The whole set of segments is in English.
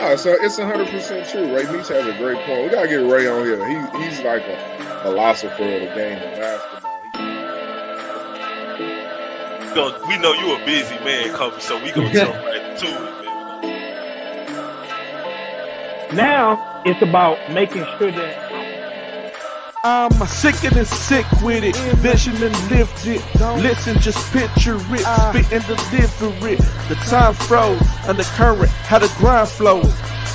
No, so it's 100% true. Ray Meach has a great point. We gotta get Ray on here. He's like a philosopher of the game of basketball. We know you a busy man, Kobe, so we gonna jump right to it, man. Now it's about making sure that I'm sick and sick with it. Vision and lift it. Listen, just picture it. Spit and deliver it. The time froze. Under current, how the grind flows.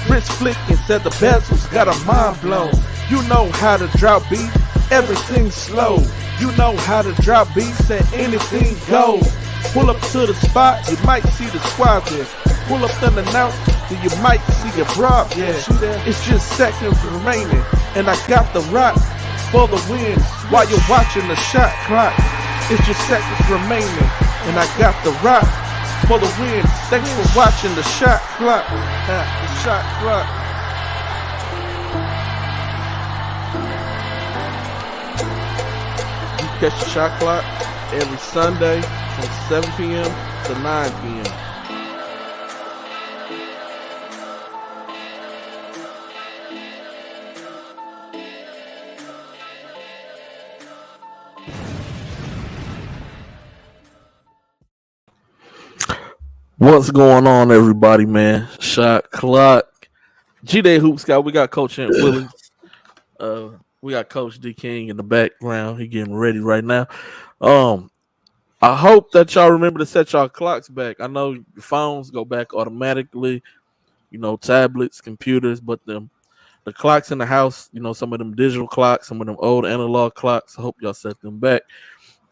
Wrist flicking, said the bezels got a mind blown. You know how to drop beat. Everything's slow. You know how to drop beat. Said anything goes. Pull up to the spot, you might see the squad there. Pull up unannounced, then you might see a broad there. It's just seconds remaining, and I got the rock for the win while you're watching the shot clock. It's just seconds remaining, and I got the rock for the win. Thanks for watching the shot clock. The shot clock. You catch the shot clock every Sunday from 7 p.m. to 9 p.m. What's going on, everybody, man? Shot clock. G-Day Hoops Scout. We got Coach Ant Williams. We got Coach D King in the background. He getting ready right now. I hope that y'all remember to set y'all clocks back. I know your phones go back automatically, you know, tablets, computers, but the clocks in the house, you know, some of them digital clocks, some of them old analog clocks, I hope y'all set them back.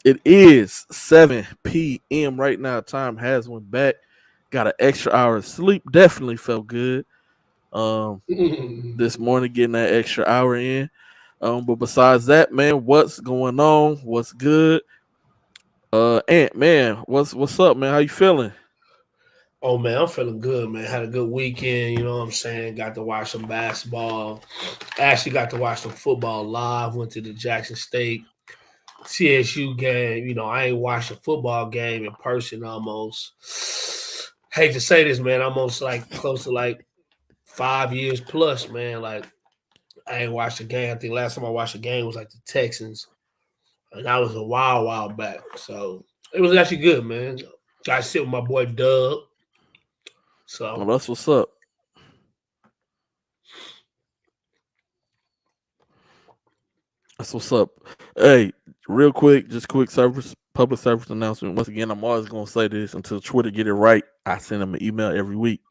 It is 7 p.m. right now. Time has went back. Got an extra hour of sleep. Definitely felt good this morning getting that extra hour in. But besides that, man, what's going on? What's good? Ant, man, what's up, man? How you feeling? Oh, man, I'm feeling good, man. Had a good weekend, you know what I'm saying? Got to watch some basketball. Actually got to watch some football live. Went to the Jackson State TSU game. You know, I ain't watched a football game in person almost. Hate to say this, man, almost like close to like 5 years plus, man. Like, I ain't watched a game. I think last time I watched a game was like the Texans. And that was a while back. So it was actually good, man. Got to sit with my boy Dub. So well, that's what's up. That's what's up. Hey, real quick, just quick public service announcement. Once again, I'm always gonna say this until Twitter get it right. I send them an email every week.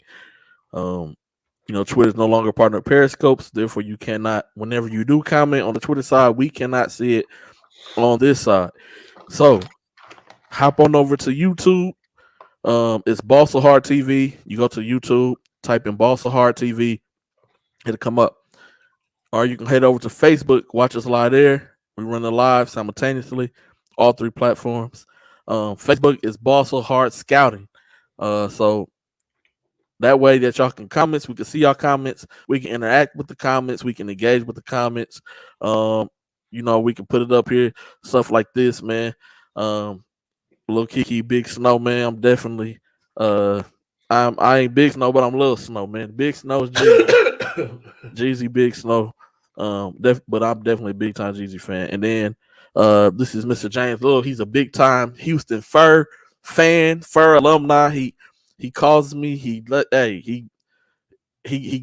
You know, Twitter is no longer partner of Periscopes, therefore you cannot, whenever you do comment on the Twitter side, we cannot see it on this side. So hop on over to YouTube. It's Balsa Hard TV. You go to YouTube, type in Balsa Hard TV, it'll come up. Or you can head over to Facebook, watch us live there. We run the live simultaneously, all three platforms. Facebook is Balsa Hard Scouting. So that way that y'all can comment, we can see y'all comments, we can interact with the comments, we can engage with the comments. You know, we can put it up here, stuff like this, man. Little Kiki, Big Snow, man. I'm definitely I ain't Big Snow, but I'm Little Snow, man. Big Snow is Jeezy. Jeezy, Big Snow. But I'm definitely a big time Jeezy fan. And then this is Mr. James Little. He's a big time Houston Fur fan, Fur alumni. He calls me. He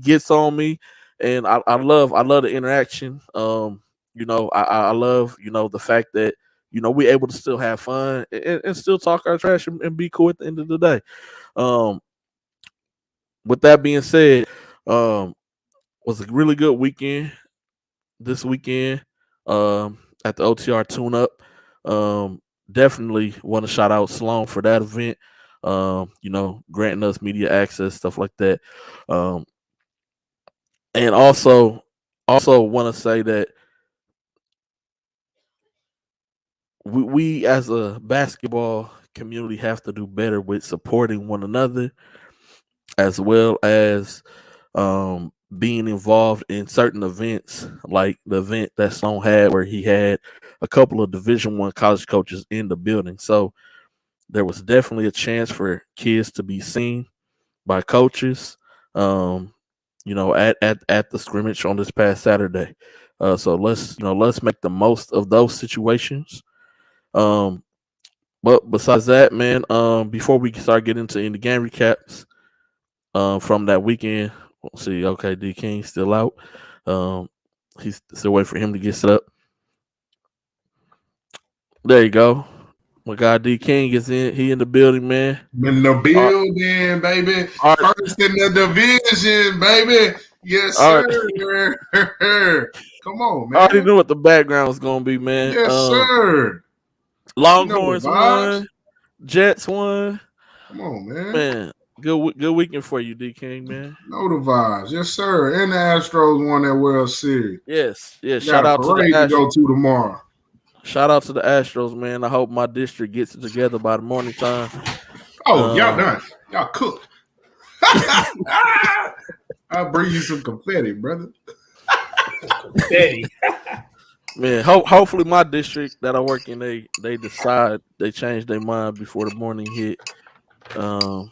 gets on me, and I love the interaction. You know, I love, you know, the fact that, you know, we're able to still have fun and still talk our trash and be cool at the end of the day. With that being said, was a really good weekend this weekend at the OTR tune-up. Definitely want to shout out Sloan for that event. You know, granting us media access, stuff like that. And also want to say that we as a basketball community have to do better with supporting one another, as well as being involved in certain events, like the event that Sloan had where he had a couple of Division I college coaches in the building. So there was definitely a chance for kids to be seen by coaches. at the scrimmage on this past Saturday. So let's make the most of those situations. But besides that, man, before we start getting into any game recaps, from that weekend, we'll see. Okay, D King still out. He's still waiting for him to get set up. There you go. My guy D King is in. He in the building, man. In the building, baby. First in the division, baby. Yes, sir. Come on, man. I already knew what the background was gonna be, man. Yes, sir. Longhorns won. Jets won. Come on, man. Man, good weekend for you, D King, man. Know the vibes, yes, sir. And the Astros won that World Series. Yes. Shout out to the Astros. Go to tomorrow. Shout out to the Astros, man. I hope my district gets it together by the morning time. Oh, y'all done. Y'all cooked. I'll bring you some confetti, brother. Confetti. Man, hopefully my district that I work in, they decide they change their mind before the morning hit. But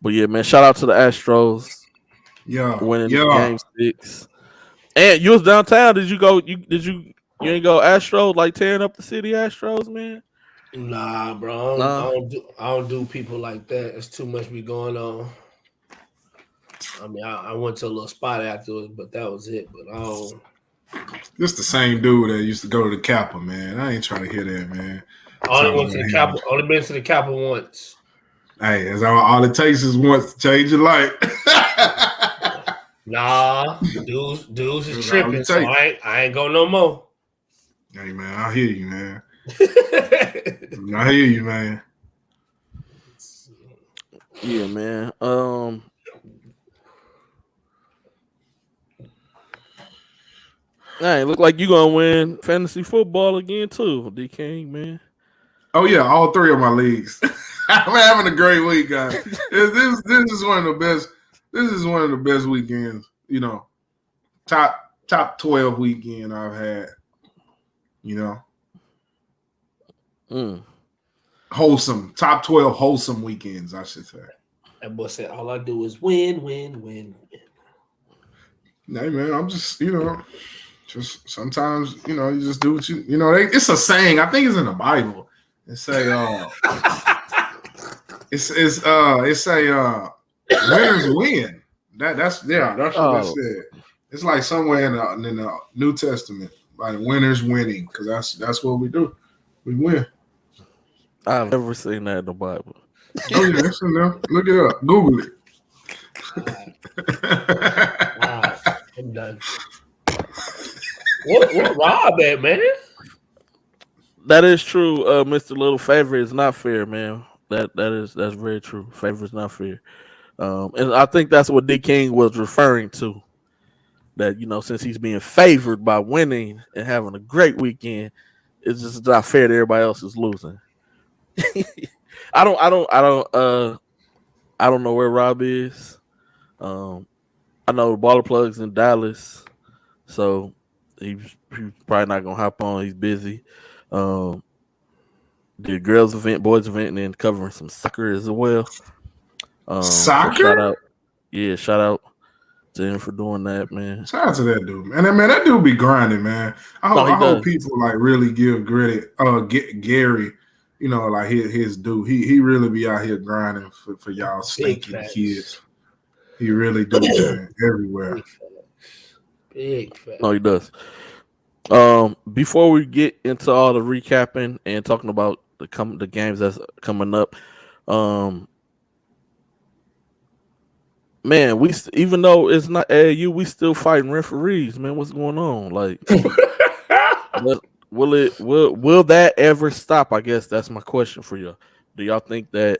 yeah, man, shout out to the Astros. Winning game 6. And you was downtown. Did you go? You ain't go Astros, like tearing up the city Astros, man? Nah, bro. I don't do people like that. It's too much be going on. I mean, I went to a little spot afterwards, but that was it. But I don't. This the same dude that used to go to the Kappa, man. I ain't trying to hear that, man. Only been to the Kappa once. Hey, that's all it takes is once to change your life. Nah, dudes is tripping, so I ain't going no more. Hey, man, I hear you, man. I hear you, man. Yeah, man. Hey, look like you gonna win fantasy football again too, D King, man. Oh yeah, all 3 of my leagues. I'm having a great week, guys. This is one of the best. This is one of the best weekends. Top 12 weekend I've had. Wholesome. Top 12 wholesome weekends, I should say. That boy said, all I do is win, win, win, win. Hey, man, I'm just, just sometimes, you just do what you, it's a saying. I think it's in the Bible. It say, winners win. That's what that said. It's like somewhere in the New Testament, like winners winning, because that's what we do. We win. I've never seen that in the Bible. Oh yeah, it's in there. Look it up. Google it. All right. I'm done. What Rob at, man? That is true, Mr. Little. Favor is not fair, man. That's very true. Favor is not fair. And I think that's what D King was referring to. That, since he's being favored by winning and having a great weekend, it's just not fair that everybody else is losing. I don't know where Rob is. I know the Baller Plug's in Dallas, so he's probably not gonna hop on. He's busy. The girls event, boys event, and then covering some soccer as well. Soccer? Shout out to him for doing that, man. Shout out to that dude, man. That dude be grinding, man. I hope people like really give credit. Gary, like his dude. He really be out here grinding for y'all stinking kids. He really do that everywhere. Big fact. No, he does. Before we get into all the recapping and talking about the games that's coming up, man, we even though it's not AAU, we still fighting referees, man. What's going on? Like, will that ever stop? I guess that's my question for you. Do y'all think that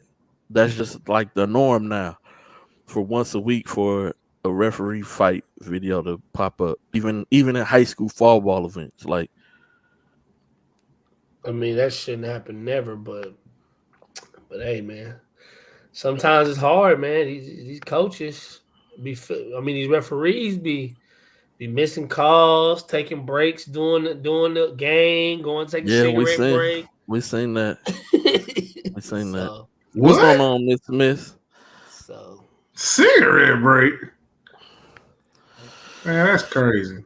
that's just like the norm now, for once a week for a referee fight video to pop up, even in high school fall ball events? Like, I mean, that shouldn't happen never, but hey, man. Sometimes it's hard, man. These coaches these referees be missing calls, taking breaks, doing the game, going to take a cigarette break. We seen that. That. What's going on, Miss Smith? So cigarette break. Man, that's crazy.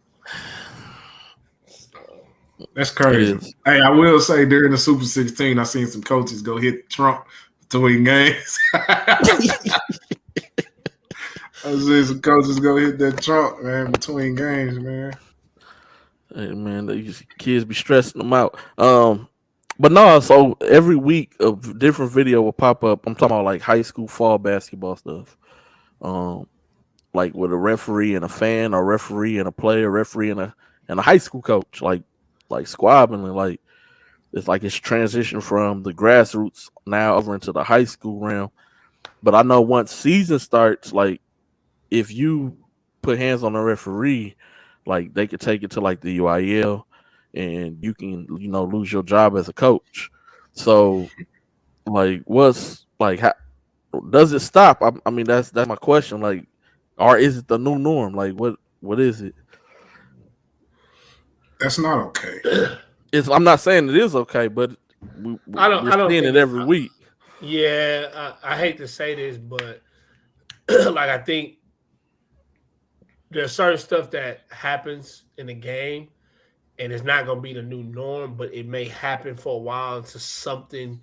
That's crazy. Hey, I will say during the Super 16, I seen some coaches go hit Trump between games. I seen some coaches go hit that Trump, man, between games, man. Hey, man, these kids be stressing them out. But no, so every week a different video will pop up. I'm talking about like high school fall basketball stuff. Like with a referee and a fan, or referee and a player, referee and a high school coach, like squabbling, like it's transitioned from the grassroots now over into the high school realm. But I know once season starts, like if you put hands on a referee, like they could take it to like the UIL, and you can lose your job as a coach. So like, what's like, how does it stop? I mean, that's my question. Like, or is it the new norm? Like, what is it? That's not okay. I'm not saying it is okay, but we're seeing it every week. Yeah, I hate to say this, but like I think there's certain stuff that happens in the game, and it's not going to be the new norm, but it may happen for a while until something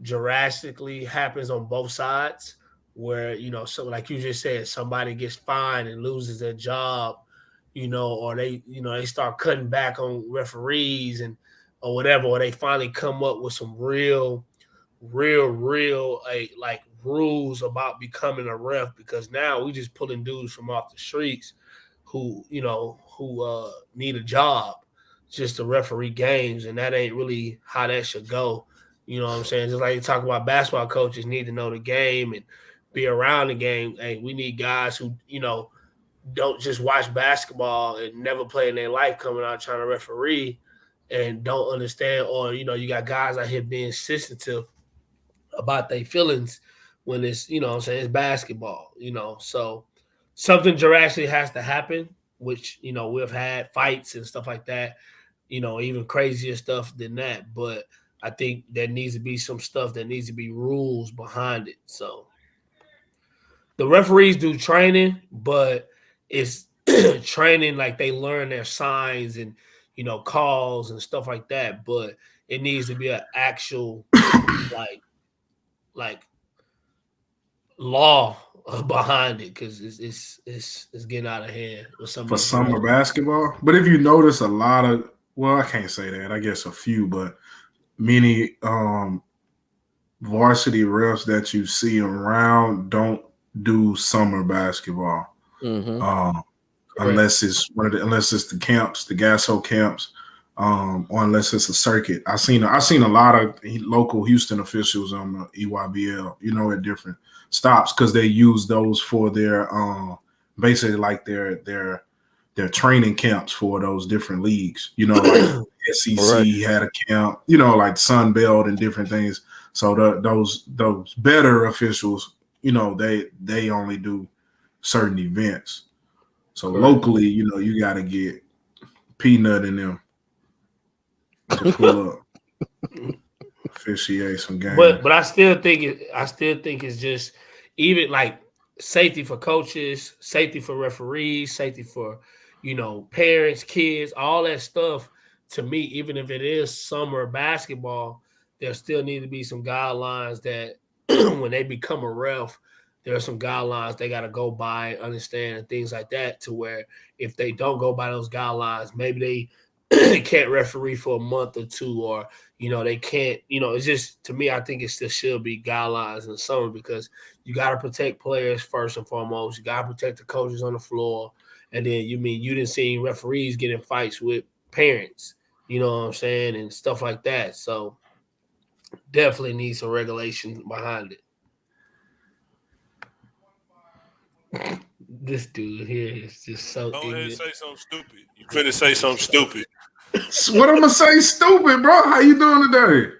drastically happens on both sides, where so like you just said, somebody gets fined and loses their job, or they start cutting back on referees or whatever, or they finally come up with some real like rules about becoming a ref, because now we just pulling dudes from off the streets who need a job just to referee games, and that ain't really how that should go. You know what I'm saying? Just like you talk about basketball coaches need to know the game and be around the game. Hey, we need guys who, don't just watch basketball and never play in their life coming out trying to referee and don't understand, or, you got guys out here being sensitive about their feelings when it's, it's basketball, so something drastic has to happen, which, we've had fights and stuff like that, even crazier stuff than that. But I think there needs to be some stuff that needs to be rules behind it. So the referees do training, but it's training like they learn their signs and, calls and stuff like that. But it needs to be an actual like law behind it, because it's getting out of hand for summer basketball. But if you notice, a lot of, well, I can't say that. I guess a few, but many varsity refs that you see around don't do summer basketball, unless it's the camps, the Gasso camps, or unless it's a circuit. I seen a lot of local Houston officials on the EYBL, at different stops, because they use those for their basically like their training camps for those different leagues. Like SEC had a camp, like Sun Belt and different things. So those better officials, they only do certain events. So locally, you got to get Peanut in them to pull up, officiate some games. But I still think it's just, even like safety for coaches, safety for referees, safety for parents, kids, all that stuff. To me, even if it is summer basketball, there still need to be some guidelines that when they become a ref, there are some guidelines they got to go by, understand, and things like that, to where if they don't go by those guidelines, maybe they can't referee for a month or two, or they can't, it's just, to me, I think it still should be guidelines in the summer, because you got to protect players first and foremost. You got to protect the coaches on the floor. And then you didn't see referees get in fights with parents, you know what I'm saying, and stuff like that. So definitely need some regulation behind it. This dude here is just so Go ahead and ignorant. say something stupid. You finna say something stupid. What I'm gonna say, stupid, bro? How you doing today?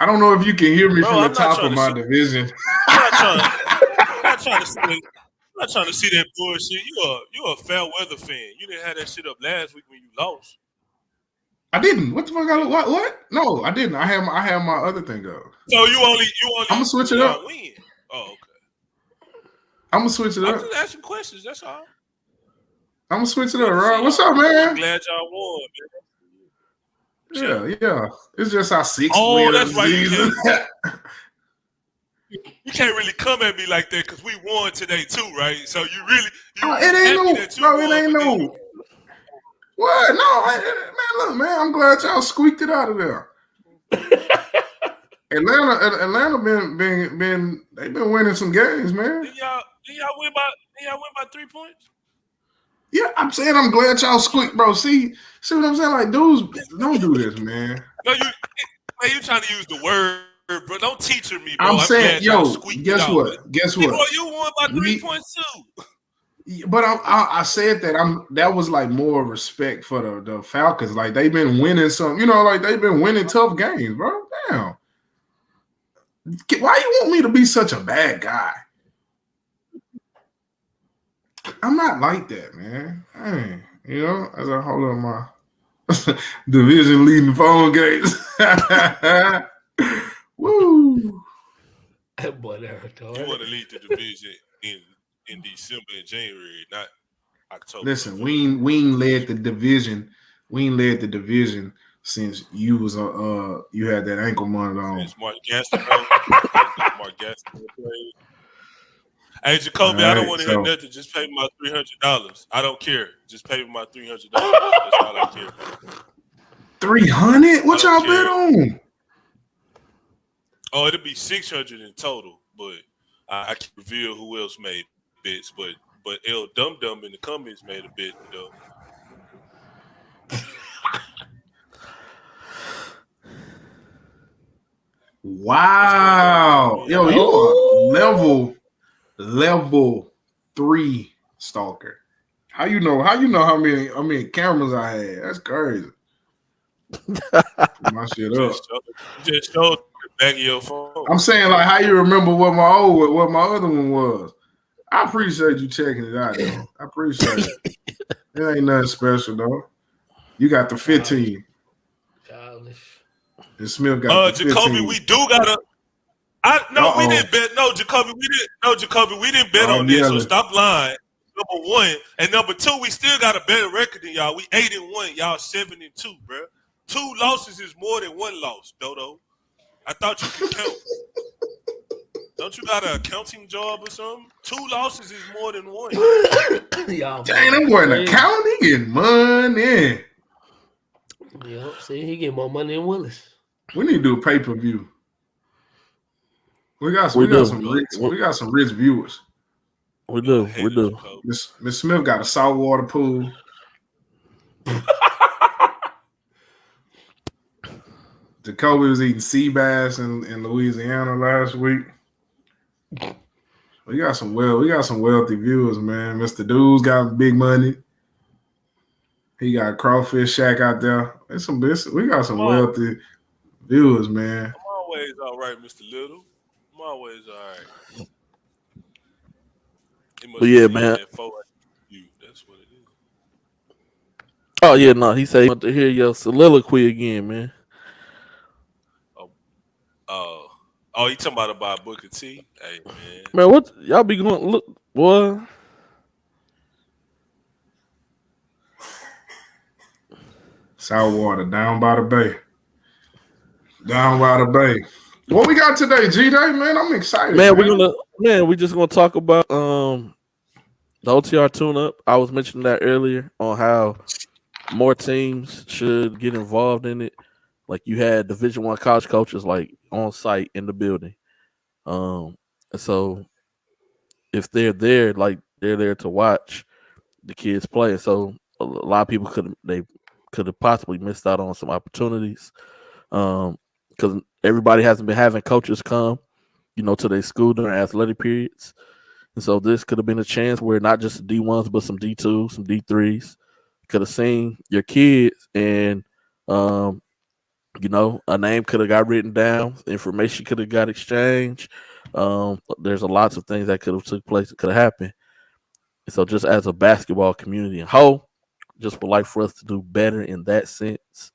I don't know if you can hear me from the top of my division. I'm not trying to see that bullshit. You a fair weather fan. You didn't have that shit up last week when you lost. I didn't. What the fuck? What? No, I didn't. I have my other thing up. So you only. I'm gonna switch it up. Win. Oh, okay. I'm gonna switch it up. I'm just asking questions. That's all. I'm gonna switch it up, Rob. What's up, man? I'm glad y'all won, man. Yeah. It's just our sixth win of the right. season. You can't really come at me like that because we won today too, right? So you really, it ain't no. What? No, man. Look, man. I'm glad y'all squeaked it out of there. Atlanta been they've been winning some games, man. Did y'all win by 3 points? Yeah, I'm saying I'm glad y'all squeaked, bro. See what I'm saying? Like, dudes, don't do this, man. No, you trying to use the word, bro. Don't teacher me, bro. I'm saying, yo, guess what? Bro, you won by 3 points too. But I said that that was like more respect for the Falcons. Like they've been winning some, like they've been winning tough games, bro. Damn. Why you want me to be such a bad guy? I'm not like that, man. Hey, as I hold on my division leading phone games. Woo. That boy there, you want to lead the division in December and January, not October. Listen, we ain't led the division. We ain't led the division since you was you had that ankle monitor on. Since Mark Gaston played. Hey, Jacoby, I don't want to hear nothing. Just pay me my $300. I don't care. Just pay me my $300. That's all I care. 300? What y'all bet on? Oh, it'll be 600 in total, but I can't reveal who else made bets. But El Dum Dum in the comments made a bet though. Wow. Yo, you are level 3 stalker. How you know how many cameras I had? That's crazy. My shit up. Just showed the back of your phone. I'm saying, like, how you remember what my other one was. I appreciate you checking it out, though. I appreciate it. It ain't nothing special, though. You got the 15. Childish. And Smith got the 15. Jacoby, we do gotta. We didn't bet. No, Jacoby, we didn't bet on this. So stop lying. Number one, and number two, we still got a better record than y'all. We 8-1, y'all 7-2, bro. 2 losses is more than 1 loss, Dodo. I thought you could count. Don't you got an accounting job or something? 2 losses is more than 1. Dang, I'm going to accounting and money. Yep, see, he get more money than Willis. We need to do a pay-per-view. We got some rich viewers. We do. Miss Smith got a saltwater pool. Jacoby was eating sea bass in Louisiana last week. We got some wealthy viewers, man. Mr. Dude's got big money. He got a crawfish shack out there. We got some wealthy viewers, man. I'm always all right, Mr. Little. I'm always all right. But yeah, man. That's what it is. Oh yeah, no. He said he want to hear your soliloquy again, man. Oh, you talking about Booker T? Hey, man. Man, what y'all be going? Look, boy. Saltwater down by the bay. What we got today, G-Day, man? I'm excited. Man, we're just gonna talk about the OTR tune-up. I was mentioning that earlier on how more teams should get involved in it. Like you had Division I college coaches like on site in the building. So if they're there, like they're there to watch the kids play. So a lot of people could have possibly missed out on some opportunities. Because everybody hasn't been having coaches come, to their school during athletic periods. And so this could have been a chance where not just the D1s, but some D2s, some D3s could have seen your kids and, a name could have got written down, information could have got exchanged. There's a lots of things that could have took place that could have happened. And so just as a basketball community and whole, just would like for us to do better in that sense.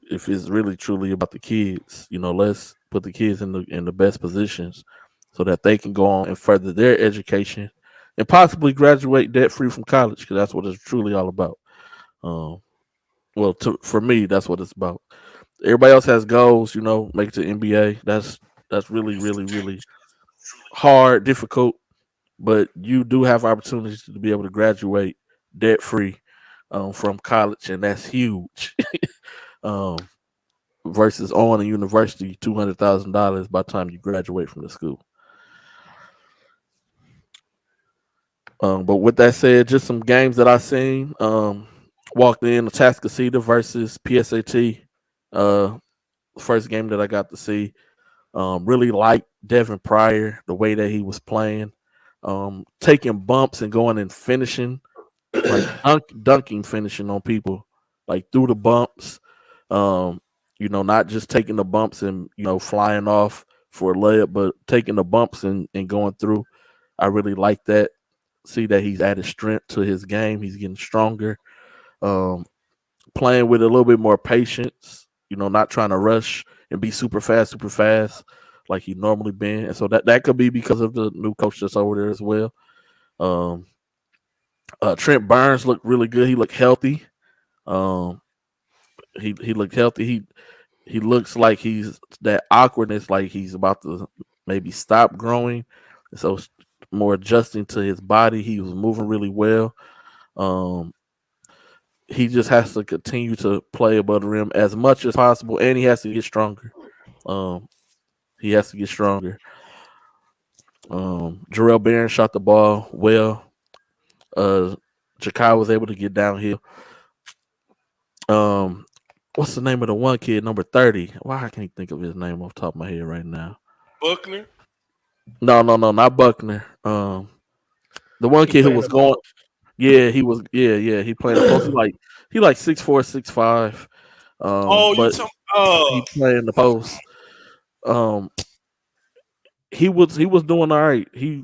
If it's really truly about the kids, let's put the kids in the best positions so that they can go on and further their education and possibly graduate debt free from college because that's what it's truly all about. Well, for me, that's what it's about. Everybody else has goals, make it to NBA. That's really, really, really hard, difficult, but you do have opportunities to be able to graduate debt free from college, and that's huge. um, versus on a university, $200,000 by the time you graduate from the school. But with that said, just some games that I seen. Walked in Atascocita versus PSAT. First game that I got to see. Really liked Devin Pryor, the way that he was playing. Taking bumps and going and finishing, like dunking finishing on people, like through the bumps. Not just taking the bumps and, flying off for a layup, but taking the bumps and going through. I really like that. See that he's added strength to his game. He's getting stronger. Playing with a little bit more patience, not trying to rush and be super fast like he normally been. And so that could be because of the new coach that's over there as well. Trent Burns looked really good. He looked healthy. He looked healthy. He looks like he's that awkwardness, like he's about to maybe stop growing. So more adjusting to his body. He was moving really well. He just has to continue to play above the rim as much as possible, and he has to get stronger. He has to get stronger. Jarrell Barron shot the ball well. Jakai was able to get downhill. What's the name of the one kid, number 30? Why I can't think of his name off the top of my head right now. Buckner? No, not Buckner. The one kid who was going. Yeah, he was. Yeah. He played the post. He like 6'4", 6'5". But he playing the post. He was doing all right. He,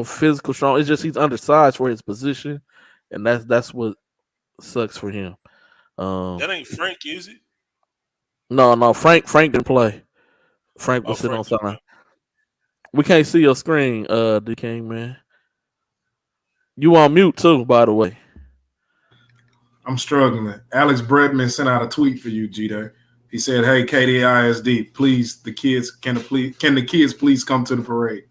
physical strong. It's just he's undersized for his position, and that's what sucks for him. That ain't Frank, is it? No. Frank didn't play. Frank was sitting on sideline. We can't see your screen, D King, man. You on mute too, by the way. I'm struggling. Alex Bredman sent out a tweet for you, G-Day. He said, "Hey, KDISD, please, can the kids please come to the parade?"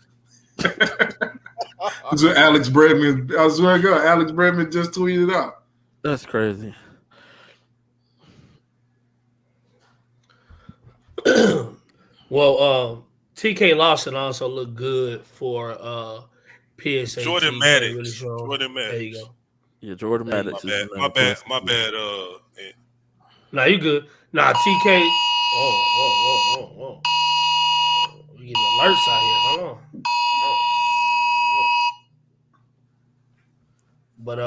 So Alex Bredman, I swear to God, Alex Bredman just tweeted out. That's crazy. Well, TK Lawson also looked good for PSA. Jordan Maddox. There you go. Yeah, Jordan Maddox. My bad. Nah, you good. Nah, TK. Whoa. We getting alerts out here. Hold on. But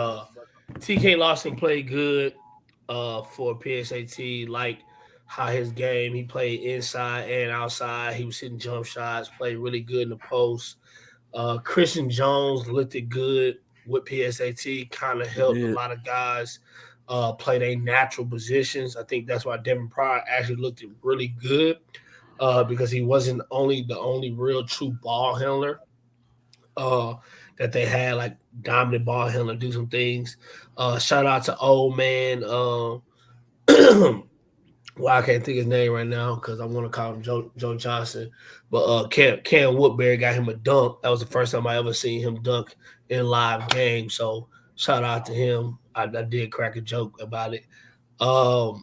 TK Lawson played good for PSAT. Like how his game, he played inside and outside. He was hitting jump shots, played really good in the post. Christian Jones looked good with PSAT, kind of helped a lot of guys play their natural positions. I think that's why Devin Pryor actually looked really good because he wasn't the only real true ball handler that they had, like dominant ball handler, do some things. Shout out to old man. Well, I can't think his name right now because I want to call him Joe Johnson. But Cam Woodbury got him a dunk. That was the first time I ever seen him dunk in live game. So shout out to him. I did crack a joke about it. I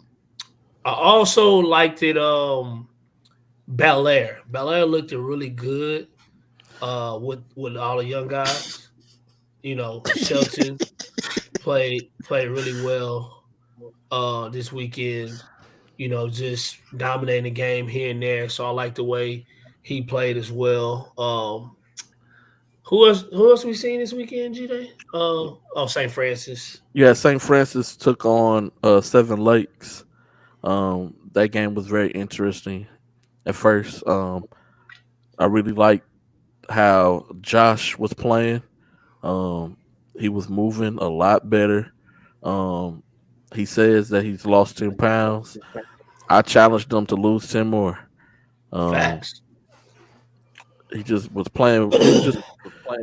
also liked it. Belair looked really good with all the young guys. Shelton played really well this weekend. Just dominating the game here and there. So I like the way he played as well. Who else we seen this weekend, G-Day? St. Francis. Yeah, St. Francis took on Seven Lakes. That game was very interesting at first. I really liked how Josh was playing. He was moving a lot better. He says that he's lost 10 pounds. I challenged him to lose 10 more. Facts. He just was playing. He was just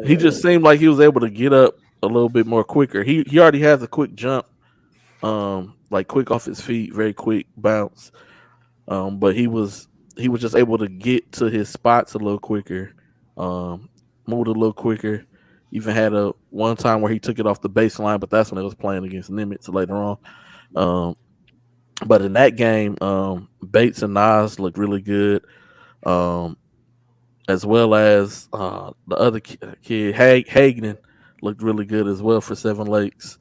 He just seemed like he was able to get up a little bit more quicker. He already has a quick jump, like quick off his feet, very quick bounce. But he was just able to get to his spots a little quicker, moved a little quicker. Even had a one time where he took it off the baseline, but that's when it was playing against Nimitz later on. But in that game, Bates and Nas looked really good, as well as the other kid, Hagman, looked really good as well for Seven Lakes.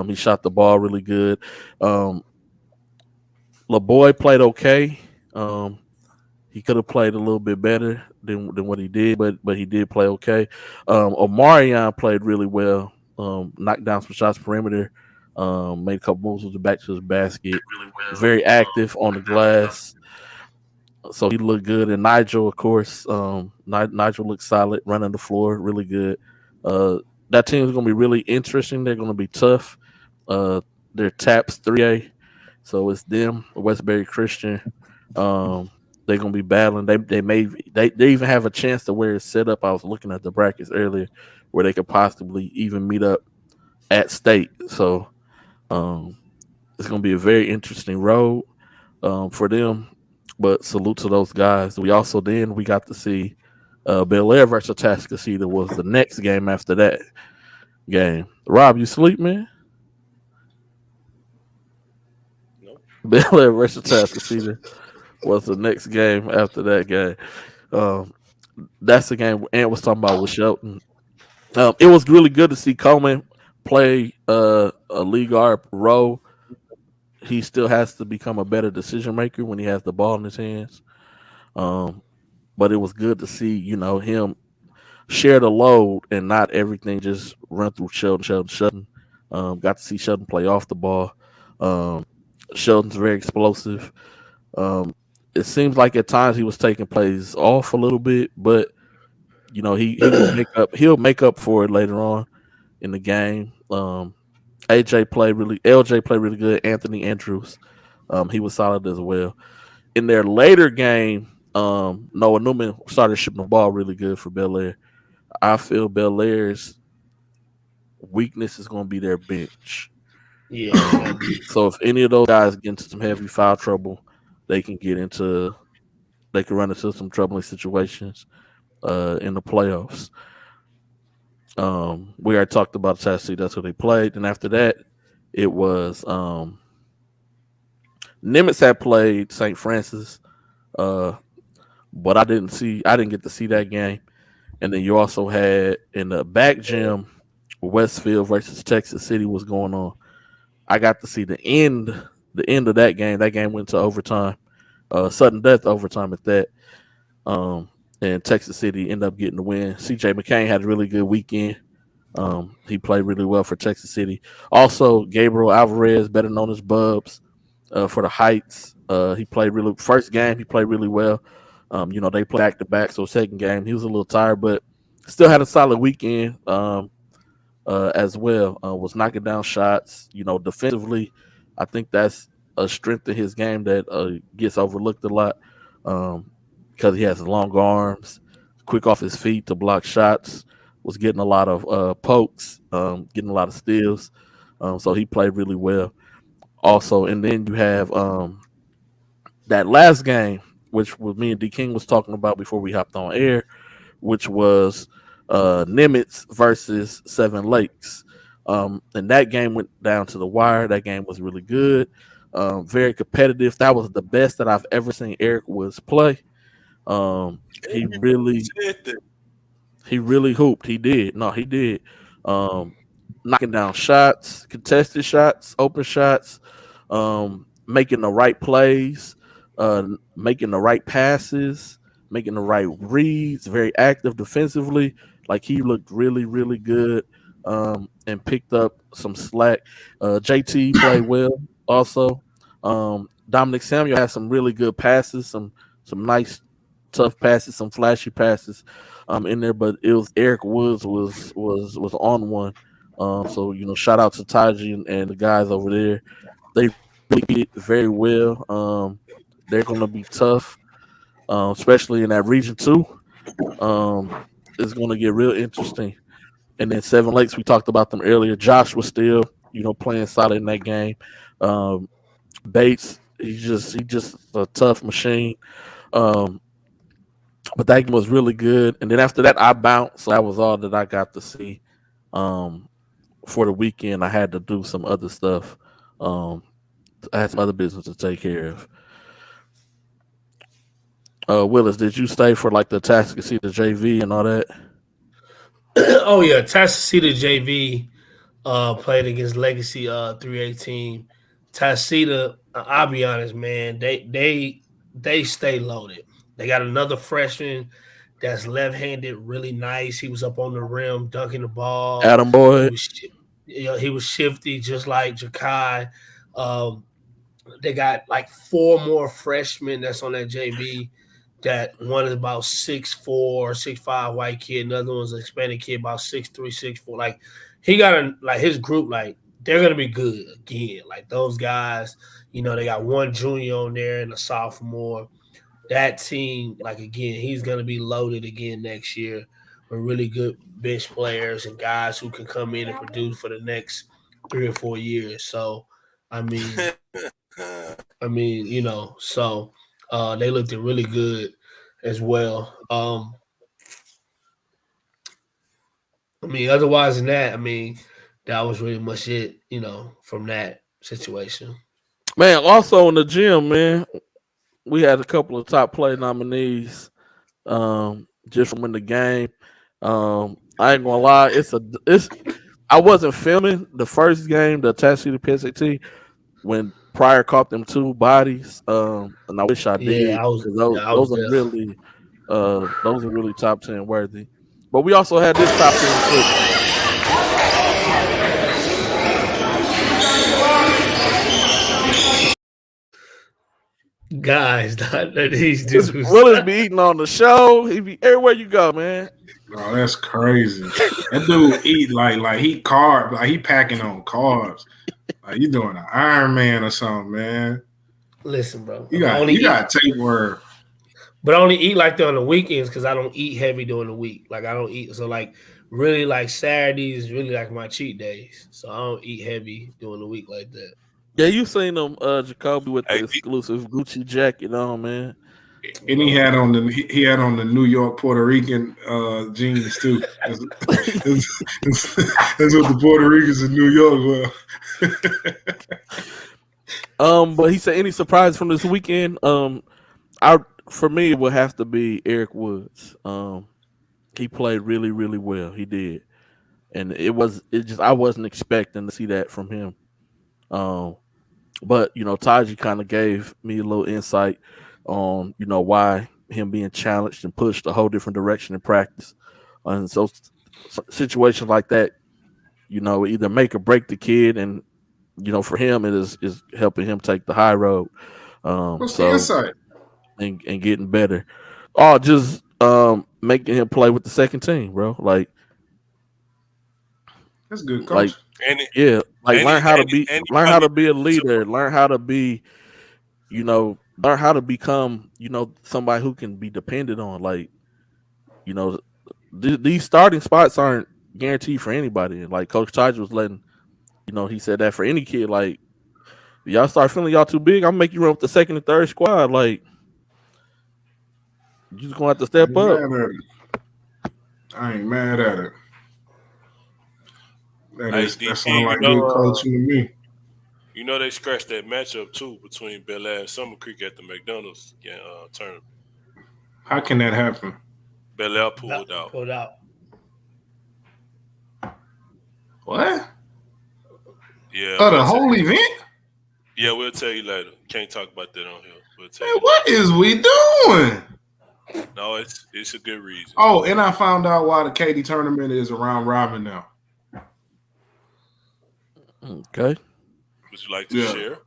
He shot the ball really good. LeBoy played okay. He could have played a little bit better than what he did, but he did play okay. Omarion played really well. Knocked down some shots perimeter. Made a couple moves with the back to his basket. Very active on the glass. So he looked good. And Nigel, of course, Nigel looked solid, running the floor, really good. That team is going to be really interesting. They're going to be tough. They're TAPS 3A, so it's them, Westbury Christian. They're gonna be battling. They even have a chance to where it's set up. I was looking at the brackets earlier, where they could possibly even meet up at state. So it's gonna be a very interesting road for them. But salute to those guys. We got to see Bel Air versus Atascocita was the next game after that game. Rob, you sleep, man? Nope. Bel Air versus Atascocita was the next game after that game. That's the game Ant was talking about with Shelton. It was really good to see Coleman play a league guard role. He still has to become a better decision maker when he has the ball in his hands. But it was good to see, him share the load and not everything just run through Shelton. Got to see Shelton play off the ball. Shelton's very explosive. It seems like at times he was taking plays off a little bit, but he will make up. He'll make up for it later on in the game. LJ played really good. Anthony Andrews, he was solid as well. In their later game, Noah Newman started shipping the ball really good for Bel Air. I feel Bel Air's weakness is going to be their bench. Yeah. So if any of those guys get into some heavy foul trouble, they can run into some troubling situations in the playoffs. We already talked about Tennessee. That's who they played. And after that, it was Nimitz had played St. Francis, but I didn't get to see that game. And then you also had in the back gym, Westfield versus Texas City was going on. I got to see the end of that game. That game went to overtime, sudden death overtime at that. And Texas City ended up getting the win. CJ McCain had a really good weekend. He played really well for Texas City. Also, Gabriel Alvarez, better known as Bubs, for the Heights. He played first game, he played really well. They played back to back, so second game, he was a little tired, but still had a solid weekend. As well, was knocking down shots. Defensively, I think that's a strength of his game that gets overlooked a lot because he has long arms, quick off his feet to block shots. Was getting a lot of pokes, getting a lot of steals. So he played really well. Also, and then you have that last game, which was me and D King was talking about before we hopped on air, which was Nimitz versus Seven Lakes. And that game went down to the wire. That game was really good. Very competitive. That was the best that I've ever seen Eric Woods play. He really hooped. He did. No, he did. Knocking down shots, contested shots, open shots, making the right plays, making the right passes, making the right reads, very active defensively. Like he looked really, really good and picked up some slack. JT played well also. Dominic Samuel had some really good passes, some nice tough passes, some flashy passes in there, but it was Eric Woods was on one. So shout out to Taji and the guys over there. They really did very well. They're gonna be tough. Especially in that region too. is going to get real interesting. And then Seven Lakes, we talked about them earlier. Josh was still, playing solid in that game. Bates, he's just a tough machine. But that game was really good. And then after that, I bounced. So that was all that I got to see. For the weekend, I had to do some other stuff. I had some other business to take care of. Willis, did you stay for like the task to see the JV and all that? Oh yeah, task to see the JV played against Legacy 318. Tacita, I'll be honest, man, they stay loaded. They got another freshman that's left-handed, really nice. He was up on the rim, dunking the ball. Adam Boyd. He was shifty, just like Jakai. They got like 4 more freshmen that's on that JV. That one is about 6'4", 6'5" white kid. Another one's an Hispanic kid, about 6'3", 6'4". Like he got his group, like they're gonna be good again. Like those guys, they got one junior on there and a sophomore. That team, like again, he's gonna be loaded again next year with really good bench players and guys who can come in and produce for the next 3 or 4 years. So, I mean, so they looked really good as well. Otherwise than that, that was really much it, from that situation. Man, also in the gym, man, we had a couple of top play nominees just from in the game. I ain't gonna lie, I wasn't filming the first game, the Tennessee to PSAT, when Pryor caught them 2 bodies. And I wish I did. Those are really top 10 worthy. But we also had this top 10 clip. Guys, these dudes. Willis be eating on the show. He be everywhere you go, man. Oh, that's crazy. That dude eat like he carb, like he packing on carbs. Like you doing an Iron Man or something, man. Listen, bro. You got to take word. But I only eat like that on the weekends because I don't eat heavy during the week. Like I don't eat. So like really like Saturdays is really like my cheat days. So I don't eat heavy during the week like that. Yeah, you seen them, Jacoby, with the exclusive Gucci jacket on, man. And he had on the New York Puerto Rican jeans too. That's what the Puerto Ricans in New York were. But he said, any surprise from this weekend? For me, it would have to be Eric Woods. He played really, really well. He did, and I wasn't expecting to see that from him. But Taji kind of gave me a little insight on why him being challenged and pushed a whole different direction in practice, and so situations like that, either make or break the kid, and for him it is helping him take the high road. What's the insight? And getting better. Oh, just making him play with the second team, bro. Like that's good, coach. Learn how to be a leader. Learn how to be, learn how to become, somebody who can be depended on. Like, these starting spots aren't guaranteed for anybody. And like Coach Taj was letting, he said that for any kid, like, y'all start feeling y'all too big, I'll make you run with the second and third squad. Like, you just gonna have to step up. I ain't mad at it. That sounds like good coaching to me. They scratched that matchup too between Bel Air and Summer Creek at the McDonald's tournament. How can that happen? Bel Air pulled out. What? Yeah. The whole event? Yeah, we'll tell you later. Can't talk about that on here. Man, what is we doing? No, it's a good reason. Oh, and I found out why the KD tournament is around robin now. Okay. Would you like to share?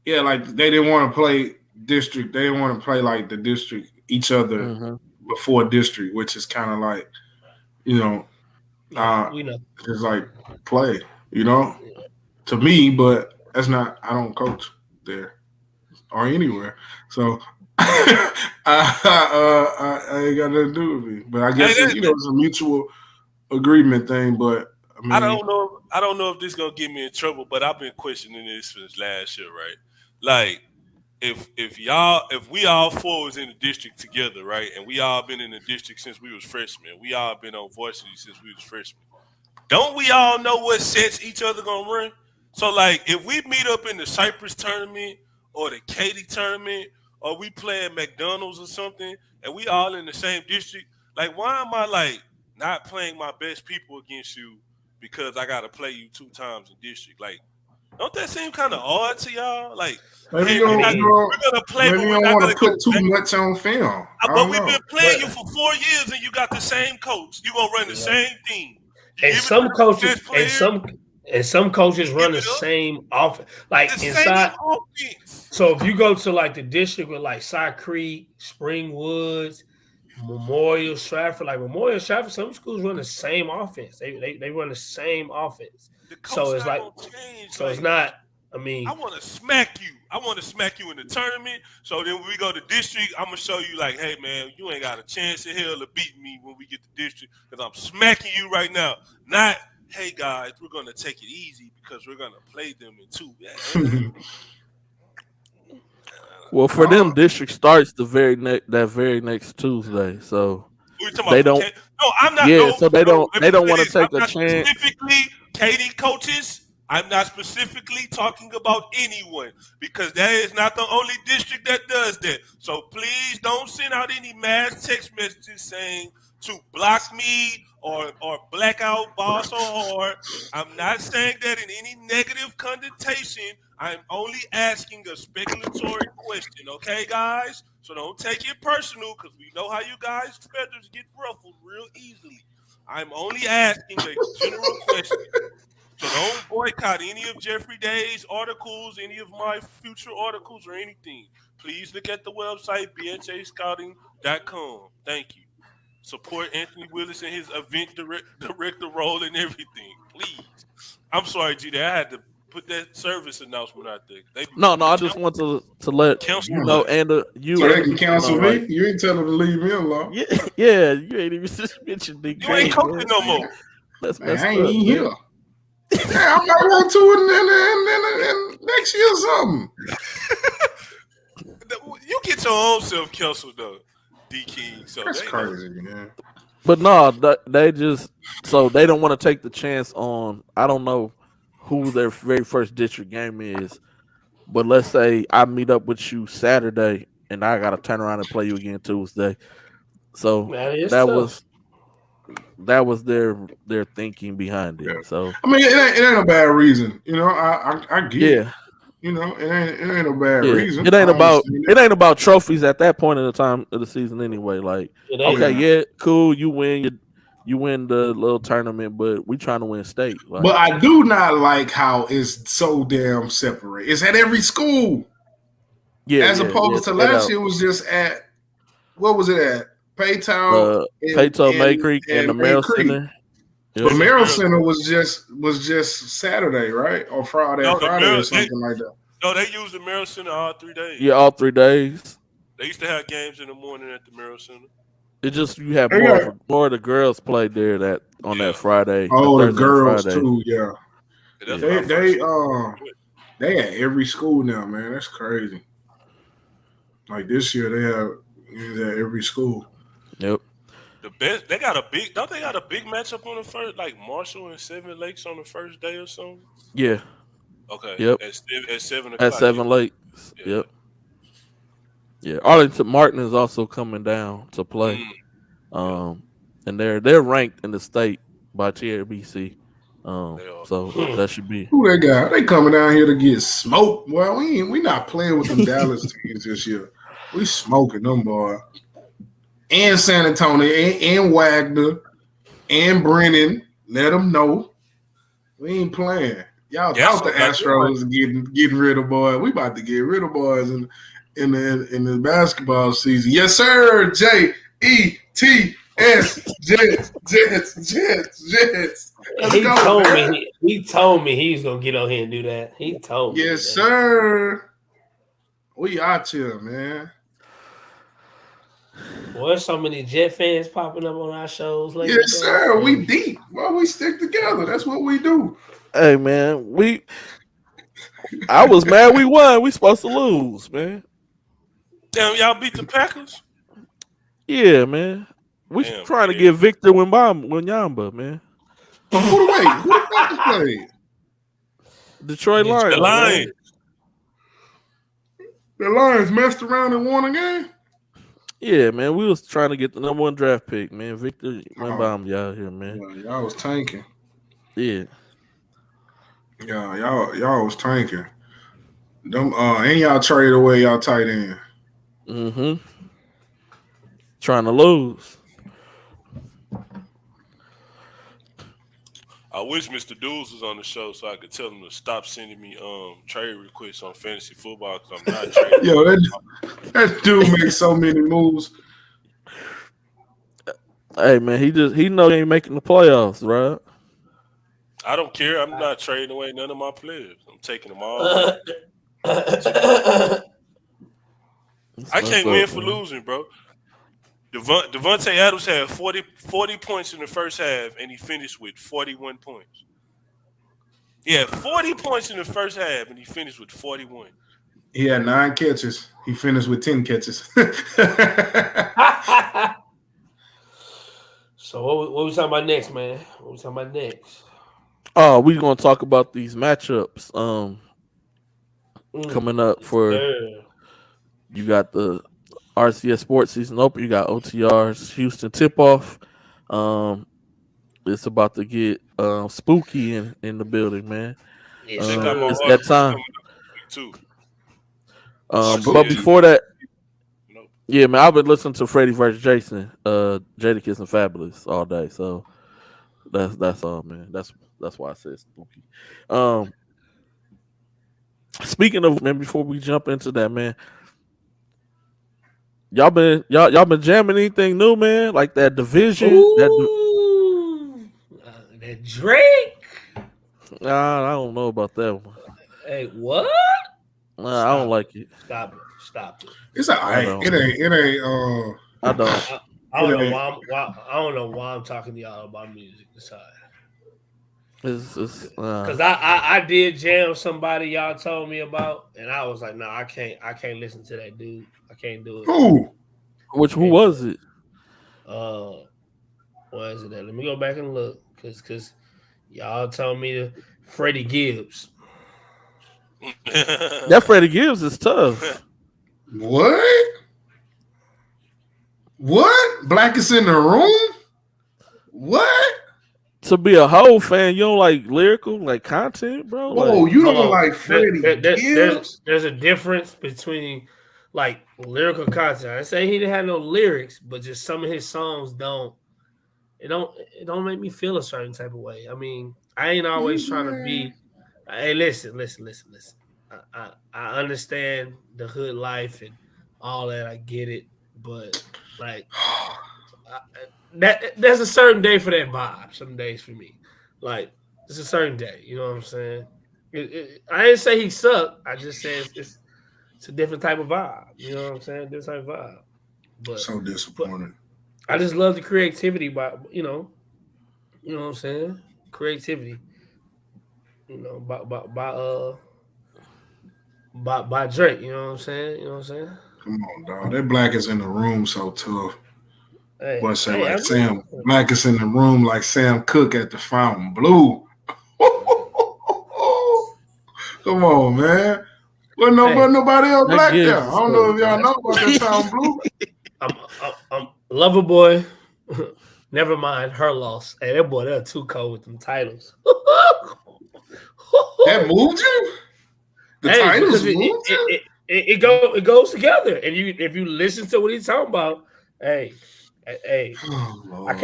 Yeah, like they didn't want to play district. They didn't want to play like the district each other before district, which is kind of like, we know. It's like play, to me, but that's not. I don't coach there or anywhere, so I ain't got nothing to do with me, but I guess it's a mutual agreement thing. But I mean, I don't know if this gonna get me in trouble, but I've been questioning this since last year, right? Like, if we all four was in the district together, right, and we all been in the district since we was freshmen, we all been on varsity since we was freshmen. Don't we all know what sets each other gonna run? So, like, if we meet up in the Cypress tournament or the Katy tournament, or we playing McDonald's or something, and we all in the same district, like, why am I like not playing my best people against you because I gotta play you 2 times in district? Like, don't that seem kind of odd to y'all? Like, maybe hey, we're gonna play, maybe but you we're don't not want gonna to go put too back. much on film. But we've been playing you for 4 years, and you got the same coach. You gonna run the same team. And some coaches run the same offense. Like inside. So if you go to like the district with like Cy Creek, Springwoods, Memorial, Stratford, some schools run the same offense. They run the same offense. So it's like, it's not. I mean, I want to smack you. I want to smack you in the tournament. So then when we go to district, I'm gonna show you like, hey man, you ain't got a chance in hell to beat me when we get to district because I'm smacking you right now. Not, hey guys, we're gonna take it easy because we're gonna play them in 2. Well, for them, district starts that very next Tuesday, so they don't. No, I'm not. Yeah, no, so they no, don't want to take I'm a not chance. Specifically, Katy coaches. I'm not specifically talking about anyone because that is not the only district that does that. So please don't send out any mass text messages saying to block me or black out boss or hard. I'm not saying that in any negative connotation. I'm only asking a speculatory question, okay, guys? So don't take it personal because we know how you guys' feathers get ruffled real easily. I'm only asking a general question. So don't boycott any of Jeffrey Day's articles, any of my future articles, or anything. Please look at the website, bhascouting.com. Thank you. Support Anthony Willis in his event director role and everything. Please. I'm sorry, G. I had to put that service announcement out there. I just want to let you know, and you. So they can cancel me? Like, you ain't telling them to leave me alone. Yeah, you ain't even mentioned the You ain't coaching no more. That's messed I ain't here. Yeah, I might want to in next year or something. You get your own self canceled though, D King. So that's crazy, man. But no, they just they don't want to take the chance on. I don't know who their very first district game is, but let's say I meet up with you Saturday and I got to turn around and play you again Tuesday. So that was their thinking behind it. Yeah. So I mean, it ain't a bad reason, you know. I get it. You know, it ain't a bad reason. It ain't about trophies at that point in the time of the season anyway. Like, okay, cool, you win the little tournament, but we trying to win state. Like, but I do not like how it's so damn separate. It's at every school. Yeah. As opposed to last year, it was just at what was it at? Paytown, May Creek, and the Merrill Center. Yep. The Merrill Center was just Saturday, right? Or Friday or something like that. No, they used the Merrill Center all 3 days. Yeah, all 3 days. They used to have games in the morning at the Merrill Center. It just you have more of the girls played there that Friday. Oh, the girls Friday. Too, yeah. They at every school now, man. That's crazy. Like this year, they have at every school. Yep. The best. They got a big. Don't they got a big matchup on the first, like Marshall and Seven Lakes on the first day or something? Yeah. Okay. Yep. At 7 o'clock. At 7 Lakes. Yeah. Yep. Yeah. Arlington Martin is also coming down to play. And they're ranked in the state by TRBC. So that should be who they got. They coming down here to get smoked. Well, we not playing with them Dallas teams this year. We smoking them, boy. And San Antonio, and Wagner, and Brennan. Let them know we ain't playing. Y'all thought the Astros was getting rid of boys. We about to get rid of boys in the basketball season. Yes, sir. Jets. He told me he was gonna get on here and do that. He told me. Yes, sir. We out here, man. Boy, there's so many Jet fans popping up on our shows lately. Yes, sir. We deep. Well, we stick together. That's what we do. Hey, man, I was mad we won. We supposed to lose, man. Damn, y'all beat the Packers? Yeah, man. We trying to get Victor Wembanyama, man. Who the Packers played? Detroit Lions. The Lions. The Lions messed around and won a game? Yeah, man. We was trying to get the number 1 draft pick, man. Victor Wembanyama out here, man. Yeah, y'all was tanking. Yeah. Yeah, y'all was tanking. Them and y'all traded away y'all tight end. Mm-hmm. Trying to lose. I wish Mr. Dudes was on the show so I could tell him to stop sending me trade requests on fantasy football because I'm not trading. Yo, that dude makes so many moves. Hey, man, he know he ain't making the playoffs, right? I don't care. I'm not trading away none of my players. I'm taking them all. I can't win for losing, bro. Devontae Adams had 40 points in the first half, and he finished with 41 points. He had 40 points in the first half, and he finished with 41. He had 9 catches. He finished with 10 catches. So what we talking about next, man? What we talking about next? Oh, we're gonna talk about these matchups. Coming up for you got the RCS Sports Season Open. You got OTR's Houston Tip Off. It's about to get spooky in the building, man. It's that time. Too. But before that, yeah, man, I've been listening to Freddie versus Jason, Jadakiss and Fabulous all day. So that's all, man. That's why I said spooky. Speaking of, man, before we jump into that, man, y'all been jamming anything new, man? Like that division? That Drake? Nah, I don't know about that one. Hey, what? Nah, I don't like it. Stop it. It's all right. It ain't. I don't. I don't know why I'm talking to y'all about music. It's all right. Because I did jam somebody y'all told me about, and I was like, no, I can't listen to that dude. I can't do it. Who was it? What is it? Let me go back and look, because y'all told me to Freddie Gibbs. That Freddie Gibbs is tough. What? Blackest in the room? What? To be a whole fan, you don't like lyrical, like content, bro? Whoa, you don't like Freddie Gibbs? There's a difference between like lyrical content. I say he didn't have no lyrics, but just some of his songs don't make me feel a certain type of way. I mean, I ain't always trying to be. Hey, listen. I understand the hood life and all that. I get it, but like there's a certain day for that vibe. Some days for me, like it's a certain day. You know what I'm saying? I didn't say he sucked. I just said it's a different type of vibe. You know what I'm saying? Different type of vibe. But so disappointing. I just love the creativity by you know what I'm saying? Creativity. You know, by Drake, you know what I'm saying? Come on, dog. That Black is in the room so tough. Hey, Boy, say like Sam. Black is in the room like Sam Cooke at the Fountain Blue. Come on, man. But nobody else black there. I don't know if y'all know about that Fountain Blue. I'm Loverboy. Never mind, her loss. Hey, that boy, they're too cold with them titles. That moved you? The titles moved you? It goes together. And if you listen to what he's talking about, hey, oh, I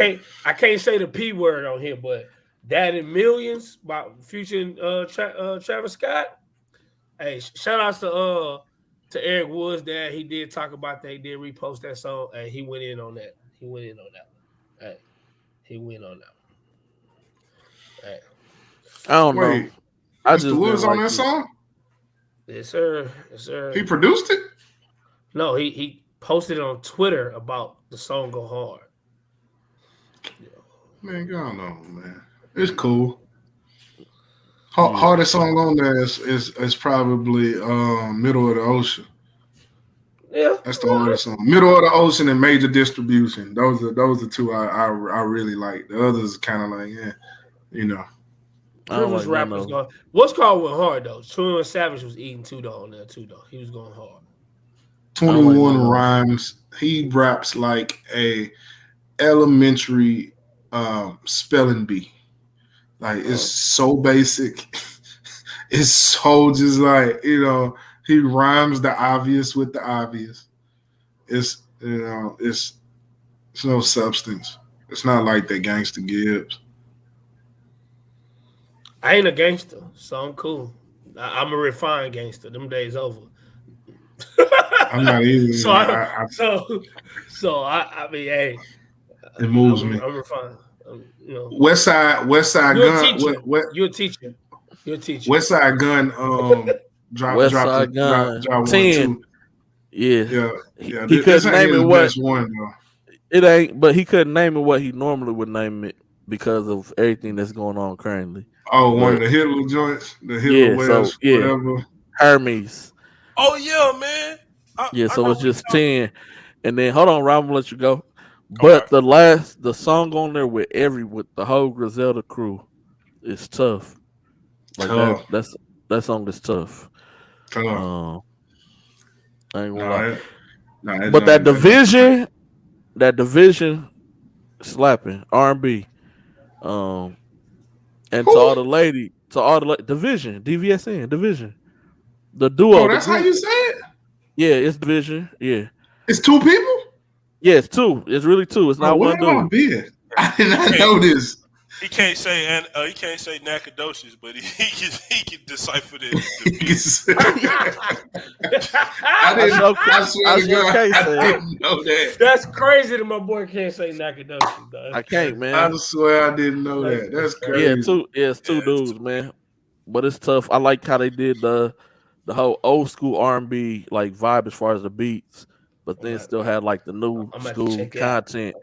can't say the P word on here, but Dad in Millions by Future and Travis Scott. Hey, shout outs to Eric Woods. Dad, he did talk about that. He did repost that song. Hey, he went in on that. Hey, he went on that. Hey. I don't know. Mr. Woods on that song? Yes, sir. He produced it? No, he posted on Twitter about the song "Go Hard." Man, go on, man. It's cool. Hardest song on there is probably "Middle of the Ocean." Yeah, that's the hardest song. "Middle of the Ocean" and "Major Distribution." Those are two I really like. The others kind of like, Rivers rappers going. What's called went hard though. 21 Savage was eating too though on there too though. He was going hard. 21 rhymes. He raps like a elementary spelling bee. Like it's so basic. It's so just like, he rhymes the obvious with the obvious. It's it's no substance. It's not like that Gangsta Gibbs. I ain't a gangster, so I'm cool. I'm a refined gangster. Them days over. I'm not either. I mean, hey, it moves me. I'm refined. West Side Gun. You're a teacher. West Side Gun. Drop 10. Yeah. He couldn't name it what one though. It ain't, but he couldn't name it what he normally would name it because of everything that's going on currently. Oh, one of the Hitler joints, the Hitler Wells, whatever. Hermes. Oh yeah, man. So it's just 10, and then hold on, Rob, I'm gonna let you go. But the song on there with the whole Griselda crew is tough. Like that song is tough. I ain't gonna lie. But that division slapping R&B. And to all the division, DVSN, division. The duo. Oh, that's how you say it? Yeah, it's division. Yeah. It's two people? Yeah, it's two. It's really two. It's not one dude. I did not know this. He can't say Nacogdoches, but he can decipher it. I didn't know that. That's crazy that my boy can't say Nacogdoches. I can't, man. I swear I didn't know that. That's crazy. It's two dudes, man. But it's tough. I like how they did the whole old school R&B like vibe as far as the beats, but then still had like the new school content.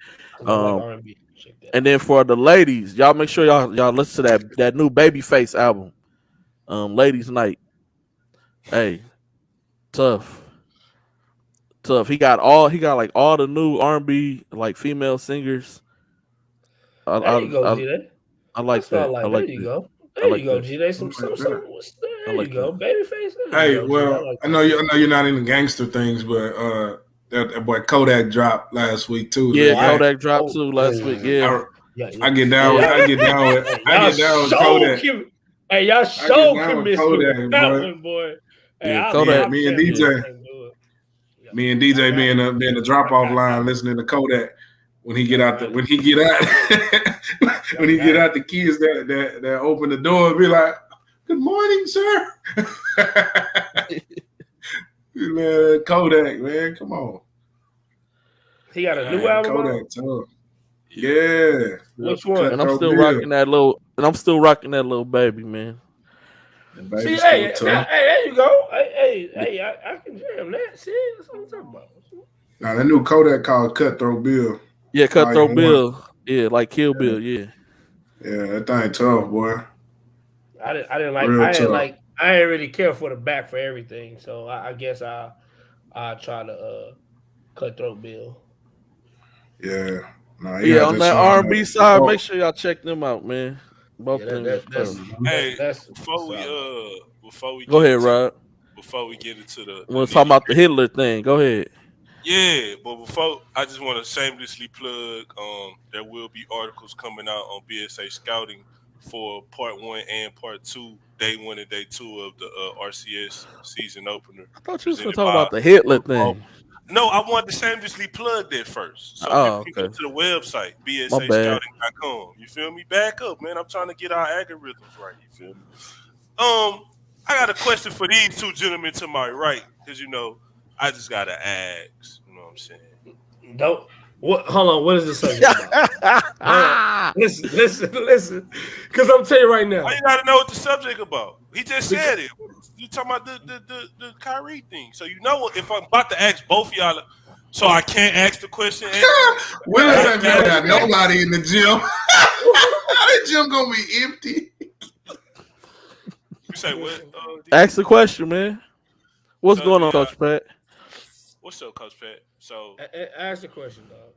And then for the ladies, y'all make sure y'all listen to that new Babyface album, Ladies Night. Hey, tough. He got like all the new R&B like female singers. There you go, G-Day. I like that. There you go. There you go, G-Day. There you go, Babyface. Hey, well, I know you're not into gangster things, but that boy Kodak dropped last week too. Yeah, Kodak dropped too last week. Yeah, I get down with Kodak. Hey, y'all show commitment that one, boy. Hey, Kodak. Me and DJ being the drop off line, listening to Kodak when he get out the kids that open the door and be like, "Good morning, sir." Man, Kodak, man, come on. He got a new album. Kodak, tough. Yeah. Which one? And I'm still rocking that little baby, man. See, hey, there you go. Hey, I can jam that. See, that's what I'm talking about. Now that new Kodak called Cutthroat Bill. Yeah, Cutthroat Bill. Yeah, like Kill Bill. Yeah. Yeah, that thing tough, boy. I didn't really care for the back for everything, so I guess I'll try to Cutthroat Bill. Yeah. On that R&B side, make sure y'all check them out, man. Both of them. Before we go ahead, Rod. Before we get into the we're talking about the Hitler thing. Go ahead. Yeah, but before I just want to shamelessly plug. There will be articles coming out on BSA Scouting for Part 1 and Part 2, Day 1 and Day 2 of the RCS season opener. I thought you was going to talk about the Hitler thing. No, I wanted to shamelessly plug that first. So you can go to the website, bsascouting.com. You feel me? Back up, man. I'm trying to get our algorithms right. You feel me? I got a question for these two gentlemen to my right, because I just gotta ask. You know what I'm saying? Hold on. What is the subject about? Listen. Because I'm telling you right now. Why you gotta know what the subject about? He just said it. You talking about the Kyrie thing. So if I'm about to ask both of y'all, So I can't ask the question. Will ain't got nobody in the gym. The gym gonna be empty. You say what? Ask the question, man. What's going on, Coach Pat? What's up, Coach Pat? So ask the question, dog.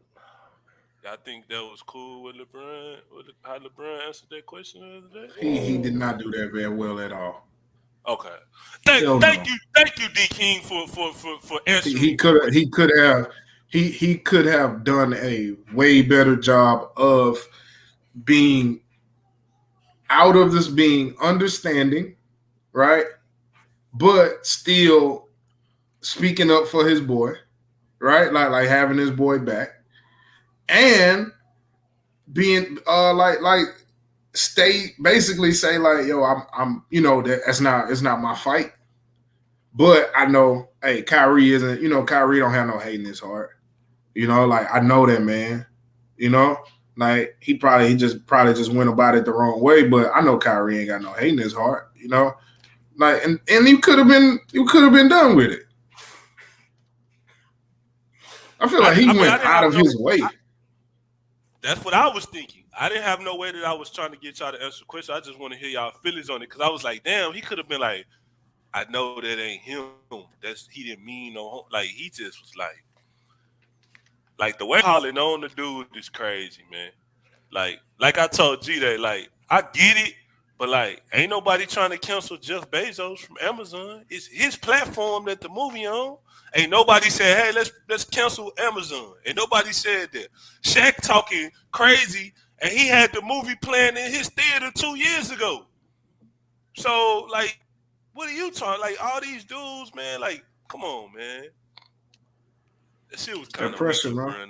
I think that was cool with LeBron. How LeBron answered that question the other day. He did not do that very well at all. Okay. Thank you, D King, for answering. He could have done a way better job of being out of this, being understanding, right? But still speaking up for his boy, right? Like having his boy back, and being basically say like, yo, I'm it's not my fight. But I know, hey, Kyrie isn't, Kyrie don't have no hate in his heart. Like I know that, man. Like he just went about it the wrong way, but I know Kyrie ain't got no hate in his heart, Like and you could have been done with it. I feel like he went out of his way. That's what I was thinking. I didn't have no way that I was trying to get y'all to answer the question. I just want to hear y'all feelings on it because I was like, damn, he could have been like, I know that ain't him. He didn't mean no. Like he just was like the way hollering on the dude is crazy, man. Like I told G-Day, like I get it, but like ain't nobody trying to cancel Jeff Bezos from Amazon. It's his platform that the movie on. Ain't nobody said, hey, let's cancel Amazon. Ain't nobody said that. Shaq talking crazy, and he had the movie playing in his theater 2 years ago. So like, what are you talking? Like all these dudes, man. Like, come on, man. That shit was kind of pressure, man.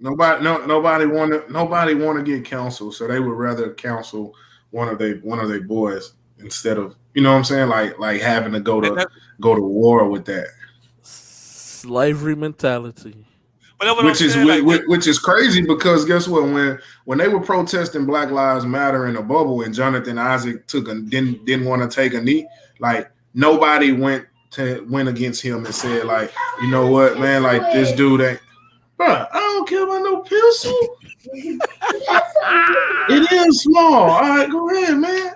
Nobody want to get counseled, so they would rather counsel one of their boys instead of what I'm saying, like having to go to war with that. Slavery mentality. Which is crazy because guess what? When they were protesting Black Lives Matter in a bubble and Jonathan Isaac didn't want to take a knee, like nobody went against him and said like, you know what, man, like this dude ain't. Bro, I don't care about no pencil. It is small. All right, go ahead, man.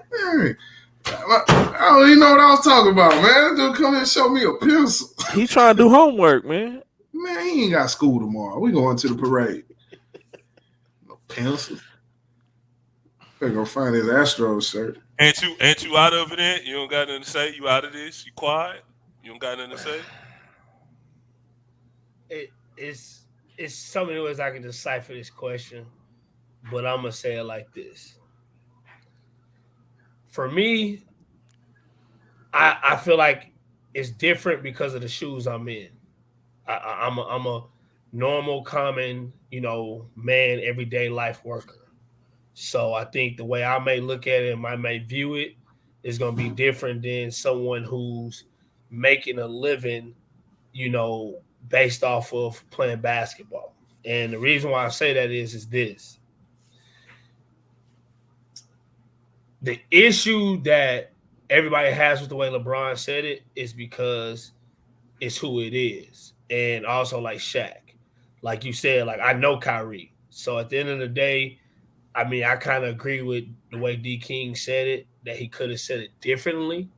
I don't even know what I was talking about, man. Dude, come and show me a pencil. He trying to do homework, man. Man, he ain't got school tomorrow. We going to the parade. No pencil. Better go find his Astros shirt. Ain't you out of it? Then? You don't got nothing to say. You out of this? You quiet? You don't got nothing to say? It's so many ways I can decipher this question, but I'm gonna say it like this. For me, I feel like it's different because of the shoes I'm in. I'm a normal, common, man, everyday life worker. So I think the way I may look at it and I may view it is going to be different than someone who's making a living, based off of playing basketball. And the reason why I say that is this. The issue that everybody has with the way LeBron said it is because it's who it is. And also like Shaq. Like you said, like I know Kyrie. So at the end of the day, I mean, I kind of agree with the way D King said it, that he could have said it differently.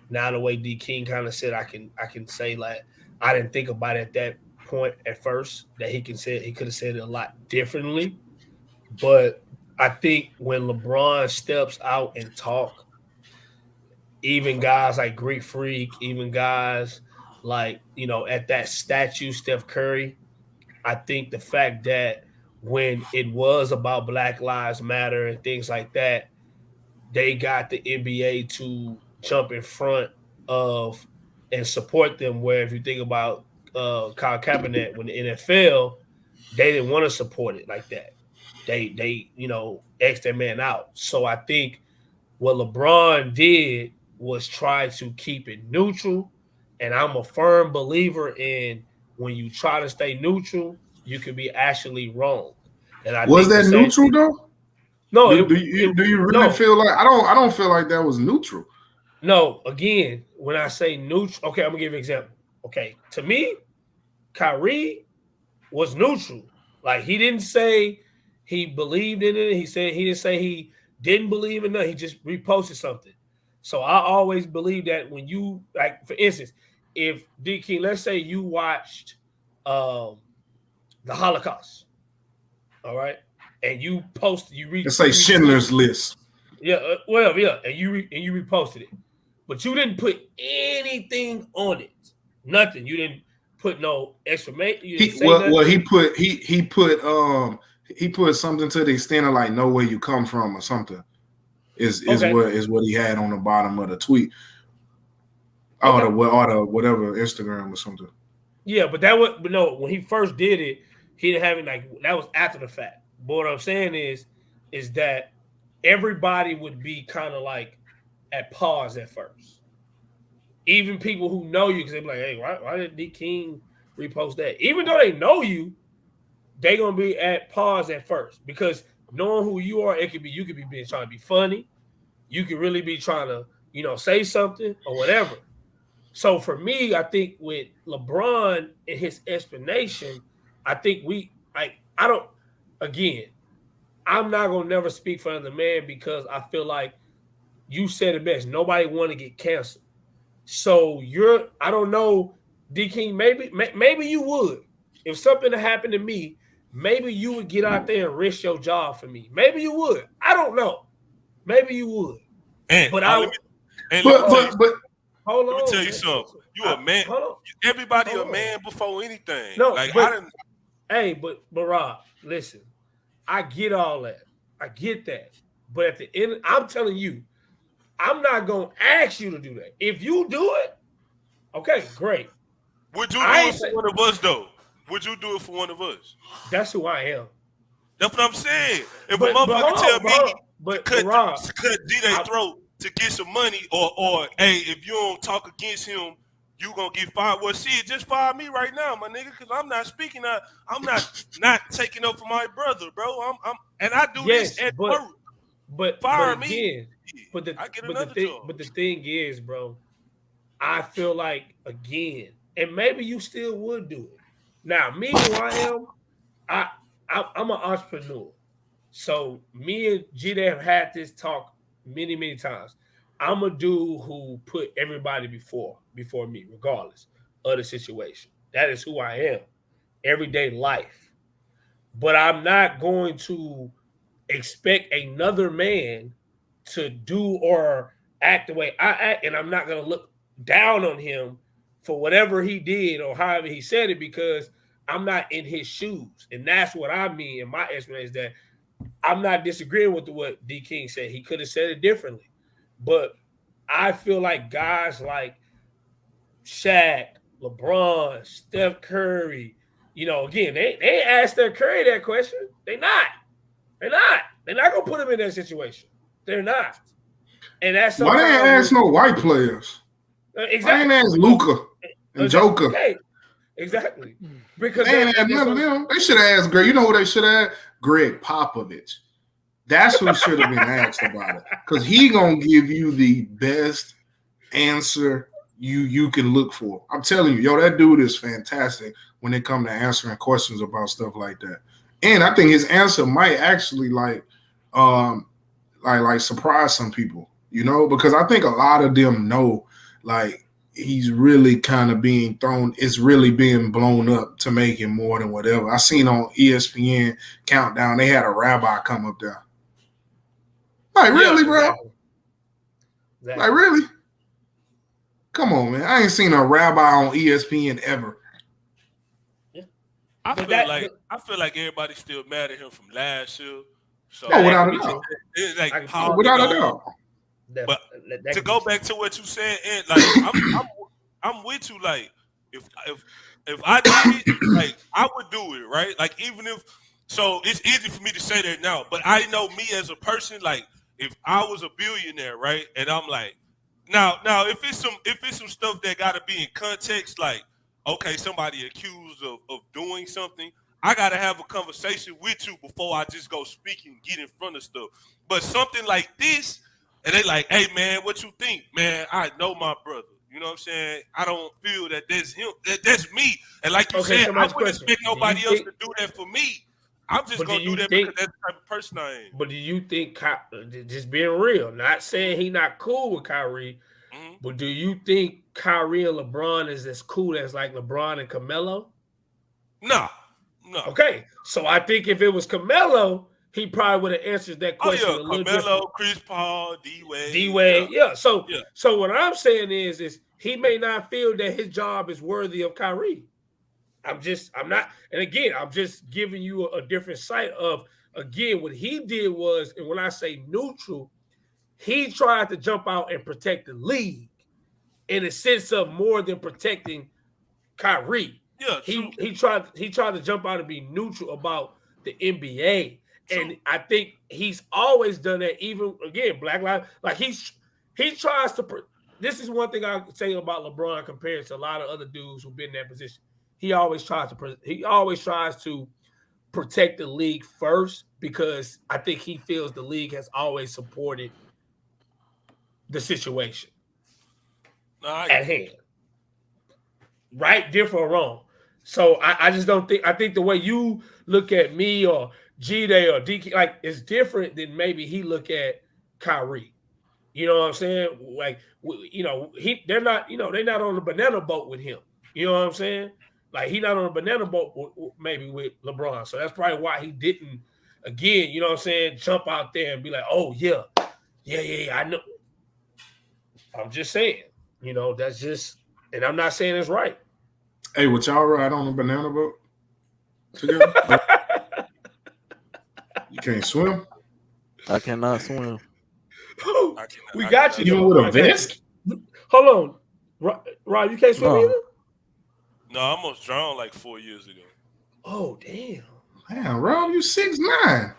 Now the way D King kind of said, I can say like I didn't think about it at that point at first, that he could have said it a lot differently. But I think when LeBron steps out and talk, even guys like Greek Freak, even guys like, at that statue, Steph Curry, I think the fact that when it was about Black Lives Matter and things like that, they got the NBA to jump in front of and support them. Where if you think about Kyle Kaepernick, when the NFL, they didn't want to support it like that. They X that man out. So I think what LeBron did was try to keep it neutral. And I'm a firm believer in when you try to stay neutral, you can be actually wrong. And I was that neutral though? No. Do you really feel like I don't feel like that was neutral? No. Again, when I say neutral, okay, I'm gonna give you an example. Okay, to me, Kyrie was neutral. Like he didn't say he believed in it. He didn't say he didn't believe in it. He just reposted something. So I always believe that when you like, for instance, if D King, let's say you watched the Holocaust, all right, and you posted, let's say Schindler's List. Yeah, and you reposted it, but you didn't put anything on it, nothing. You didn't put no explanation. He put something to the extent of like know where you come from or something. Is what he had on the bottom of the tweet. Or the whatever Instagram or something. Yeah, but when he first did it, he didn't have it like that was after the fact. But what I'm saying is that everybody would be kind of like at pause at first. Even people who know you, because they're like, hey, why did D King repost that? Even though they know you, they're gonna be at pause at first because knowing who you are, you could be trying to be funny, you could really be trying to, say something or whatever. So for me, I think with LeBron and his explanation, I think I'm not gonna never speak for another man because I feel like you said it best. Nobody want to get canceled. So I don't know, D King, maybe you would. If something happened to me, maybe you would get out there and risk your job for me. Maybe you would. I don't know. Maybe you would. But hold on. Let me tell you something. You a man. Everybody a man before anything. No, like but, I didn't. Hey, but Rob, listen. I get all that. I get that. But at the end, I'm telling you, I'm not gonna ask you to do that. If you do it, okay, great. Would you do it for one of us though? Would you do it for one of us? That's who I am. That's what I'm saying. If a motherfucker tell me cut D-Day throat to get some money, or hey, if you don't talk against him, you gonna get fired. Well, shit, just fire me right now, my nigga, because I'm not speaking. I'm not taking up for my brother, bro. And I do this at work. But fire but me. Again, but the thing is, bro, I feel like again, and maybe you still would do it. Now, me who I am, I'm an entrepreneur. So me and G have had this talk many, many times. I'm a dude who put everybody before me, regardless of the situation. That is who I am. Everyday life. But I'm not going to expect another man to do or act the way I act, and I'm not going to look down on him for whatever he did or however he said it because I'm not in his shoes. And that's what I mean in my explanation is that I'm not disagreeing with what D King said. He could have said it differently. But I feel like guys like Shaq, LeBron, Steph Curry, again, they asked Steph Curry that question. They're not gonna put him in that situation. They're not. And that's why they ain't ask no white players. Exactly. Why ain't ask Luka and Joker? Okay. Exactly. Because they ain't none of them. They should have asked Greg. You know who they should have asked? Greg Popovich. That's who should have been asked about it. Because he gonna give you the best answer you can look for. I'm telling you, that dude is fantastic when it comes to answering questions about stuff like that. And I think his answer might actually like surprise some people, because I think a lot of them know like he's really kind of being thrown, it's really being blown up to make him more than whatever. I seen on ESPN Countdown, they had a rabbi come up there. Like, really, bro? Exactly. Like, really? Come on, man. I ain't seen a rabbi on ESPN ever. I feel like everybody's still mad at him from last year. So without a doubt. It's like without a doubt. But to go back to what you said, and like I'm with you. Like if I did it, like I would do it, right? Like even if it's easy for me to say that now, but I know me as a person, like if I was a billionaire, right, and I'm like, now if it's some stuff that got to be in context, like okay, somebody accused of doing something, I got to have a conversation with you before I just go speak and get in front of stuff. But something like this, and they like, hey, man, what you think? Man, I know my brother. You know what I'm saying? I don't feel that that's him. That's me. And like you said, I wouldn't expect nobody else to do that for me. I'm just going to do that because that's the type of person I am. But do you think, just being real, not saying he not cool with Kyrie, but do you think Kyrie and LeBron is as cool as like LeBron and Carmelo? No. Okay, so I think if it was Carmelo, he probably would have answered that question a little different. Carmelo, Chris Paul, D-Wade, yeah. So what I'm saying is he may not feel that his job is worthy of Kyrie. I'm not, and again, I'm just giving you a different sight of, again, what he did was, and when I say neutral, he tried to jump out and protect the league in a sense of more than protecting Kyrie. Yeah, he tried to jump out and be neutral about the NBA. True. And I think he's always done that, even, again, Black Lives, like he tries to, this is one thing I say about LeBron compared to a lot of other dudes who've been in that position. He always tries to protect the league first, because I think he feels the league has always supported the situation at hand. Right, different or wrong. So I just don't think, I think the way you look at me or G-Day or DK, like, it's different than maybe he look at Kyrie. You know what I'm saying? Like, you know, they're not on the banana boat with him. You know what I'm saying? Like, he not on a banana boat maybe with LeBron. So that's probably why he didn't, again, you know what I'm saying, jump out there and be like, oh, yeah, I know. I'm just saying, you know, that's just, and I'm not saying it's right. Hey, would y'all ride on a banana boat together? You can't swim? I cannot swim. We got you. Even with a vest? Hold on. Rob, you can't swim either? No, I almost drowned like 4 years ago. Oh, damn. Man, Rob, you 6'9".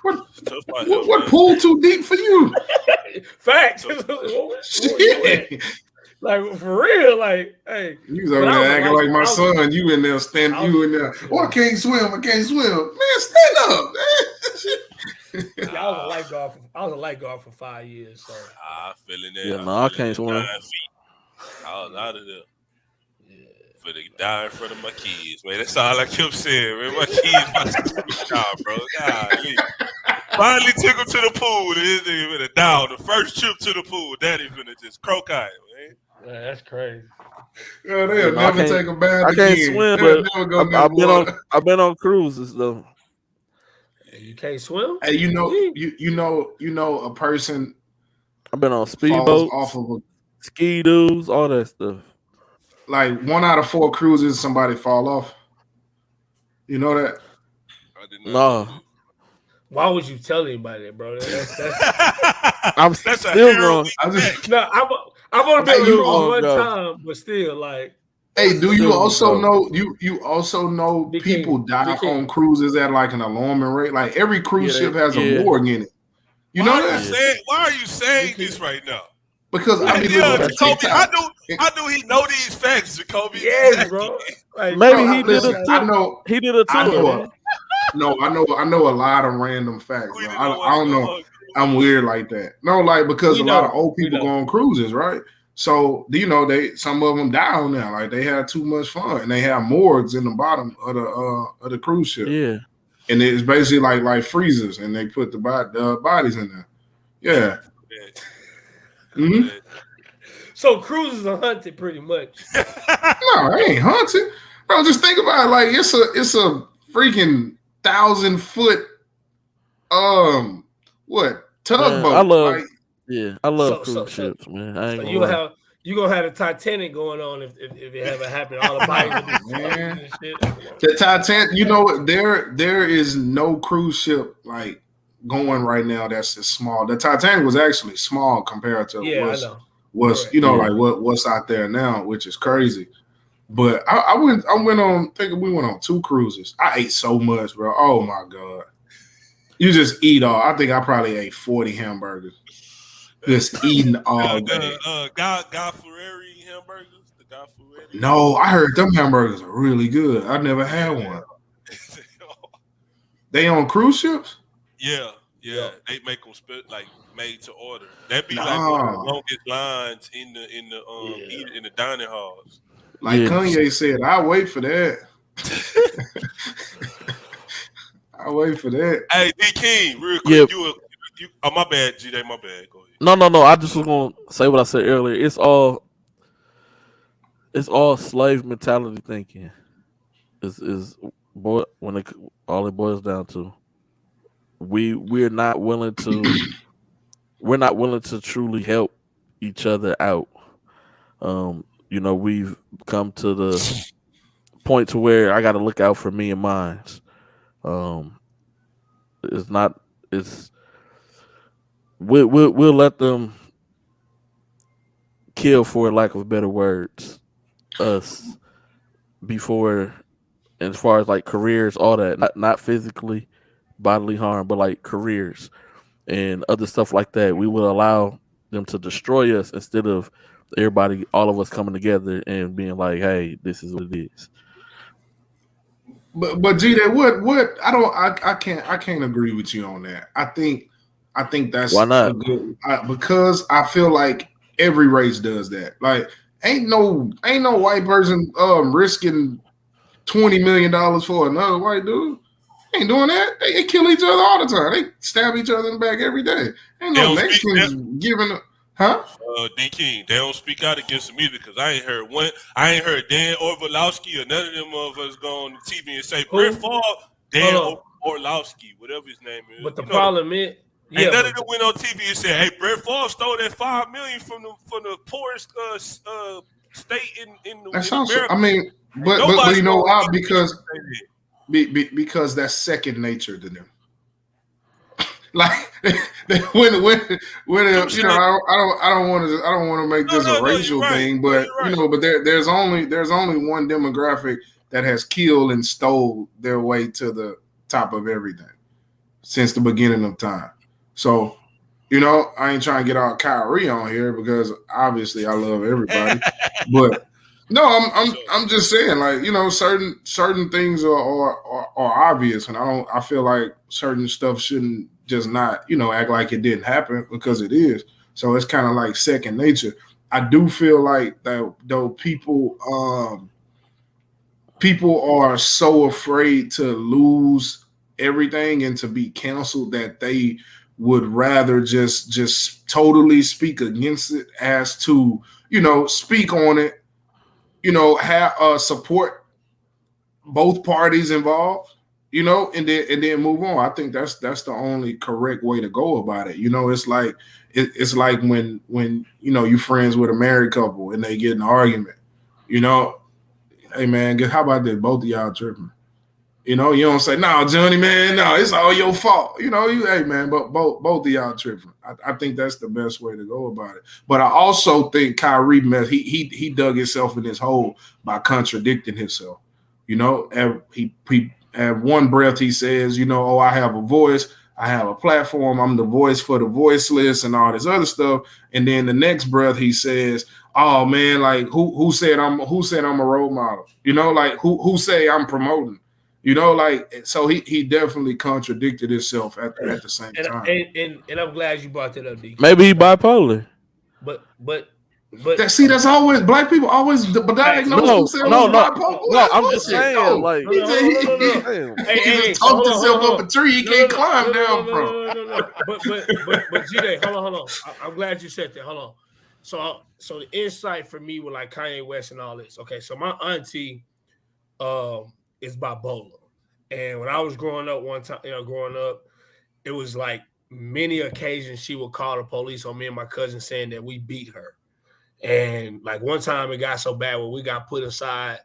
What pool too deep for you? Facts. Like, for real, like, hey. You was over there acting like my son. You in there standing, you in there. Oh, I can't swim. Man, stand up, man. Yeah, I was a lifeguard for 5 years. So I feel in there. Yeah, no, I can't swim. 9 feet. I was out of there. Yeah. For the die in front of my kids, man. That's all I kept saying, man. My kids about to do the job, bro. Golly. Finally took him to the pool. This nigga finna down. The first trip to the pool, Daddy finna just croak out, man. Yeah, that's crazy. Yeah, they'll never take a bath again. I can't swim, but I've been on cruises though. You can't swim? Hey, you know a person. I've been on speedboats, off of ski doos, all that stuff. Like 1 out of 4 cruises, somebody fall off. You know that? I did not. No. Why would you tell anybody that, bro? That's still wrong. I'm gonna be wrong one time, but still, like. Hey, do you also know you also know people die on cruises at like an alarming rate? Like every cruise ship has a morgue in it. You know that? Why are you saying this right now? Because Jacoby, I knew he know these facts, Jacoby. Yes, bro. Like, maybe he did a tour. He did a tour. I know a lot of random facts. Bro. I don't know. I'm weird like that. No, like because a lot of old people go on cruises, right? So you know some of them die on there. Like they had too much fun, and they have morgues in the bottom of the cruise ship. Yeah, and it's basically like freezers, and they put the bodies in there. Yeah. Mm-hmm. So cruises are hunted pretty much. No, it ain't hunted, bro. Just think about it. Like it's a freaking 1,000-foot tugboat. I love cruise ships, man. I ain't you gonna have the Titanic going on if it ever happened. All the bodies and shit. The Titanic, you know, there is no cruise ship like going right now that's as small. The Titanic was actually small compared to what's what's out there now, which is crazy. But I went on. I think we went on 2 cruises. I ate so much, bro. Oh my god. You just eat all. I think I probably ate 40 hamburgers. Just eating all day. Guy Fieri hamburgers? The Guy Fieri? No, I heard them hamburgers are really good. I never had one. They on cruise ships? Yeah. Yeah, they make them like made to order. That'd be like one of the Nah. longest lines in the dining halls. Like Kanye said, I wait for that. I wait for that. Hey, D King, real quick, you oh my bad, G Day, my bad. Go ahead. No. I just was gonna say what I said earlier. It's all slave mentality thinking. Is when all it boils down to. We're not willing to truly help each other out. We've come to the point to where I got to look out for me and mine. We'll let them kill, for lack of better words, us before, as far as like careers, all that, not physically, bodily harm, but like careers and other stuff like that. We will allow them to destroy us instead of all of us coming together and being like, hey, this is what it is. But G, what I can't agree with you on that. I think that's why not? Because I feel like every race does that. Like ain't no white person risking $20 million for another white dude. Ain't doing that. They kill each other all the time. They stab each other in the back every day. Ain't no Mexicans giving D King, they don't speak out against them either because I ain't heard Dan Orlovsky or none of them of us go on TV and say Brett Favre, Dan Orlovsky, whatever his name is. But the problem is, and none of them went on TV and said, "Hey, Brett Favre stole that $5 million from the poorest state in America." I mean, but you know why? Because that's second nature to them. Like when I don't want to make this a racial thing, but but there's only one demographic that has killed and stole their way to the top of everything since the beginning of time. So, I ain't trying to get all Kyrie on here because obviously I love everybody, but no, I'm just saying, like, certain things are obvious, and I feel like certain stuff shouldn't just not, act like it didn't happen because it is. So it's kind of like second nature. I do feel like that though people are so afraid to lose everything and to be canceled that they would rather just totally speak against it as to, speak on it, have support both parties involved, and then move on. I think that's the only correct way to go about it. It's like when you friends with a married couple and they get in an argument, hey man, how about that? Both of y'all tripping. You don't say, no, Johnny, man, no, it's all your fault. Hey man, but both of y'all tripping. I think that's the best way to go about it. But I also think Kyrie he dug himself in this hole by contradicting himself. At one breath he says, I have a voice, I have a platform, I'm the voice for the voiceless and all this other stuff. And then the next breath he says, oh man, like who said I'm a role model? Like who say I'm promoting? So he definitely contradicted himself at the same time. And I'm glad you brought that up, D. Maybe he bipolar. But that's always black people always diagnose themselves as bipolar. No, I'm just saying, like he just talked himself up a tree he can't climb down from. But G-Day, hold on. I'm glad you said that. Hold on. So the insight for me with like Kanye West and all this. Okay, so my auntie is bipolar. And when I was growing up one time, it was like many occasions she would call the police on me and my cousin saying that we beat her. And like one time it got so bad where we got put inside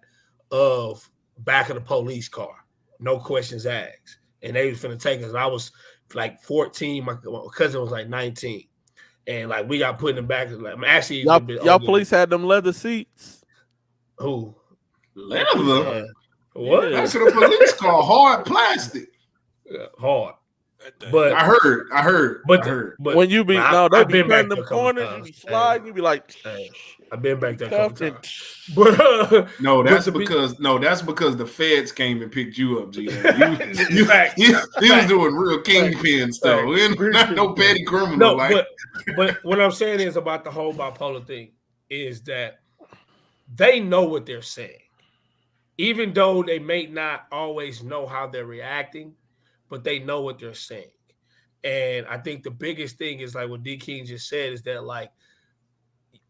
of back of the police car, no questions asked. And they was finna take us. And I was like 14, my cousin was like 19. And like we got put in the back. Like, actually, y'all police had them leather seats. Who? Leather? What? That's what the police call hard plastic. Yeah, hard. But I heard. But when you be I've be been back turning there them a couple corners, you times. be sliding, you be like, I've been back there a couple cuffed times. But no, that's because the feds came and picked you up, G. You was doing real kingpin stuff. Not no petty criminal. No, but what I'm saying is about the whole bipolar thing is that they know what they're saying, even though they may not always know how they're reacting, but they know what they're saying. And I think the biggest thing is like what D King just said is that like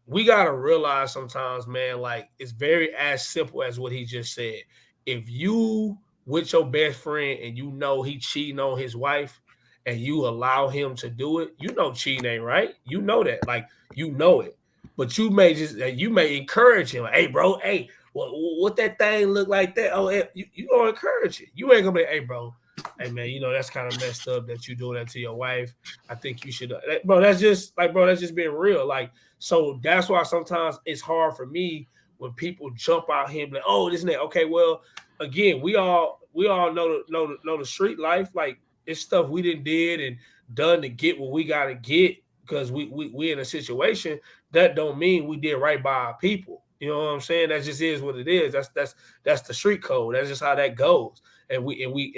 we gotta realize sometimes, man, like it's very as simple as what he just said. If you with your best friend and you know he cheating on his wife and you allow him to do it, you know cheating ain't right. You know that, like you know it. But you may encourage him, like, hey, bro, hey, what that thing look like that? Oh, you gonna encourage it. You ain't gonna be, hey, bro, hey man, you know that's kind of messed up that you doing that to your wife. I think you should, bro. That's just being real. Like, so that's why sometimes it's hard for me when people jump out here and be like, oh, this and that. Okay, well, again, we all know the street life. Like it's stuff we did and done to get what we got to get because we in a situation that don't mean we did right by our people. You know what I'm saying? That just is what it is. That's the street code. That's just how that goes. And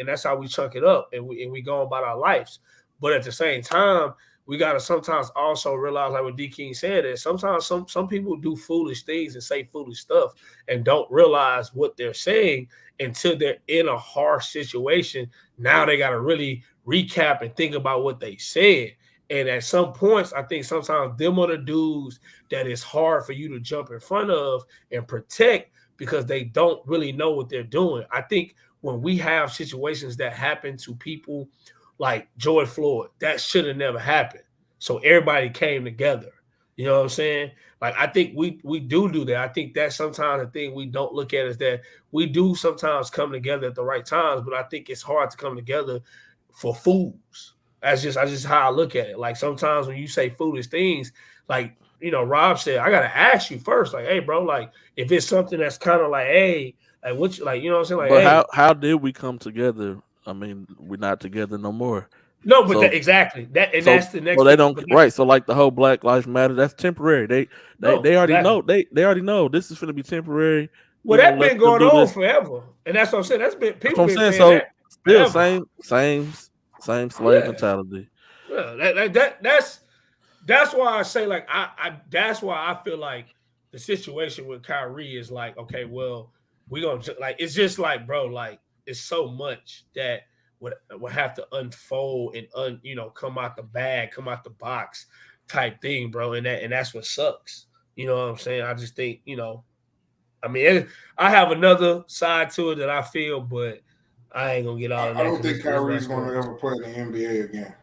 that's how we chunk it up and we go about our lives. But at the same time, we gotta sometimes also realize, like what D King said, that sometimes some people do foolish things and say foolish stuff and don't realize what they're saying until they're in a harsh situation. Now they gotta really recap and think about what they said. And at some points, I think sometimes them are the dudes that it's hard for you to jump in front of and protect because they don't really know what they're doing. I think when we have situations that happen to people like George Floyd, that should have never happened. So everybody came together. You know what I'm saying? Like, I think we do that. I think that's sometimes the thing we don't look at is that we do sometimes come together at the right times, but I think it's hard to come together for fools. That's just how I look at it. Like sometimes when you say foolish things, like, you know, Rob said, I gotta ask you first, like, hey, bro, like if it's something that's kind of like, hey, like what you like, you know what I'm saying? Like, but hey, how did we come together? I mean, we're not together no more. No, but exactly that, and that's the next. Well, they don't right. So like the whole Black Lives Matter, that's temporary. They already know. They already know this is going to be temporary. Well, that's been going on forever, and that's what I'm saying. That's been people been saying so that. Still Forever. same slave mentality. Yeah, that's why I say like I that's why I feel like the situation with Kyrie is like, okay, well, we gonna like it's just like, bro, like it's so much that would have to unfold and come out the bag, come out the box type thing, bro. And that's what sucks. You know what I'm saying? I just think, I mean, I have another side to it that I feel, but I ain't gonna get all of that. I don't think Kyrie's gonna ever play in the NBA again.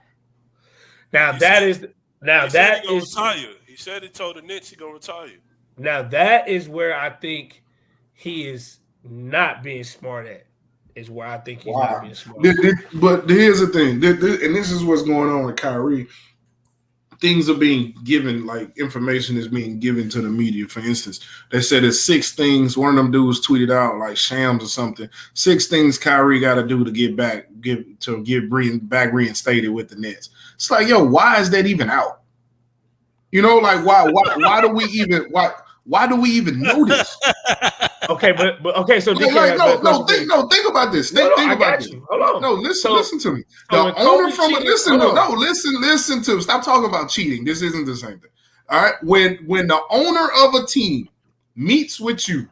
Now retire. He said he told the Knicks he gonna retire. Now that is where I think he is not being smart at. Is where I think he's not being smart. But here's the thing, and this is what's going on with Kyrie. Things are being given, like information is being given to the media. For instance, they said there's 6 things. One of them dudes tweeted out like Shams or something. 6 things Kyrie got to do to get back reinstated with the Nets. It's like, yo, why is that even out? Like why do we even know this? Okay, but okay, so think about this. Think about this. Hold on. No, listen to me. The owner from listen to. Stop talking about cheating. This isn't the same thing. All right. When the owner of a team meets with you,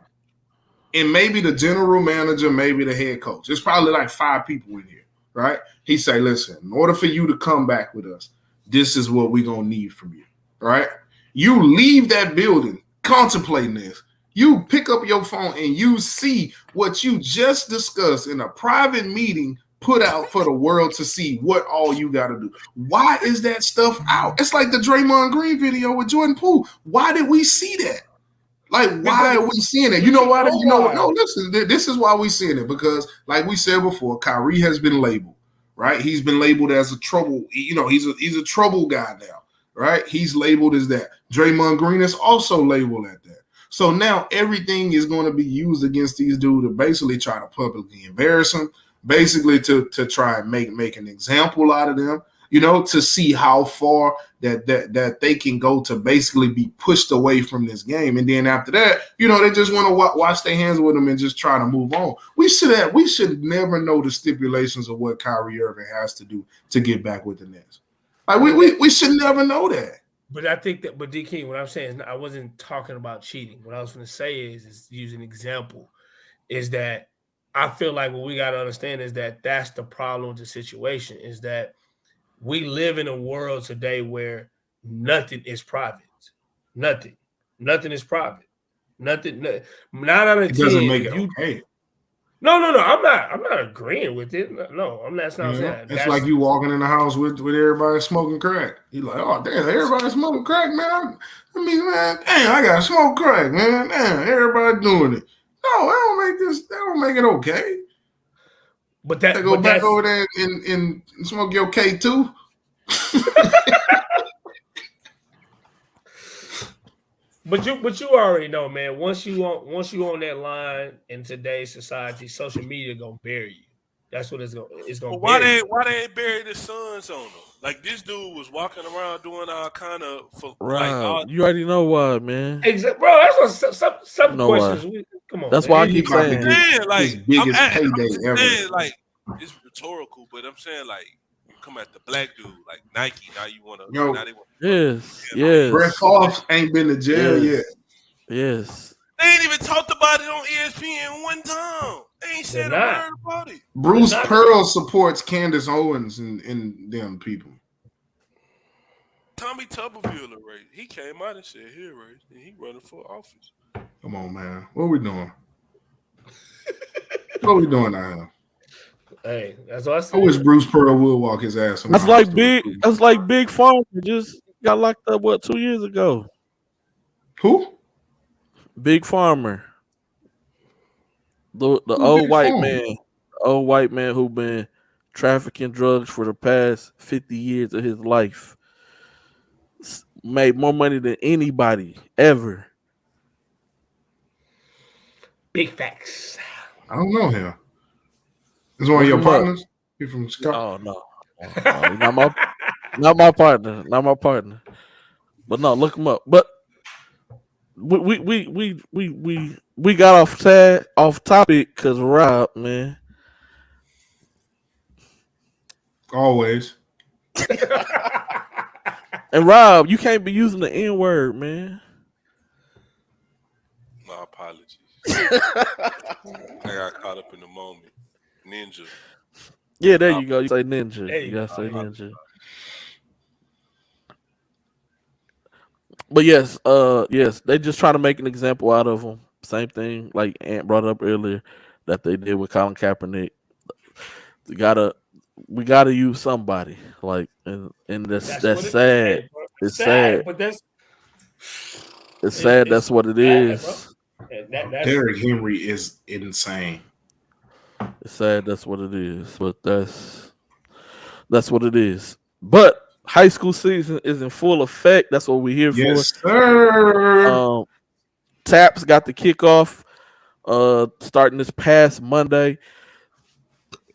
and maybe the general manager, maybe the head coach, it's probably like 5 people in here, right? He say, listen, in order for you to come back with us, this is what we're gonna need from you. Right? You leave that building contemplating this. You pick up your phone and you see what you just discussed in a private meeting put out for the world to see what all you got to do. Why is that stuff out? It's like the Draymond Green video with Jordan Poole. Why did we see that? Like, why are we seeing it? You know why? No, listen, this is why we seeing it. Because like we said before, Kyrie has been labeled, right? He's been labeled as a trouble. He's a trouble guy now, right? He's labeled as that. Draymond Green is also labeled at that. So now everything is going to be used against these dudes to basically try to publicly embarrass them, basically to try and make an example out of them, to see how far that they can go to basically be pushed away from this game. And then after that, they just want to wash their hands with them and just try to move on. We should never know the stipulations of what Kyrie Irving has to do to get back with the Nets. Like we should never know that. But I think that, D King, what I'm saying is I wasn't talking about cheating. What I was going to say is use an example, is that I feel like what we got to understand is that that's the problem with the situation, is that we live in a world today where nothing is private. Nothing is private. Nothing. 9 out of 10. It doesn't make it okay. No. I'm not agreeing with it. No, I'm not. That's not saying. It's like you walking in the house with everybody smoking crack. You like, oh damn, everybody smoking crack, man. Man, damn, I gotta smoke crack, man. Damn, everybody doing it. No, that don't make it okay. But that go back over there and smoke your K2. But you already know, man. Once you on that line in today's society, social media gonna bury you. That's what it's gonna. Well, why they ain't bury the sons on them? Like, this dude was walking around doing all kind of. You already know why, man. Exactly, bro. That's what some questions. Come on. That's why I keep saying. His biggest payday ever. Like, it's rhetorical, but I'm saying, like, come at the black dude, like Nike. Now you want to? Yes. Brett Favre ain't been to jail yet. Yes. They ain't even talked about it on ESPN one time. They ain't said a word about it. Bruce Pearl supports Candace Owens and them people. Tommy Tuberville, right? He came out and said, "Here, right? And he running for office." Come on, man. What we doing? What we doing now? Hey, that's what I said. I wish Bruce Pearl would walk his ass. That's like Big Farmer just got locked up 2 years ago. Who? Big Farmer. The old white man who been trafficking drugs for the past 50 years of his life. Made more money than anybody ever. Big facts. I don't know him. Is one of your partners? He from Chicago? Oh no. Not my partner. Not my partner. But no, look him up. But we got off topic because Rob, man. Always. And Rob, you can't be using the N-word, man. My apologies. I got caught up in the moment. Ninja. Yeah, there you go. You say ninja. You gotta say ninja. But yes, they just try to make an example out of him. Same thing like Ant brought up earlier that they did with Colin Kaepernick. We gotta use somebody. Like, and that's sad. It's sad. But it's sad. That's what it is. Derrick Henry is insane. It's sad. That's what it is. But that's what it is. But high school season is in full effect. That's what we're here for. Yes, sir. Taps got the kickoff starting this past Monday.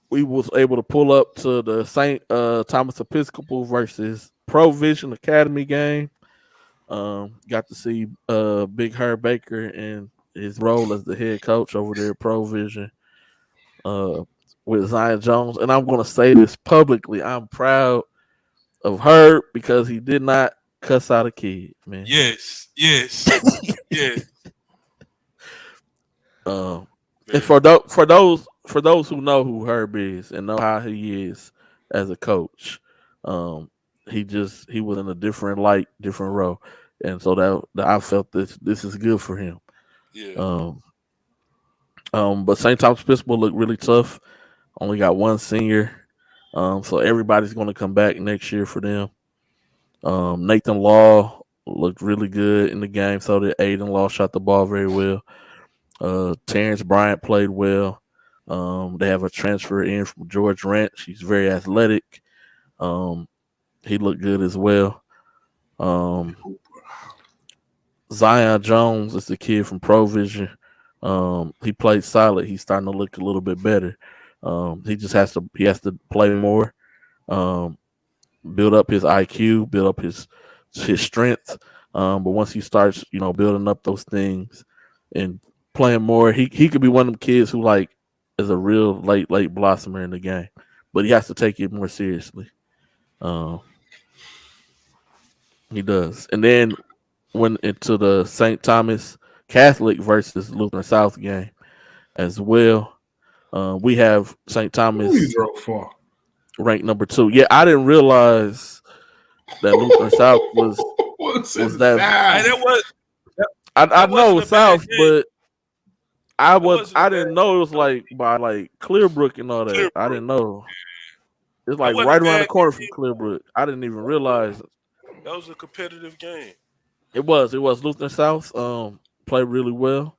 We was able to pull up to the St. Thomas Episcopal versus Provision Academy game. Got to see Big Herb Baker and his role as the head coach over there at Provision with Zion Jones. And I'm going to say this publicly. I'm proud of Herb because he did not cuss out a kid, man. Yes. And for those who know who Herb is and know how he is as a coach, he was in a different light, different role, and so that I felt this is good for him. Yeah. But St. Thomas Episcopal looked really tough. Only got one senior, so everybody's going to come back next year for them. Nathan Law looked really good in the game. So did Aiden Law. Shot the ball very well. Terrence Bryant played well. They have a transfer in from George Ranch. He's very athletic. He looked good as well. Zion Jones is the kid from Provision. He played solid. He's starting to look a little bit better. He has to play more, build up his IQ, build up his strength. But once he starts, building up those things and playing more, he could be one of them kids who is a real late blossomer in the game. But he has to take it more seriously. He does. And then went into the St. Thomas Catholic versus Lutheran South game as well. We have St. Thomas ranked number 2. Yeah, I didn't realize that Lutheran South was that. I know South, but I didn't know it was by Clearbrook and all that. I didn't know. It's right around the corner from Clearbrook. I didn't even realize it. That was a competitive game. It was Lutheran South played really well.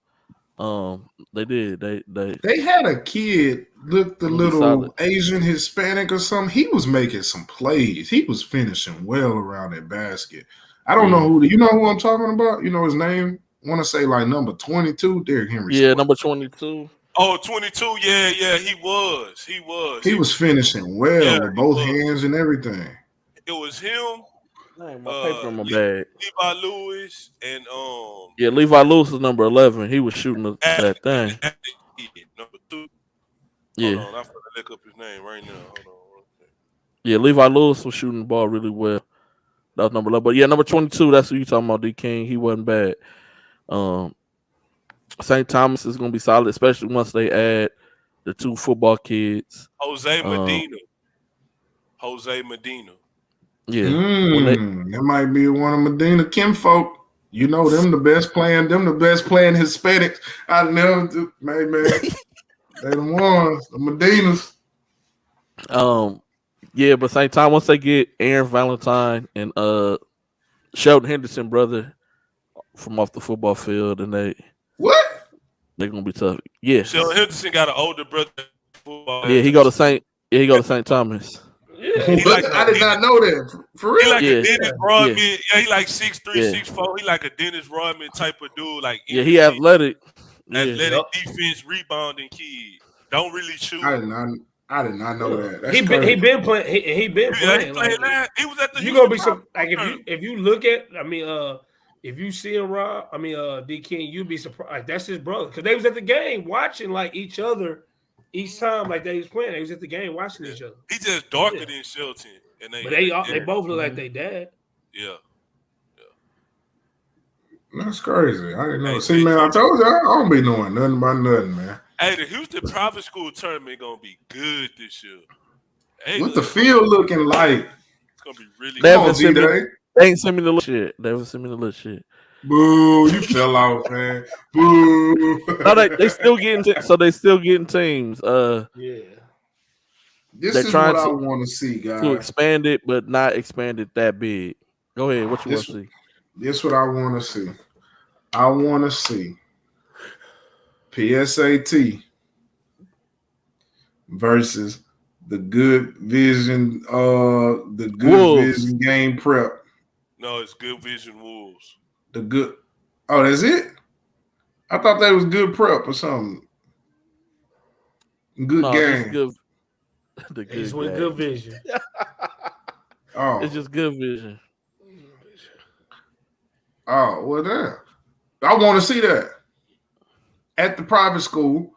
They did. They had a kid looked a little solid. Asian Hispanic or something. He was making some plays. He was finishing well around that basket. I don't know who I'm talking about. You know his name? I want to say number 22, Derrick Henry. Yeah, number 22. Oh, 22. Yeah, he was. He was finishing well with both hands and everything. It was him. My paper in my bag. Levi Lewis and Levi Lewis is number 11. He was shooting that thing. Number 2. Yeah. Hold on, I'm gonna look up his name right now. Hold on. Yeah, Levi Lewis was shooting the ball really well. That was number 11. But number 22, that's who you talking about, D King. He wasn't bad. St. Thomas is gonna be solid, especially once they add the 2 football kids. Jose Medina. Yeah, that might be one of Medina kinfolk. You know them the best playing Hispanics. I never do, man. They the ones, the Medinas. Yeah, but St. Thomas, once they get Aaron Valentine and Sheldon Henderson, brother, from off the football field, and they're gonna be tough. Yeah, Sheldon Henderson got an older brother. Yeah, he go to St. Thomas. Yeah, I did not know that. For real? He like a Dennis Rodman. Yeah, he like 6'3", 6'4". He like a Dennis Rodman type of dude. He athletic. Athletic defense, rebounding kid. Don't really shoot. I did not know that. That's he been playing. He been playing. He was at the. You gonna be some if you look at. If you see him, D King, you'd be surprised. That's his brother because they was at the game watching each other. Each time, they was playing, they was at the game watching each other. He's just darker than Shelton, but they both look like they dad. Yeah. That's crazy. I didn't know. See, man, I told you I don't be knowing nothing about nothing, man. Hey, the Houston private school tournament gonna be good this year. Hey, what the field looking like? It's gonna be really good. They ain't send me the little shit. They haven't sent me the little shit. Boo! You fell out, man. Boo! No, they still getting so they still getting teams. Yeah. This is what I want to see, guys. To expand it, but not expand it that big. Go ahead. What you want to see? This is what I want to see. I want to see PSAT versus the Good Vision, Vision game prep. No, it's Good Vision Wolves. That's it? I thought that was good prep or something. Good game. It's with Good Vision. It's just Good Vision. Oh, well, damn. I want to see that at the private school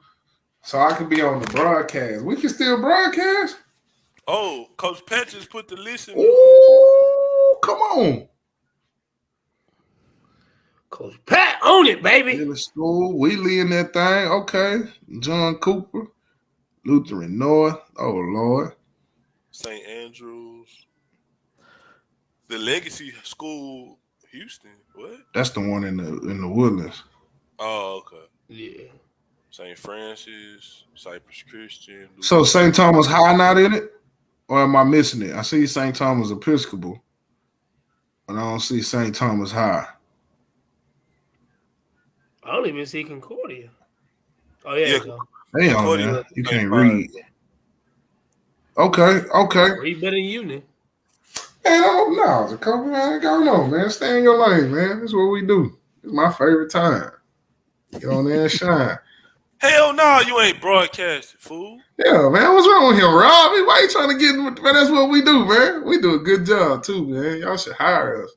so I can be on the broadcast. We can still broadcast? Oh, Coach Pat just put the list in. Oh, come on. Coach Pat, own it, baby. In the school, Wheatley in that thing. Okay. John Cooper, Lutheran North. Oh, Lord. St. Andrews. The Legacy School, Houston. What? That's the one in the Woodlands. Oh, okay. Yeah. St. Francis, Cypress Christian. So St. Thomas High not in it? Or am I missing it? I see St. Thomas Episcopal, but I don't see St. Thomas High. I don't even see Concordia. Oh, yeah. Damn, man. You can't read. Okay. Read better than you, man. Man, it's a couple, man. Going on, man. Stay in your lane, man. That's what we do. It's my favorite time. Get on there and shine. Hell no, you ain't broadcasting, fool. Yeah, man. What's wrong with him, Rob? Why you trying to get? Man, that's what we do, man. We do a good job too, man. Y'all should hire us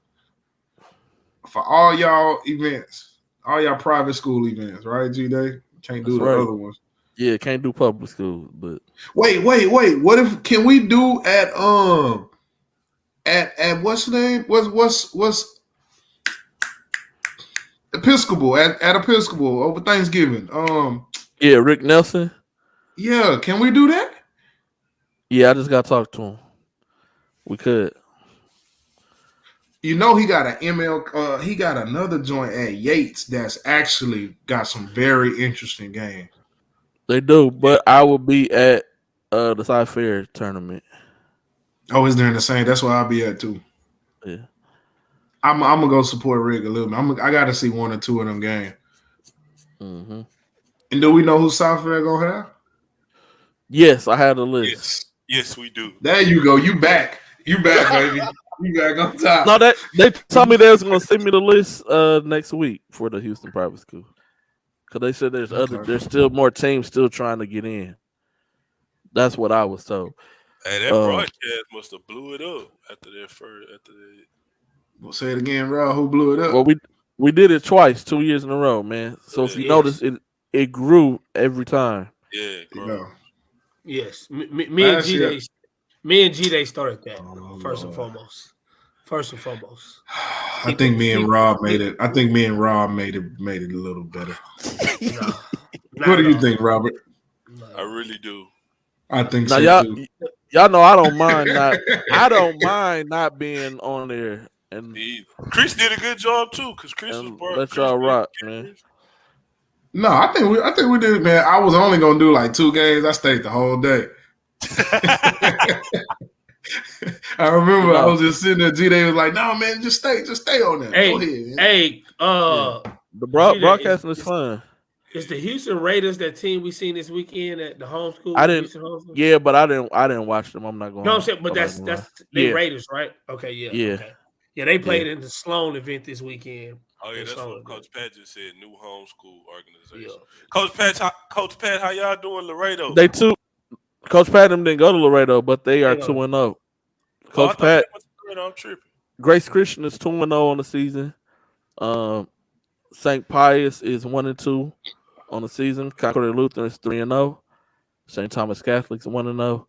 for all y'all events, all y'all private school events, right? G-Day can't do the other ones. Yeah, can't do public school, but wait. What if can we do at what's the name? What's Episcopal at Episcopal over Thanksgiving? Yeah, Rick Nelson. Yeah, can we do that? Yeah, I just got to talk to him. We could. You know, he got an ML. He got another joint at Yates that's actually got some very interesting games. They do, but I will be at the Sci Fair tournament. Oh, it's during the same. That's where I'll be at too. Yeah, I'm gonna go support Rick a little bit. I got to see one or two of them games. Mm-hmm. And do we know who South Fair gonna have? Yes, I had a list. Yes, we do. There you go. You back, baby. You back on top. No, they told me they was gonna send me the list next week for the Houston private school. Because they said there's still more teams still trying to get in. That's what I was told. Hey, that broadcast must have blew it up after their first. We'll say it again, Rob. Who blew it up? Well, we did it twice, 2 years in a row, man. So if you notice, it grew every time. Yeah, yes. Me and G-Day started that first and foremost. I think me and Rob made it. I think me and Rob made it a little better. What do you think, Robert? I really do. I think so too. Y'all know I don't mind not being on there. And Chris did a good job too, because Chris was part. Let y'all rock, man. No, I think we did, man. I was only gonna do like 2 games. I stayed the whole day. I remember I was just sitting there. G-Day was like, "No, man, just stay on there. Go ahead." Hey, the broadcasting is fun. Is the Houston Raiders that team we seen this weekend at the home school? I didn't. Yeah, but I didn't watch them. I'm not going. No, I'm saying, but that's they Raiders, right? Okay, yeah. Okay. Yeah, they played in the Sloan event this weekend. Oh yeah, that's what Coach Pat just said. New homeschool organization. Yeah. Coach Pat, how y'all doing, Laredo? Coach Pat didn't go to Laredo, but they are 2-0. Coach Pat, I'm tripping. Grace Christian is 2-0 on the season. St. Pius is 1-2 on the season. Concordia Lutheran is 3-0. St. Thomas Catholic is 1-0.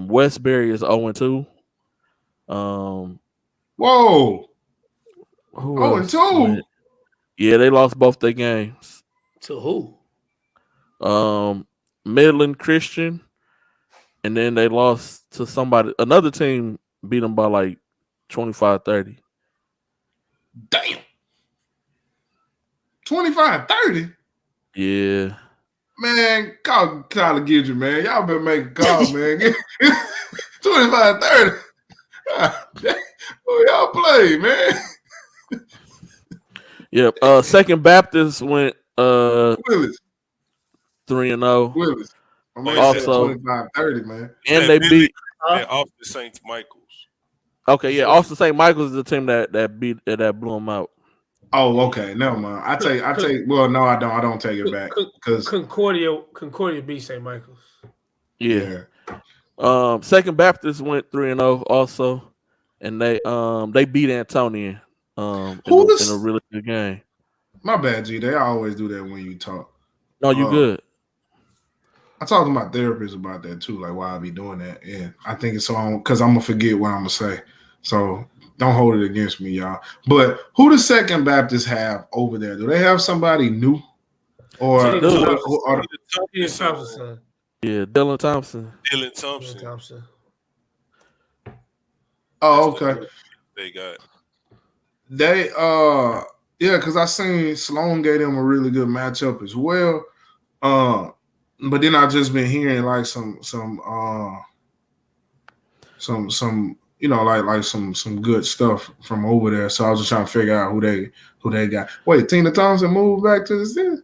Westbury is 0-2. Whoa. 0-2. Yeah, they lost both their games. To who? Midland Christian, and then they lost to another team beat them by like 25-30. Damn. 25-30? Yeah. Man, call to get you, man. Y'all better make a call, man. 25-30. Who y'all play, man? Yep. Second Baptist went Willis. 3-0. Willis. Also 25-30, man. And they beat Austin St. Michael's. Okay, yeah. Austin St. Michael's is the team that blew them out. Oh, okay. Never mind. I take. Well, no, I don't. I don't take it back because Concordia beat St. Michael's. Yeah. Second Baptist went 3-0 also, and they beat Antonian in a really good game. My bad, G. They always do that when you talk. No, you good. I talk to my therapist about that too, like why I be doing that. And I think it's so because I'm gonna forget what I'm gonna say. So don't hold it against me, y'all. But who does Second Baptist have over there? Do they have somebody new? Or Dylan Thompson. Yeah, Dylan Thompson. Dylan Thompson. Oh, okay. They got. Yeah, because I seen Sloan gave them a really good matchup as well. But then I just been hearing like some you know like some good stuff from over there. So I was just trying to figure out who they got. Wait, Tina Thompson moved back to the city?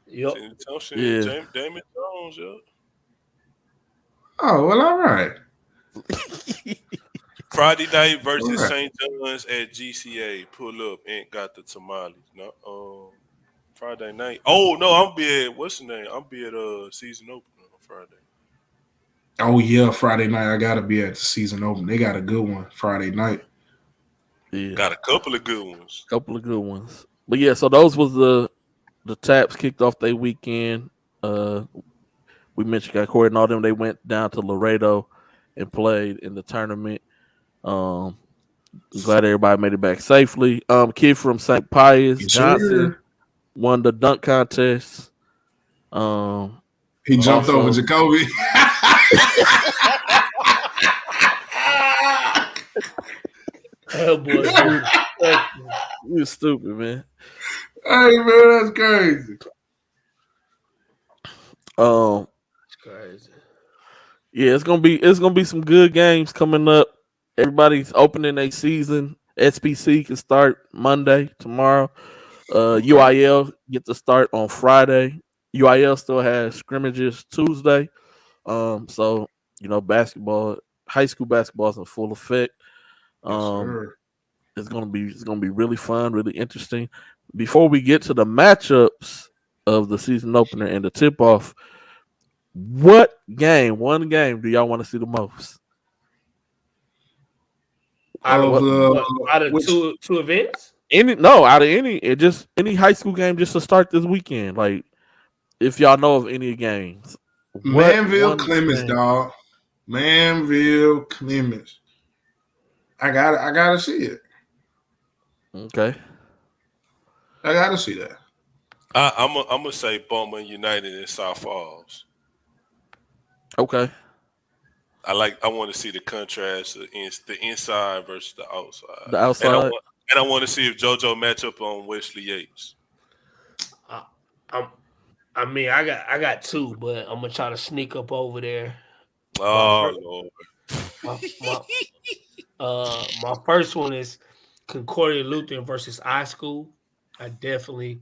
Yep. Tina Thompson, yeah. Damon Jones, yeah. Oh well, all right. Friday night versus St. John's at GCA. Pull up, ain't got the tamales. No. Friday night. Oh no, I'm be at what's the name? I'm be at season opener on Friday. Oh yeah, Friday night. I gotta be at the season open. They got a good one Friday night. Yeah, got a couple of good ones. But yeah, so those was the Taps kicked off their weekend. We mentioned got Corey and all them. They went down to Laredo and played in the tournament. I'm glad everybody made it back safely. Kid from St. Pius, Johnson, won the dunk contest. He jumped over Jacoby. Oh boy, you stupid, man. Hey man, that's crazy. That's crazy. Yeah, it's gonna be some good games coming up. Everybody's opening a season. SPC can start Monday, tomorrow. UIL get to start on Friday. UIL still has scrimmages Tuesday. So basketball, high school basketball is in full effect. It's gonna be really fun, really interesting. Before we get to the matchups of the season opener and the tip off, one game do y'all want to see the most? Out of two events? Out of any high school game just to start this weekend. Like, if y'all know of any games. Manville Clemens, dog. Manville Clemens. I gotta see it. Okay. I gotta see that. I'm gonna say Bowman United in South Falls. Okay. I want to see the contrast, the inside versus the outside. The outside. And I want to see if JoJo match up on Wesley Yates. I got two, but I'm gonna try to sneak up over there. Oh Lord. My first one is Concordia Lutheran versus iSchool. I definitely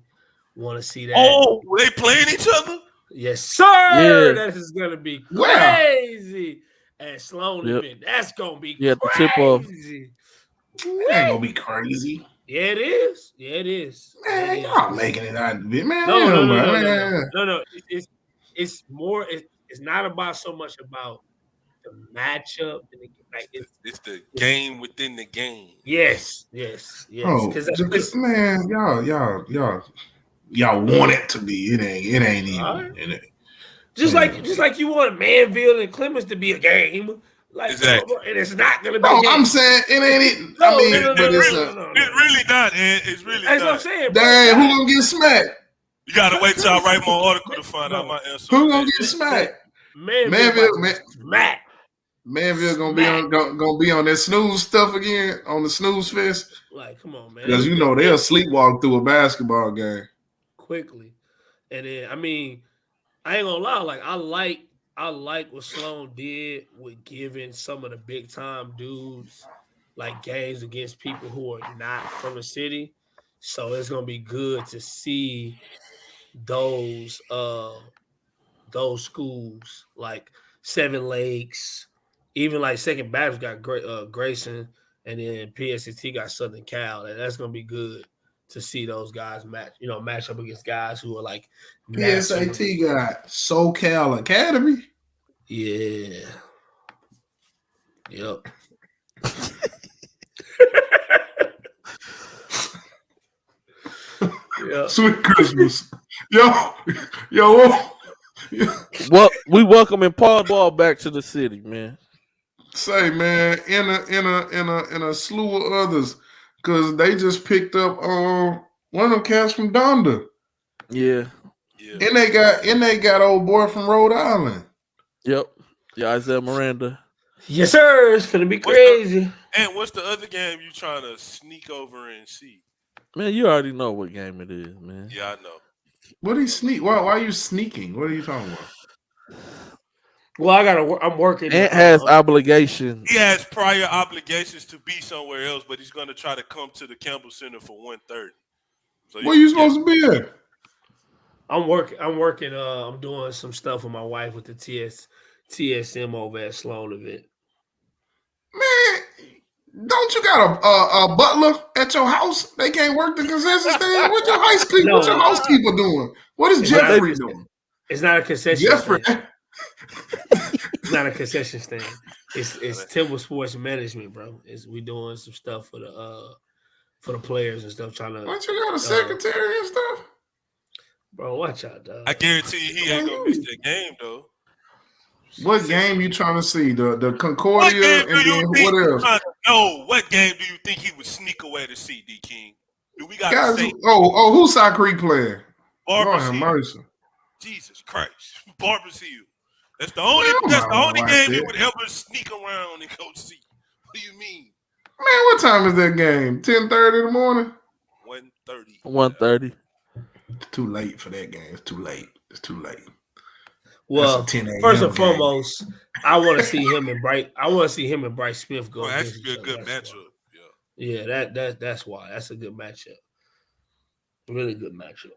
want to see that. Oh, they playing each other? Yes, sir. Yeah. That is gonna be crazy. At Sloan event, that's gonna be crazy. It ain't gonna be crazy. Yeah, it is. Yeah, it is. Man, y'all making it out of it, man. No. It's more. It's not about so much about the matchup. It's the game within the game. Yes. Oh, man, y'all want it to be. It ain't even. Right. Just like you want Manville and Clemens to be a game. Like, exactly. And it's not going to be. No, I'm saying it ain't it. I mean, it's really not. It's really That's not. what I'm saying. Dang, who gonna get smacked? You gotta wait till I write my article to find out my answer. Who gonna get smacked? Manville gonna be on that snooze stuff again on the snooze fest. Like, come on, man. Because they'll sleepwalk through a basketball game quickly, and then I mean, I ain't gonna lie. Like, I like what Sloan did with giving some of the big time dudes like games against people who are not from the city. So it's gonna be good to see those schools like Seven Lakes, even like Second Baptist got Grayson, and then PSAT got Southern Cal. And that's gonna be good to see those guys match up against guys who are like PSAT got SoCal Academy. Yeah. Yep. Yeah. Sweet Christmas. Yo. Well, we welcoming Paul Ball back to the city, man. Say, man, in a slew of others, because they just picked up one of them cats from Donda. Yeah. And they got old boy from Rhode Island. Yep. Yeah, Isaiah Miranda. Yes, sir. It's gonna be crazy. What's the other game you trying to sneak over and see? Man, you already know what game it is, man. Yeah, I know. What he sneak? Why are you sneaking? What are you talking about? Well, I'm working. Ant has obligations. He has prior obligations to be somewhere else, but he's going to try to come to the Campbell Center for 1:30. So where you supposed to be at? I'm working. I'm doing some stuff with my wife with the TSM over at Sloan event. Man, Don't you got a butler at your house? They can't work the concession stand. What your housekeeper doing? What is Jeffrey doing? It's not a concession stand. It's not a concession stand. It's Temple Sports Management, bro. We doing some stuff for the players and stuff. Trying to. What you got a secretary and stuff? Bro, watch out, dog. I guarantee you he ain't gonna miss that game though. What game you trying to see? The Concordia and then what else? No, what game do you think he would sneak away to see, D King? Do we got guys? Who's Sock Creek playing? Barbers Mercy. Jesus Christ, Barbers Hill. That's the only game he would ever sneak around and go see. What do you mean? Man, what time is that game? 10:30 in the morning? 1:30. 1:30. Too late for that game. It's too late. Well, first and foremost, I want to see him and Bryce Smith go. That should be a good matchup. Yeah, that's why. That's a good matchup. Really good matchup.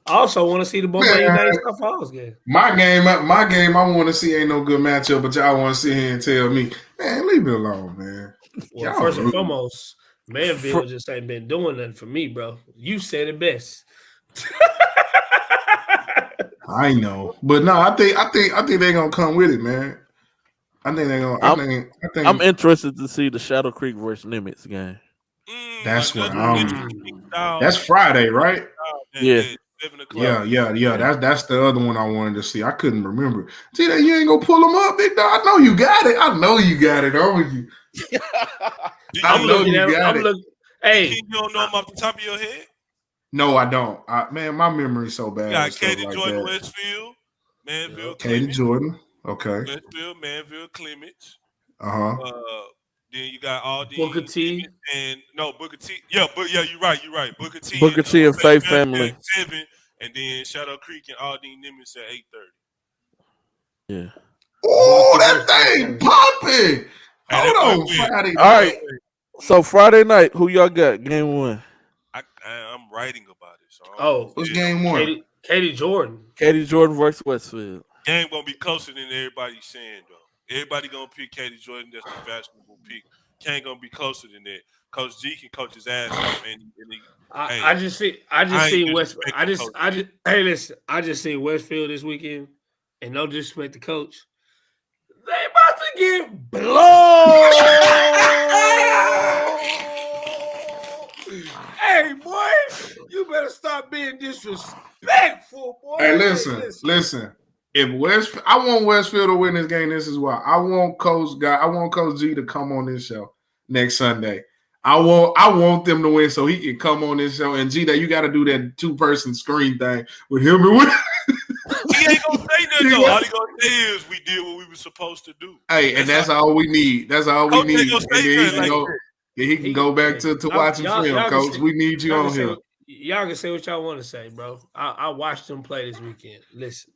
I also want to see the Bombay United Falls game. My game. I want to see ain't no good matchup, but y'all want to sit here and tell me, man, leave me alone, man. Well, first and foremost, Manville just ain't been doing nothing for me, bro. You said it best. I know, but no, I think they're gonna come with it, man. I think they're gonna. I'm interested to see the Shadow Creek versus Nimitz game. That's what that's Friday, right? Yeah. 7 o'clock. Yeah. That's the other one I wanted to see. I couldn't remember. See that you ain't gonna pull them up, big dog. I know you got it on you. I know you got it. Hey, you don't know them off the top of your head? No, I don't. Man, my memory's so bad. You got Katie Jordan, Westfield, Manville, Katie Jordan. Okay. Westfield, Manville, Clements. Then you got all these Booker T and Booker T. Yeah, you're right. Booker T and Faith Family 7, and then Shadow Creek and Aldine Nimitz at 8:30. Yeah. Oh, that thing popping! Hold on, Friday. All right. So Friday night, who y'all got? Game 1. I'm writing about it. So what's game 1? Katie Jordan. Katie Jordan versus Westfield. Game gonna be closer than everybody's saying though. Everybody gonna pick Katie Jordan. That's the fashionable pick. Can't gonna be closer than that. Coach G can coach his ass off, man. I just seen Westfield. I just seen Westfield this weekend, and no disrespect to coach, they about to get blown. Hey, boy, you better stop being disrespectful, boy. Hey, listen. I want Westfield to win this game. This is why I want Coach G to come on this show next Sunday. I want them to win so he can come on this show. And G, that you got to do that 2-person screen thing with him and with. He ain't gonna say nothing though. All he gonna say is we did what we were supposed to do. Hey, that's all we need. That's all we need. He can go back to watching film, Coach. We need you on here. Y'all can say what y'all want to say, bro. I watched them play this weekend. Listen.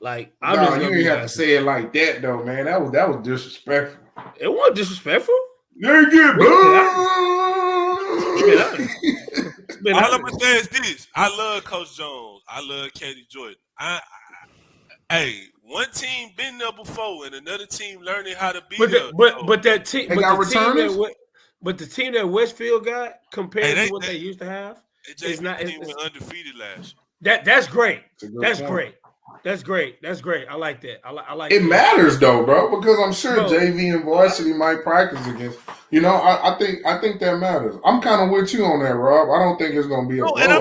Like, you ain't have to say it like that, though, man. That was disrespectful. It wasn't disrespectful. They get blown. All I'm gonna say is this: I love Coach Jones. I love Katie Jordan. Hey, one team been there before, and another team learning how to be there. But the team that Westfield got compared to what they used to have, it's not. It went undefeated last year. That's great. That's great. I like that. I like it. Matters though, bro, because I'm sure JV and varsity might practice against. I think that matters. I'm kind of with you on that, Rob. I don't think it's gonna be a blowout. And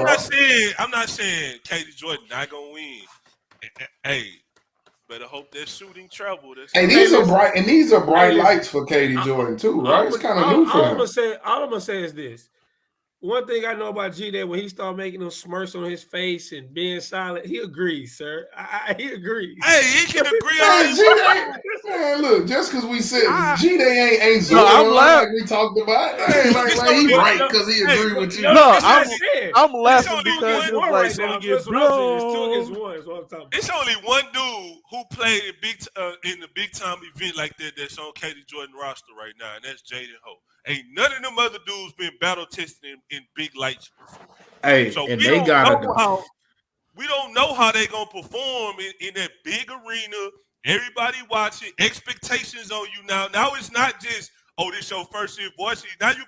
I'm not saying Katie Jordan not gonna win. Hey, better hope that shooting travel. These are bright lights for Katie Jordan too, right? It's kind of new for him. All I'm gonna say is this. One thing I know about G that when he started making those smirks on his face and being silent, he agrees, sir. He agrees. Hey, he can agree on man, look, just because we said G Day ain't Zoom like we talked about. Like he right because he agree with you. I'm laughing because it's like gonna get blown. It's only one dude who played in the big time event like that's on Katie Jordan roster right now, and that's Jaden Hope. Ain't none of them other dudes been battle tested in big lights before. Hey, so and they got we don't know how they gonna perform in that big arena Everybody watching. Expectations on you now. Now it's not just, oh, this your first year varsity. Now you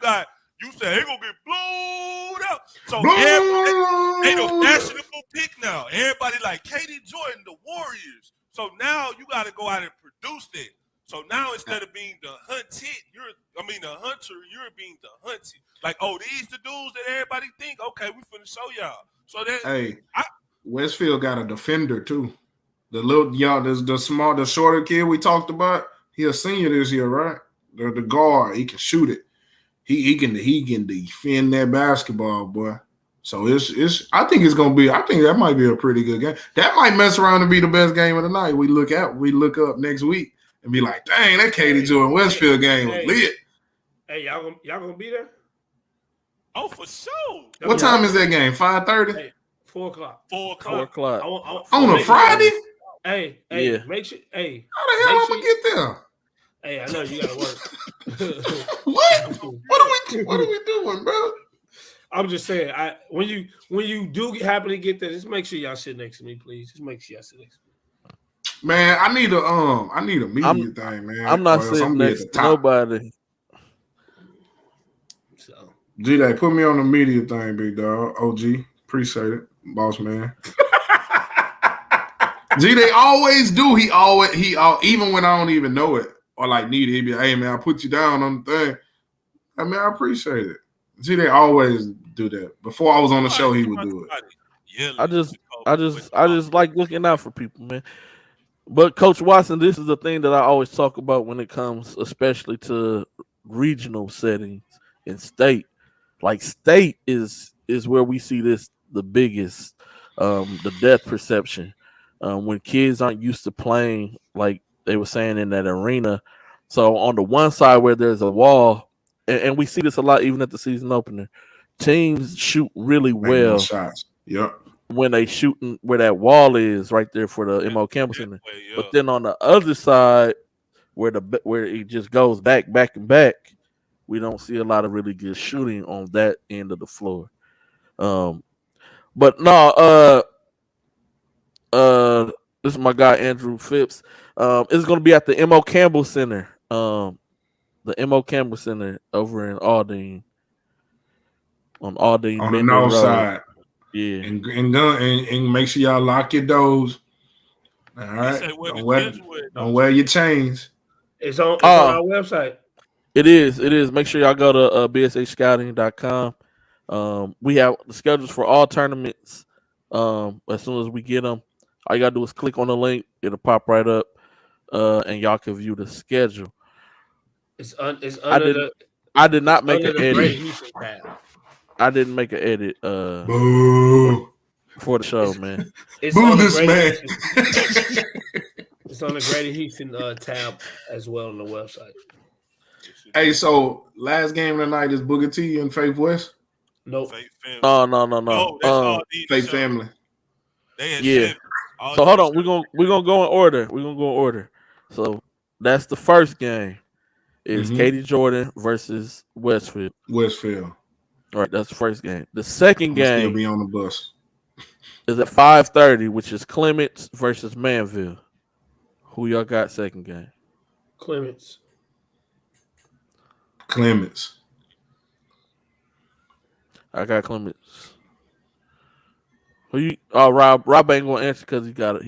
say they gonna get blown up. So they the fashionable pick now. Everybody like Katie Jordan, the Warriors. So now you got to go out and produce it. So now instead of being the hunter, you're being the hunted. Like, oh, these the dudes that everybody think. Okay, we finna show y'all. So that Westfield got a defender too. The little the shorter kid we talked about. He a senior this year, right? The guard, he can shoot it. He can defend that basketball, boy. So it's. I think that might be a pretty good game. That might mess around and be the best game of the night. We look up next week and be like, dang, that Katie Jordan Westfield game was lit. Hey, y'all gonna be there? Oh, for sure. What time is that game? 5:30? 4 o'clock. 4 o'clock. 4 o'clock. On a Friday? Hey, yeah. Make sure. Hey, how the hell I'm gonna get there? Hey, I know you gotta work. What? What are we doing, bro? I'm just saying. When you do happen to get there, just make sure y'all sit next to me, please. Just make sure y'all sit next to me. Man, I need a media thing, man. I'm not sitting next to nobody. So, G-Day, put me on the media thing, big dog. OG, appreciate it, boss man. G-Day always do. He even when I don't even know it or like need it, he be like, hey man, I put you down on the thing. I mean, I appreciate it. G-Day always do that. Before I was on the show, he would do it. Yeah, I just like looking out for people, man. But Coach Watson, this is the thing that I always talk about when it comes, especially to regional settings in state. Like state is where we see this the biggest, the death perception. When kids aren't used to playing, like they were saying in that arena. So on the one side where there's a wall, and we see this a lot even at the season opener, teams shoot really well shots. Yep. When they shooting where that wall is right there for the MO Campbell Center. Yeah. But then on the other side where it just goes back and back, we don't see a lot of really good shooting on that end of the floor. But no, this is my guy Andrew Phipps. It's going to be at the MO Campbell Center. The MO Campbell Center over in Aldine. On Aldine, on the north side. Yeah. And make sure y'all lock your doors. All right. Don't wear your chains. It's on our website. It is. Make sure y'all go to bshscouting.com. We have the schedules for all tournaments. As soon as we get them, all you gotta do is click on the link. It'll pop right up, and y'all can view the schedule. I did not make an edit. I didn't make an edit for the show, man. Boo this man. It's on the Grady Houston tab as well on the website. Hey, so last game of the night is Booker T and Faith West? Nope. No. Faith Family. Yeah. So hold on, we're gonna go in order. So that's the first game. Is Katie Jordan versus Westfield. All right, that's the first game. The second game still be on the bus. Is at 5:30, which is Clements versus Manville. Who y'all got second game? Clements. I got Clements. Who you? Oh, Rob ain't gonna answer because he got it.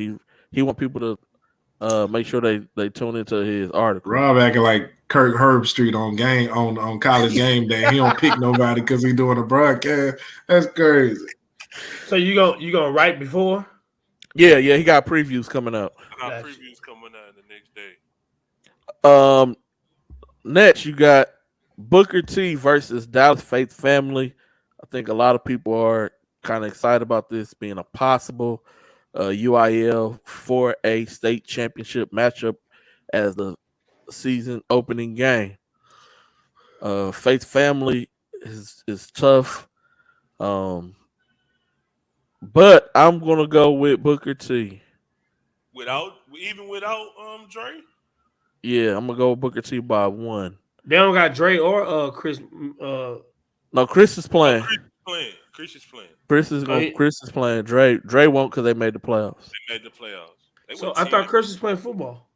He want people to make sure they tune into his article. Rob acting like Kirk Herbstreit on college game day. He don't pick nobody because he doing a broadcast. That's crazy. So you gonna write before? Yeah. He got previews coming out. Previews coming out the next day. Next you got Booker T versus Dallas Faith Family. I think a lot of people are kind of excited about this being a possible UIL 4A state championship matchup as the season opening game. Faith Family is tough, but I'm gonna go with Booker T. Without Dre? Yeah, I'm gonna go with Booker T by 1. They don't got Dre or Chris. No, Chris is playing. Chris is playing. Chris is playing. Dre won't because they made the playoffs. They made the playoffs. So I thought Chris was playing football.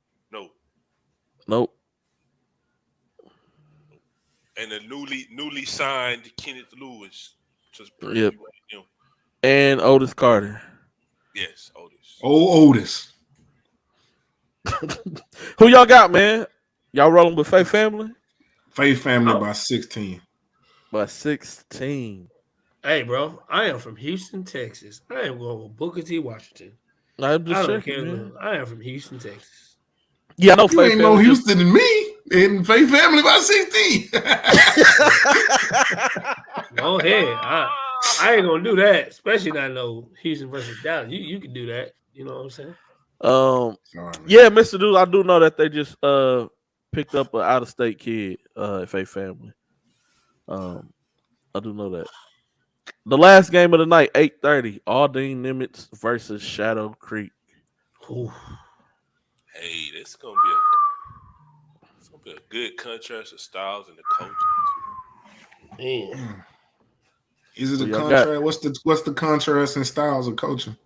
Nope. And the newly signed Kenneth Lewis. Yep. And Otis Carter. Yes, Otis. Oh, Otis. Who y'all got, man? Y'all rolling with Faith Family? Faith Family by 16. By 16. Hey, bro, I am from Houston, Texas. I am going with Booker T. Washington. I'm just checking, man. I am from Houston, Texas. Yeah, I know you Faith ain't Family. No Houston than me. In Faith Family by 16. Go ahead. I ain't gonna do that, especially not no Houston versus Dallas. You can do that. You know what I'm saying? Yeah, Mr. Dude, I do know that they just picked up an out-of-state kid at Faith Family. I do know that. The last game of the night, 8:30, Aldine Nimitz versus Shadow Creek. Ooh. Hey, this gonna be a good contrast of styles and the coaching. Man. Is it a contrast? What's the contrast in styles of coaching?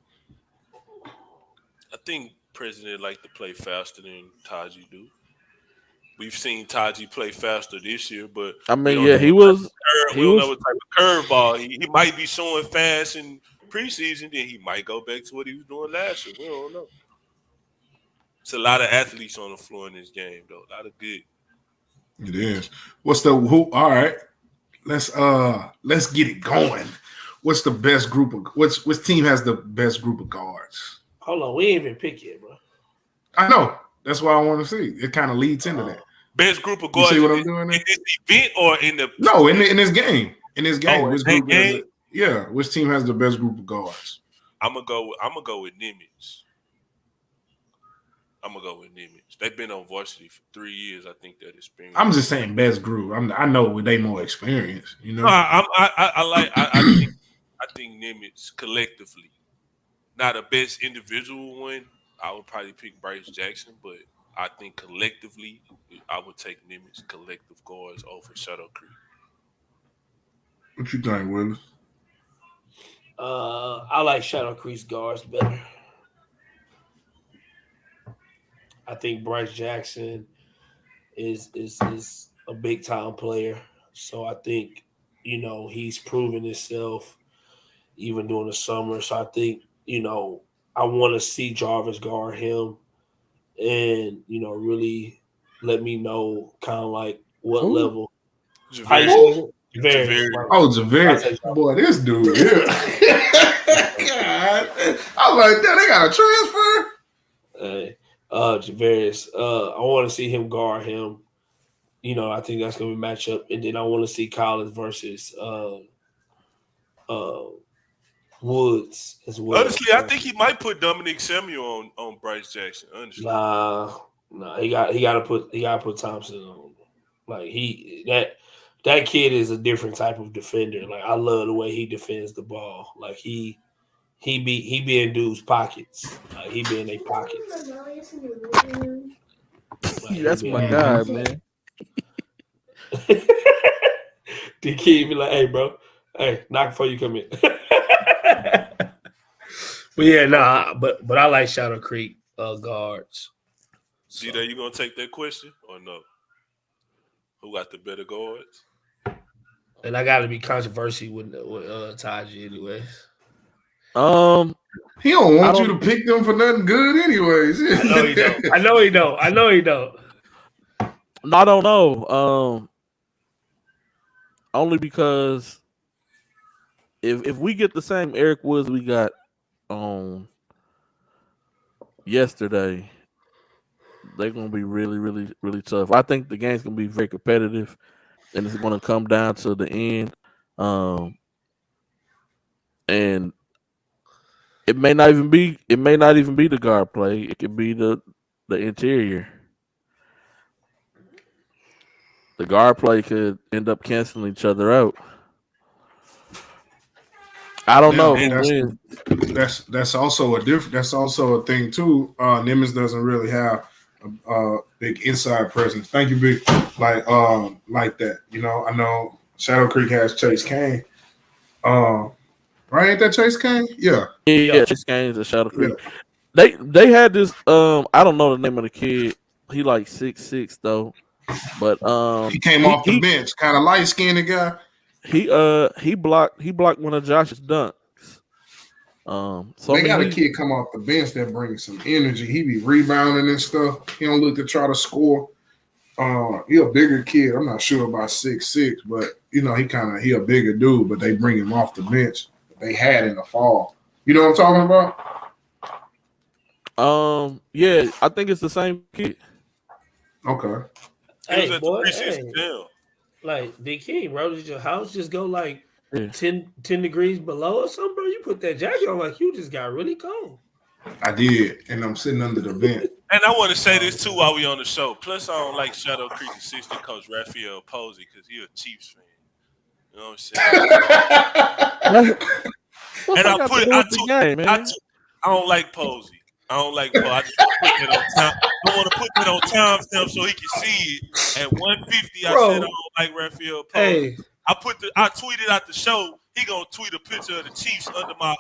I think President like to play faster than Taji do. We've seen Taji play faster this year, but I mean, yeah, he was. We don't know what type of curveball. He might be showing fast in preseason, then he might go back to what he was doing last year. We don't know. It's a lot of athletes on the floor in this game, though. A lot of good. It is. All right. Let's get it going. What's the best group of which team has the best group of guards? Hold on, we ain't even picked yet, bro. I know. That's what I want to see. It kind of leads into that. Best group of guards. You see what I'm doing there? In this event or in the in this game. In this game. Which team has the best group of guards? I'm gonna go with Nimitz. They've been on varsity for 3 years. I think that experience. I'm just saying best group. I know they more experienced. You know. No, I think Nimitz collectively, not a best individual one. I would probably pick Bryce Jackson, but I think collectively, I would take Nimitz collective guards over Shadow Creek. What you think, Willis? I like Shadow Creek's guards better. I think Bryce Jackson is a big time player. So I think, he's proven himself even during the summer. So I think, I want to see Jarvis guard him and, really let me know kind of like what level. Javarius. Oh, Javarius. Boy, this dude here. God. I was like, damn, they got a transfer? Javarius. I want to see him guard him. I think that's going to be a matchup. And then I want to see Collins versus Woods as well. Honestly, I think he might put Dominic Samuel on Bryce Jackson. Honestly, nah, he got to put Thompson on. Like that kid is a different type of defender. Like I love the way he defends the ball. Like he be in dudes' pockets. Like he be in their pockets. Like, that's my guy, man. The kid be like, "Hey, bro, knock before you come in." But yeah, but I like Shadow Creek guards. So. G-Day, you gonna take that question or no? Who got the better guards? And I got to be controversial with Taji, anyways. He don't want you to pick them for nothing good, anyways. I know he don't. I don't know. Only because if we get the same Eric Woods we got on yesterday, they're gonna be really, really, really tough. I think the game's gonna be very competitive, and it's gonna come down to the end. And it may not even be the guard play. It could be the interior. The guard play could end up canceling each other out. I don't know who wins. That's also a thing too. Nimitz doesn't really have a big inside presence. Thank you, big like that. I know Shadow Creek has Chase Kane. Right? Ain't that Chase Kane? Yeah. Yeah, Chase Kane is a Shadow Creek. They had this. I don't know the name of the kid. He like 6'6" though, but he came off the bench, kind of light skinned guy. He blocked one of Josh's dunks. So they got a kid come off the bench that brings some energy. He be rebounding and stuff. He don't look to try to score. He a bigger kid. I'm not sure about 6'6", but he a bigger dude. But they bring him off the bench. They had in the fall. You know what I'm talking about? Yeah, I think it's the same kid. Okay. Hey, boy, like the king, bro, did your house just go like 10 degrees below or something, bro? You put that jacket on like you just got really cold. I did, and I'm sitting under the vent. And I want to say this too while we on the show. Plus, I don't like Shadow Creek assistant coach Raphael Posey because he a Chiefs fan. You know what I'm saying? And I don't like Posey. I don't like Posey. I just put that on time. I want to put that on timestamp so he can see it. At 150, I said I don't like Raphael Posey. Hey. I tweeted out the show. He gonna tweet a picture of the Chiefs under my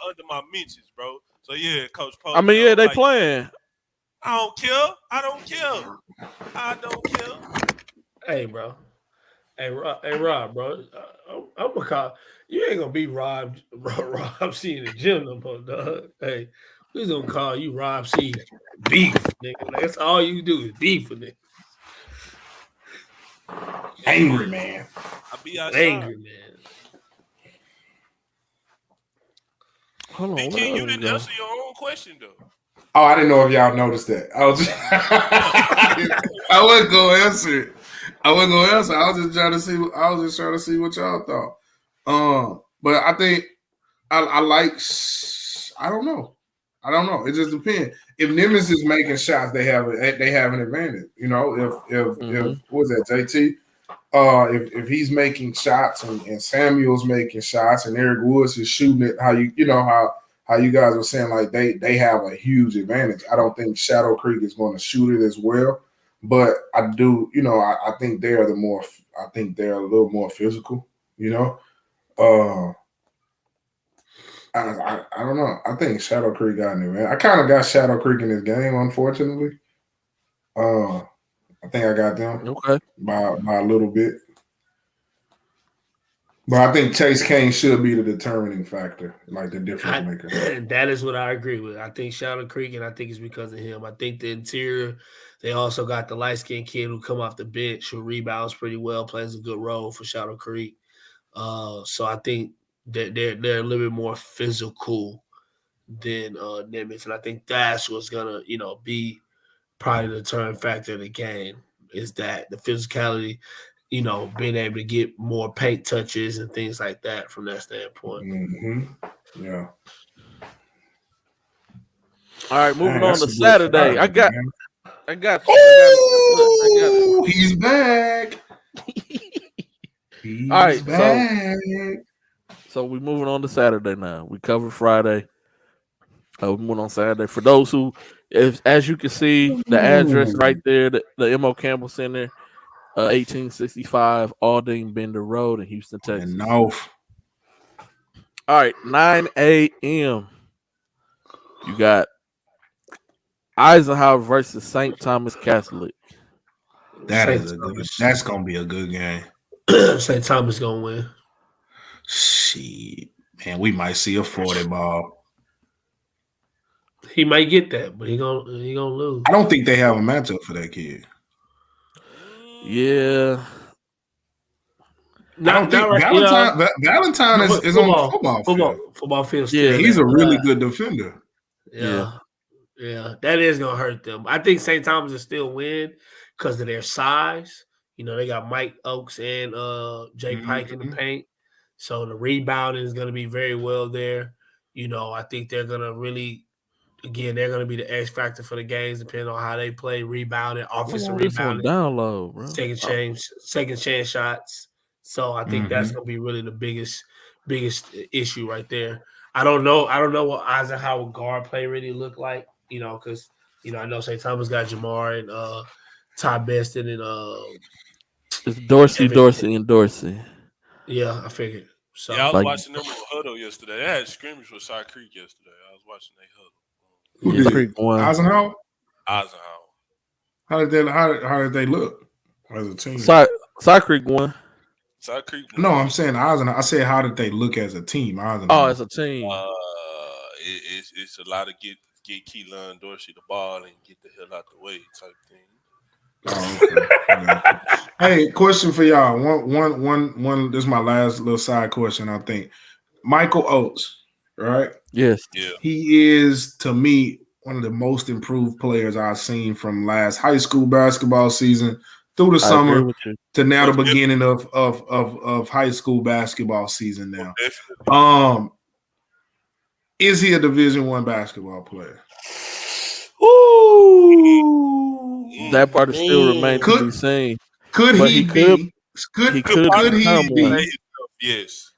mentions, bro. So yeah, Coach Posey. I mean, yeah, they playing. I don't care. I don't care. Hey, bro. Hey, Rob, bro. I'm gonna call you. Ain't gonna be Rob C in the gym no more, dog. Hey, we gonna call you Rob C beef, nigga. Like, that's all you do is beef with it. Angry man. I be outside. Angry man. Hold on, BK, you didn't answer your own question though. Oh, I didn't know if y'all noticed that. I wasn't gonna answer it. I was just trying to see what y'all thought. But I think I like. I don't know. It just depends. If Nimitz is making shots, they have an advantage. You know, if what was that, JT? If he's making shots and Samuel's making shots and Eric Woods is shooting it, how you guys were saying, like they have a huge advantage. I don't think Shadow Creek is going to shoot it as well, but I do. You know, I think they're a little more physical. You know, I don't know. I think Shadow Creek got an advantage. I kind of got Shadow Creek in this game, unfortunately. I think I got them by a little bit. But I think Chase Kane should be the determining factor, like the difference maker. That is what I agree with. I think Shadow Creek, and I think it's because of him. I think the interior, they also got the light-skinned kid who come off the bench, who rebounds pretty well, plays a good role for Shadow Creek. So I think that they're a little bit more physical than Nimitz. And I think that's what's going to, be probably the deterrent factor of the game, is that the physicality, being able to get more paint touches and things like that from that standpoint. Mm-hmm. Yeah. All right, moving on to Saturday. I got you. Oh, he's back. All right, back. So we're moving on to Saturday now. We covered Friday. We moving on Saturday. For those who, as you can see, the address right there, the M.O. Campbell Center, 1865 Aldine Bender Road in Houston, Texas. No. All right, 9 a.m. You got Eisenhower versus St. Thomas Catholic. That's gonna be a good game. St. Thomas gonna win. Shit, man, we might see a 40 ball. He might get that, but he gonna lose. I don't think they have a matchup for that kid. Yeah. Valentine is on the football field. Yeah, he's a really good defender. Yeah, that is gonna hurt them. I think St. Thomas will still win because of their size. They got Mike Oakes and Jay Pike in the paint, so the rebounding is gonna be very well there. I think they're gonna really. Again, they're going to be the X factor for the games, depending on how they play, rebounding, offensive rebounding, down low, bro. second chance shots. So I think that's going to be really the biggest issue right there. I don't know what Eisenhower guard play really look like, because I know St. Thomas got Jamar and Ty Beston and it's Dorsey, and Dorsey. Yeah, I figured. So I was watching them with Huddle yesterday. They had scrimmage with Side Creek yesterday. I was watching their Huddle. Who Yeah, did? Creek won. Eisenhower? Eisenhower. How did they look as a team? Side Creek won. Side Creek won. No, I'm saying Eisenhower. I said how did they look as a team? Oh, as a team. It's a lot of get Keelan Dorsey the ball and get the hell out the way type thing. Oh, okay. Hey, question for y'all. One. This is my last little side question. I think Michael Oates, right? Yes. Yeah. He is to me one of the most improved players I've seen from last high school basketball season through the summer to now the beginning of high school basketball season now. Is he a Division I basketball player? Ooh, that part is still remains to be seen. Could he be? Could he be? Yes.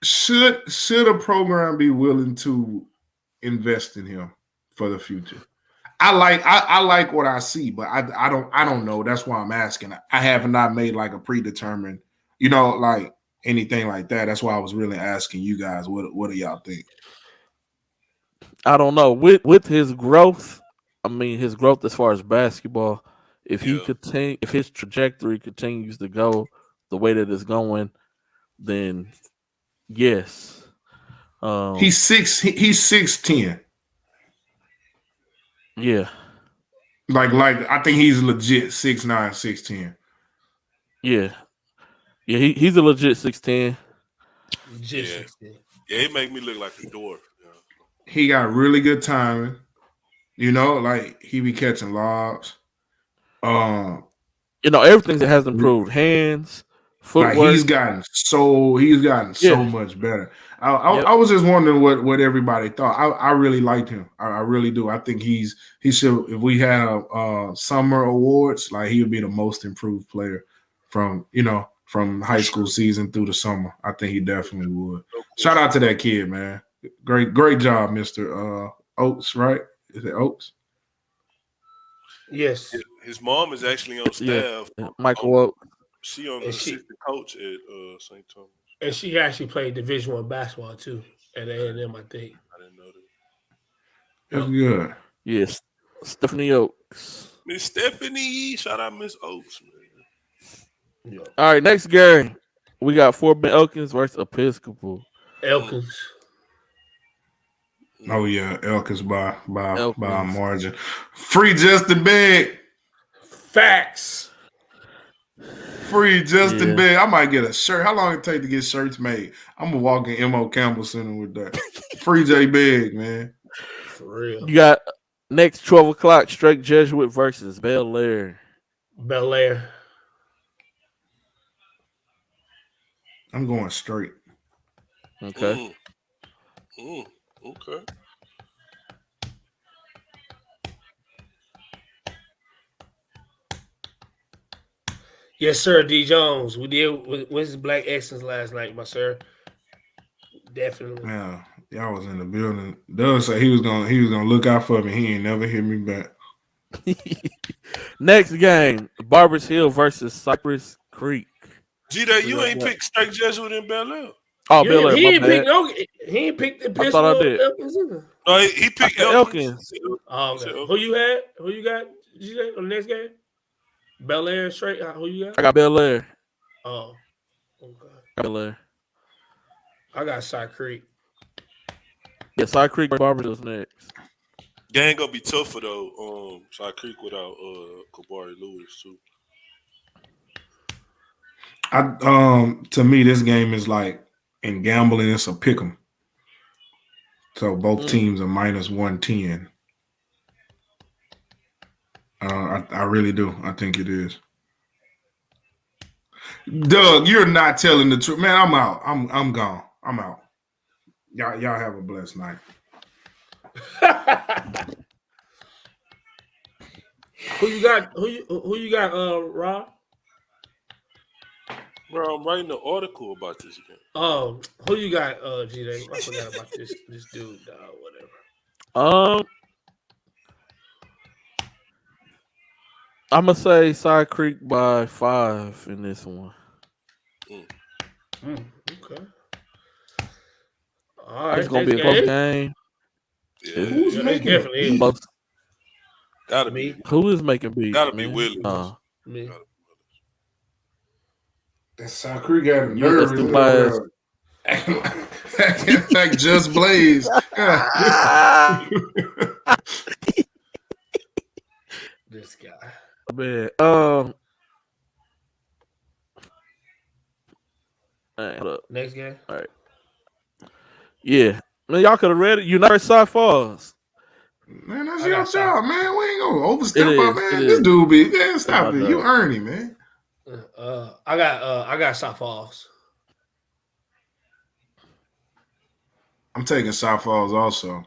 Should a program be willing to invest in him for the future? I like what I see, but I don't know. That's why I'm asking. I have not made like a predetermined, like anything like that. That's why I was really asking you guys. What do y'all think? I don't know. With his growth, his growth as far as basketball, if his trajectory continues to go the way that it's going, then yes. He's 6'10". Yeah. Like I think he's legit 6'9", 6'10". Yeah. Yeah, he's a legit 6'10". Legit 6'10". Yeah, he make me look like a dwarf. Yeah. He got really good timing. Like he be catching lobs. Everything that has improved. Hands, footwork. Like he's gotten so much better. I was just wondering what everybody thought. I really liked him. I really do. I think he should. If we had a summer awards, like he would be the most improved player from high school season through the summer. I think he definitely would. Shout out to that kid, man. Great job, Mr. Oates. Right? Is it Oates? Yes. His mom is actually on staff. Yeah. Michael Oates. She on the assistant coach at St. Thomas. And she actually played Division I basketball too at A&M, I think. I didn't know that. That's good. Yes. Stephanie Oaks. Miss Stephanie. Shout out Miss Oaks, man. Yeah. All right, next game. We got Fort Bend Elkins versus Episcopal. Elkins. Oh yeah, Elkins by a margin. Free Justin Big. Facts. Free Justin Big. I might get a shirt. How long it take to get shirts made? I'm gonna walk in M.O. Campbell Center with that. Free J Big, man. For real. You got next 12 o'clock Straight Jesuit versus Bel Air. Bel Air. I'm going straight. Okay. Okay. Yes, sir, D. Jones. We did with his Black Excellence last night, my sir. Definitely. Yeah, y'all was in the building. Doug said he was gonna look out for me. He ain't never hit me back. Next game, Barbers Hill versus Cypress Creek. G-Day, you ain't picked Straight Jesuit in Bel Air. Oh, Bel Air. He ain't picked the pistol. I thought I did. No, he picked Elkins. Oh, okay. Who you had? Who you got? G-Day on the next game? Bel Air straight. Who you got? I got Bel Air. Oh, okay. Bel Air. I got Side Creek. Yeah, Side Creek Barbers is next. Gang gonna be tougher though. Side Creek without Kabari Lewis too. To me, this game is like in gambling, it's a pick 'em. So both teams are minus 110. I really do. I think it is. Doug, you're not telling the truth, man. I'm out. I'm gone. I'm out. Y'all have a blessed night. Who you got? Who you got? Rob. Bro, I'm writing an article about this game. Who you got? G-Day. I forgot about this dude. Whatever. I'm gonna say Side Creek by 5 in this one. Okay. All right. It's gonna be a close game. Yeah, Who's making a beat? Gotta be. Who is making beats? Gotta be Willie. Me. That South Creek got a You nervous over like Just Blaze. This guy. Man, hold up. Next game. All right. Yeah, man, y'all could have read it. United Side Falls. Man, that's your job, man. We ain't gonna overstep It up, is, man. it This is. dude be, man, stop It's it. my You job. Ernie, man. I got South Falls. I'm taking South Falls also.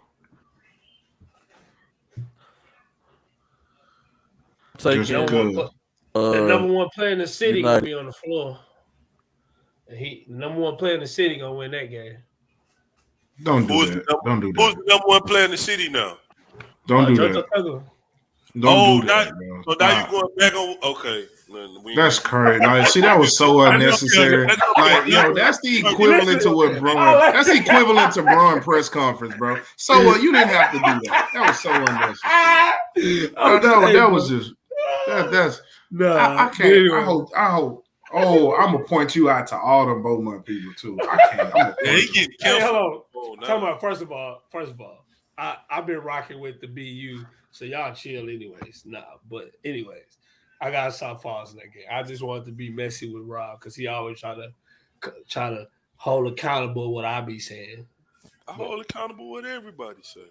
Take Just it. because. The number one player in the city United. gonna be on the floor. And the number one player in the city gonna win that game. Don't do that. Don't do Who's that. the number one player in the city now? Don't do Jojo that. Tuggle. Don't do that, bro. So now you going back on? Okay, that's crazy. Like, see, that was so unnecessary. Like, yo, that's the equivalent to what Braun. That's the equivalent to Braun press conference, bro. So you didn't have to do that. That was so unnecessary. That was just that's. No, I can't. I hope. Oh, I'm gonna point you out to all the Beaumont people too. I can't. Hey, hold on. Talking about first of all, I've been rocking with the BU, so y'all chill anyways. But anyways, I got South Falls in that game. I just wanted to be messy with Rob because he always try to hold accountable what I be saying. I hold accountable what everybody say.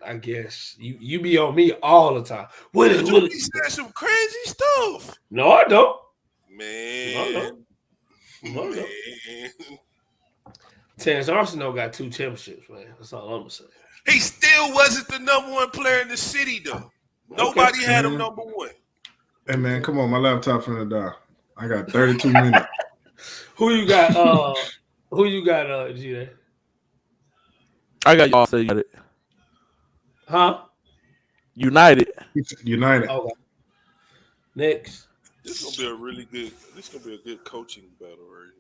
I guess you be on me all the time. You said some crazy stuff. No, I don't. Man. No. Terrence Arsenault got 2 championships, man. That's all I'm gonna say. He still wasn't the number one player in the city, though. Nobody had him number one. Hey man, come on, my laptop finna die. I got 32 minutes. Who you got? G? I got y'all say United. Huh? United. Okay. Next. This is gonna be a good coaching battle right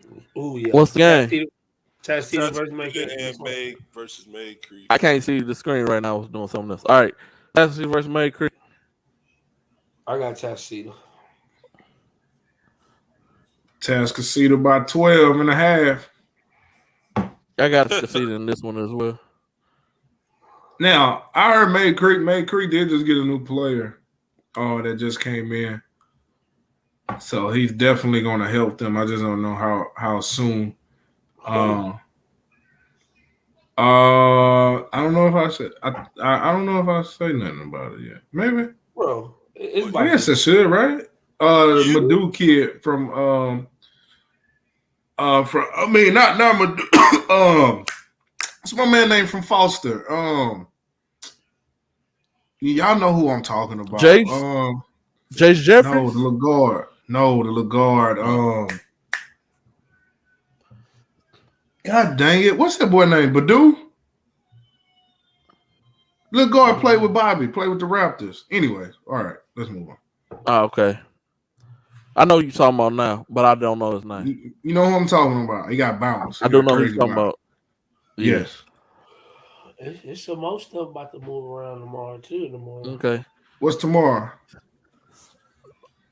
here. Oh yeah. What's the game? Tasteedo versus May and May versus May Creek. I can't see the screen right now. I was doing something else. All right. Tasteedo versus May Creek. I got Tasteedo. Tasteedo by 12 and a half. I got Tasteedo in this one as well. Now, I heard May Creek did just get a new player. That just came in. So he's definitely going to help them. I just don't know how soon. I don't know if I said I don't know if I say nothing about it yet. Maybe. Bro, I guess I should, right? Madu kid from not Madu. It's my man named from Foster. Y'all know who I'm talking about. Jace Jeffrey? No, the Lagarde. God dang it. What's that boy name? Badu? Lagarde played with Bobby, played with the Raptors. Anyways, all right, let's move on. Oh, okay. I know who you're talking about now, but I don't know his name. You know who I'm talking about. He got bounced. I don't know who you're talking about. Yes. It's some more stuff about to move around tomorrow, too. Okay. What's tomorrow?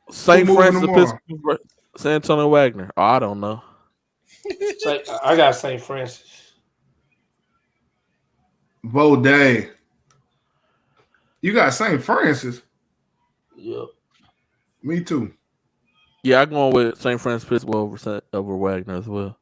St. Francis Episcopal, San Antonio Wagner. Oh, I don't know. I got St. Francis. Baudet. You got St. Francis? Yep. Me too. Yeah, I'm going with St. Francis Episcopal over Wagner as well.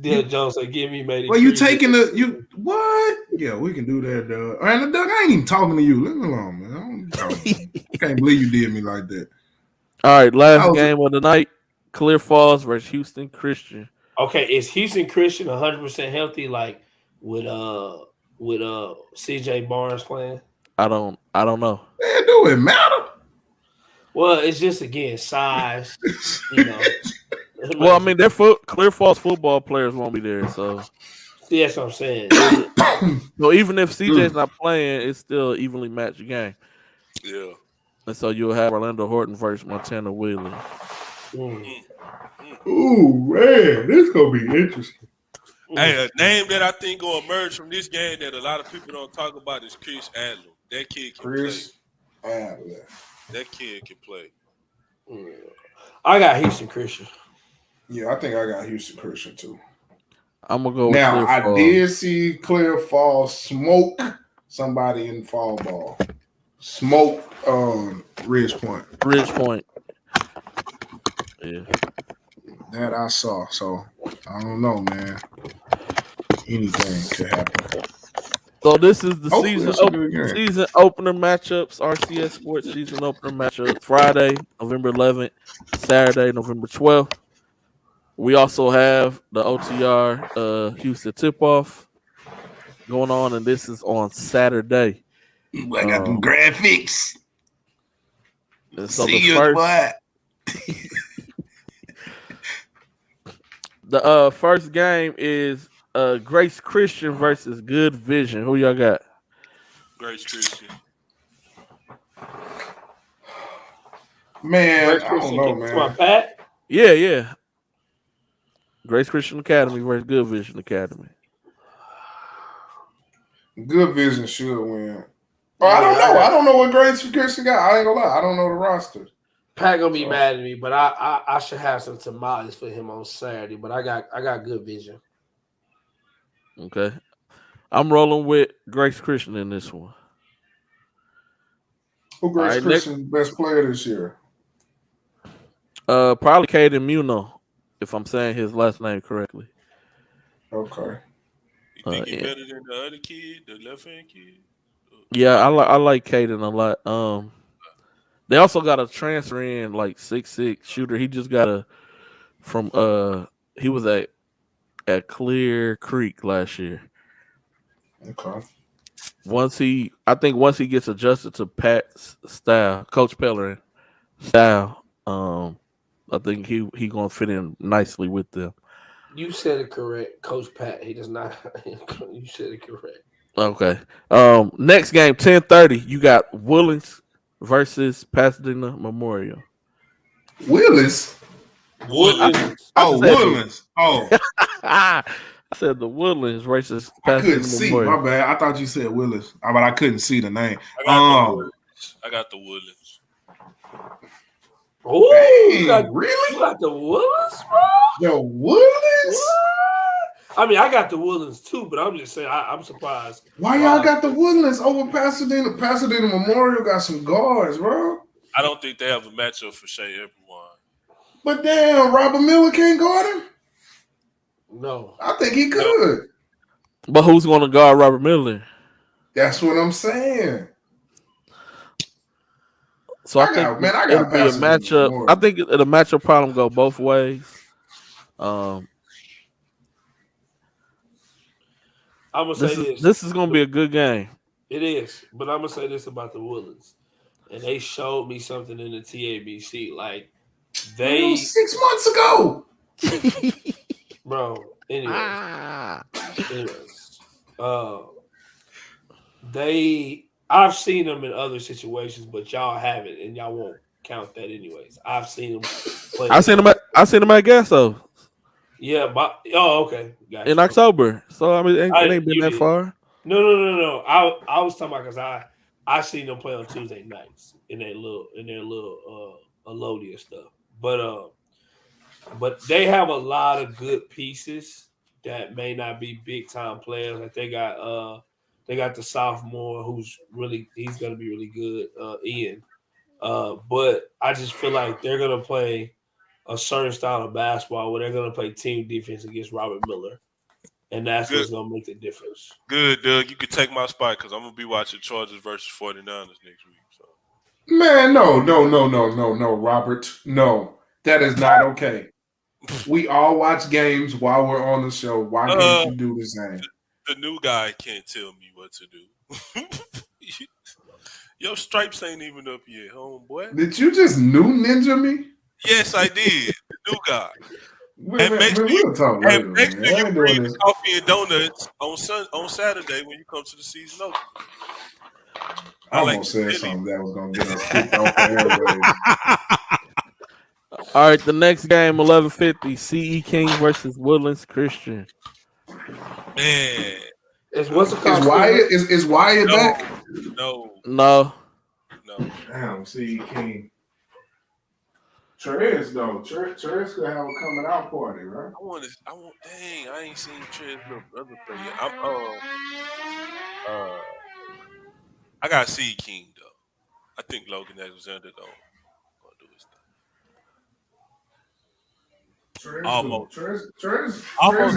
Dale Jones said, "Give me, mate." Well, you taking what? Yeah, we can do that, Doug. And Doug, I ain't even talking to you. Leave me alone, man. I can't believe you did me like that. All right, last game of the night: Clear Falls versus Houston Christian. Okay, is Houston Christian 100% healthy? Like with CJ Barnes playing? I don't know. Man, do it matter? Well, it's just again size. Well, I mean, Clear Falls football players won't be there, so see, that's what I'm saying. So even if CJ's not playing, it's still evenly matched game. Yeah. And so you'll have Orlando Horton versus Montana Wheeler. Ooh, man, this gonna be interesting. Hey, a name that I think will emerge from this game that a lot of people don't talk about is Chris Adler. That kid can play. Adler. That kid can play. I got Houston Christian. Yeah, I think I got Houston Christian too. I'm gonna go. Now with Clear I Fall. did see Clear Fall smoke somebody in fall ball. Smoke Ridge Point. Yeah. That I saw. So I don't know, man. Anything could happen. So this is the Hopefully season it's a good game. season opener matchups. RCS Sports season opener matchups. Friday, November 11th. Saturday, November 12th. We also have the OTR Houston tip-off going on, and this is on Saturday. I got them graphics. So the first game is Grace Christian versus Good Vision. Who y'all got? Grace Christian. Man, I don't know, man. Pat? Yeah. Grace Christian Academy versus Good Vision Academy. Good Vision should win. Oh, I don't know. I don't know what Grace Christian got. I ain't gonna lie. I don't know the roster. Pat gonna be mad at me, but I should have some tamales for him on Saturday. But I got Good Vision. Okay. I'm rolling with Grace Christian in this one. Who Grace Christian's best player this year? Probably Caden Muno, if I'm saying his last name correctly. Okay. You think he's better than the other kid, the left hand kid? Yeah, I like Caden a lot. They also got a transfer in like 6'6" shooter. He just got he was at Clear Creek last year. Okay. Once he gets adjusted to Pat's style, Coach Pellerin style, I think he gonna fit in nicely with them. You said it correct, Coach Pat. He does not. You said it correct. Okay. Next game, 10:30. You got Woodlands versus Pasadena Memorial. Woodlands. Woodlands. Woodlands. Oh. I said the Woodlands versus Pasadena I couldn't see. Memorial. My bad. I thought you said Willis, but I couldn't see the name. I got the Woodlands. Oh, really? You got the Woodlands, bro? The Woodlands? I mean, I got the Woodlands too, but I'm just saying I'm surprised. Why y'all got the Woodlands over Pasadena? Pasadena Memorial got some guards, bro. I don't think they have a matchup for Shea Everyone. But damn, Robert Miller can't guard him? No. I think he could. But who's going to guard Robert Miller? That's what I'm saying. So I think it'll be a matchup. I think the matchup problem go both ways. I'm gonna say this. This is gonna be a good game. It is, but I'm gonna say this about the Woodlands, and they showed me something in the TABC. Like they 6 months ago, bro. Anyways, I've seen them in other situations, but y'all haven't, and y'all won't count that anyways. I've seen them play. I seen them at Gasso. Yeah, but okay, gotcha. In October. So I mean, it ain't been that far. No. I was talking about because I seen them play on Tuesday nights in their little Elodia stuff. But they have a lot of good pieces that may not be big time players. Like they got the sophomore he's gonna be really good, Ian. But I just feel like they're gonna play a certain style of basketball where they're gonna play team defense against Robert Miller. And that's what's going to make the difference. Good, Doug. You can take my spot because I'm going to be watching Chargers versus 49ers next week. So. Man, no, Robert. No, that is not okay. We all watch games while we're on the show. Why can't you do the same? The new guy can't tell me what to do. Your stripes ain't even up yet, homeboy. Did you just new ninja me? Yes, I did. The new guy. Make sure you bring the coffee and donuts on Saturday when you come to the season opener. I almost said something that was going to get us kicked off the All right, the next game, 11:50, CE King versus Woodlands Christian. Man, Is what's the Is cost? Wyatt back? No. Damn, see King. Trez though. Trez could have a coming out party, right? Dang, I ain't seen Trez little brother play yet. I got C King though. I think Logan Alexander gonna do his thing. Almost His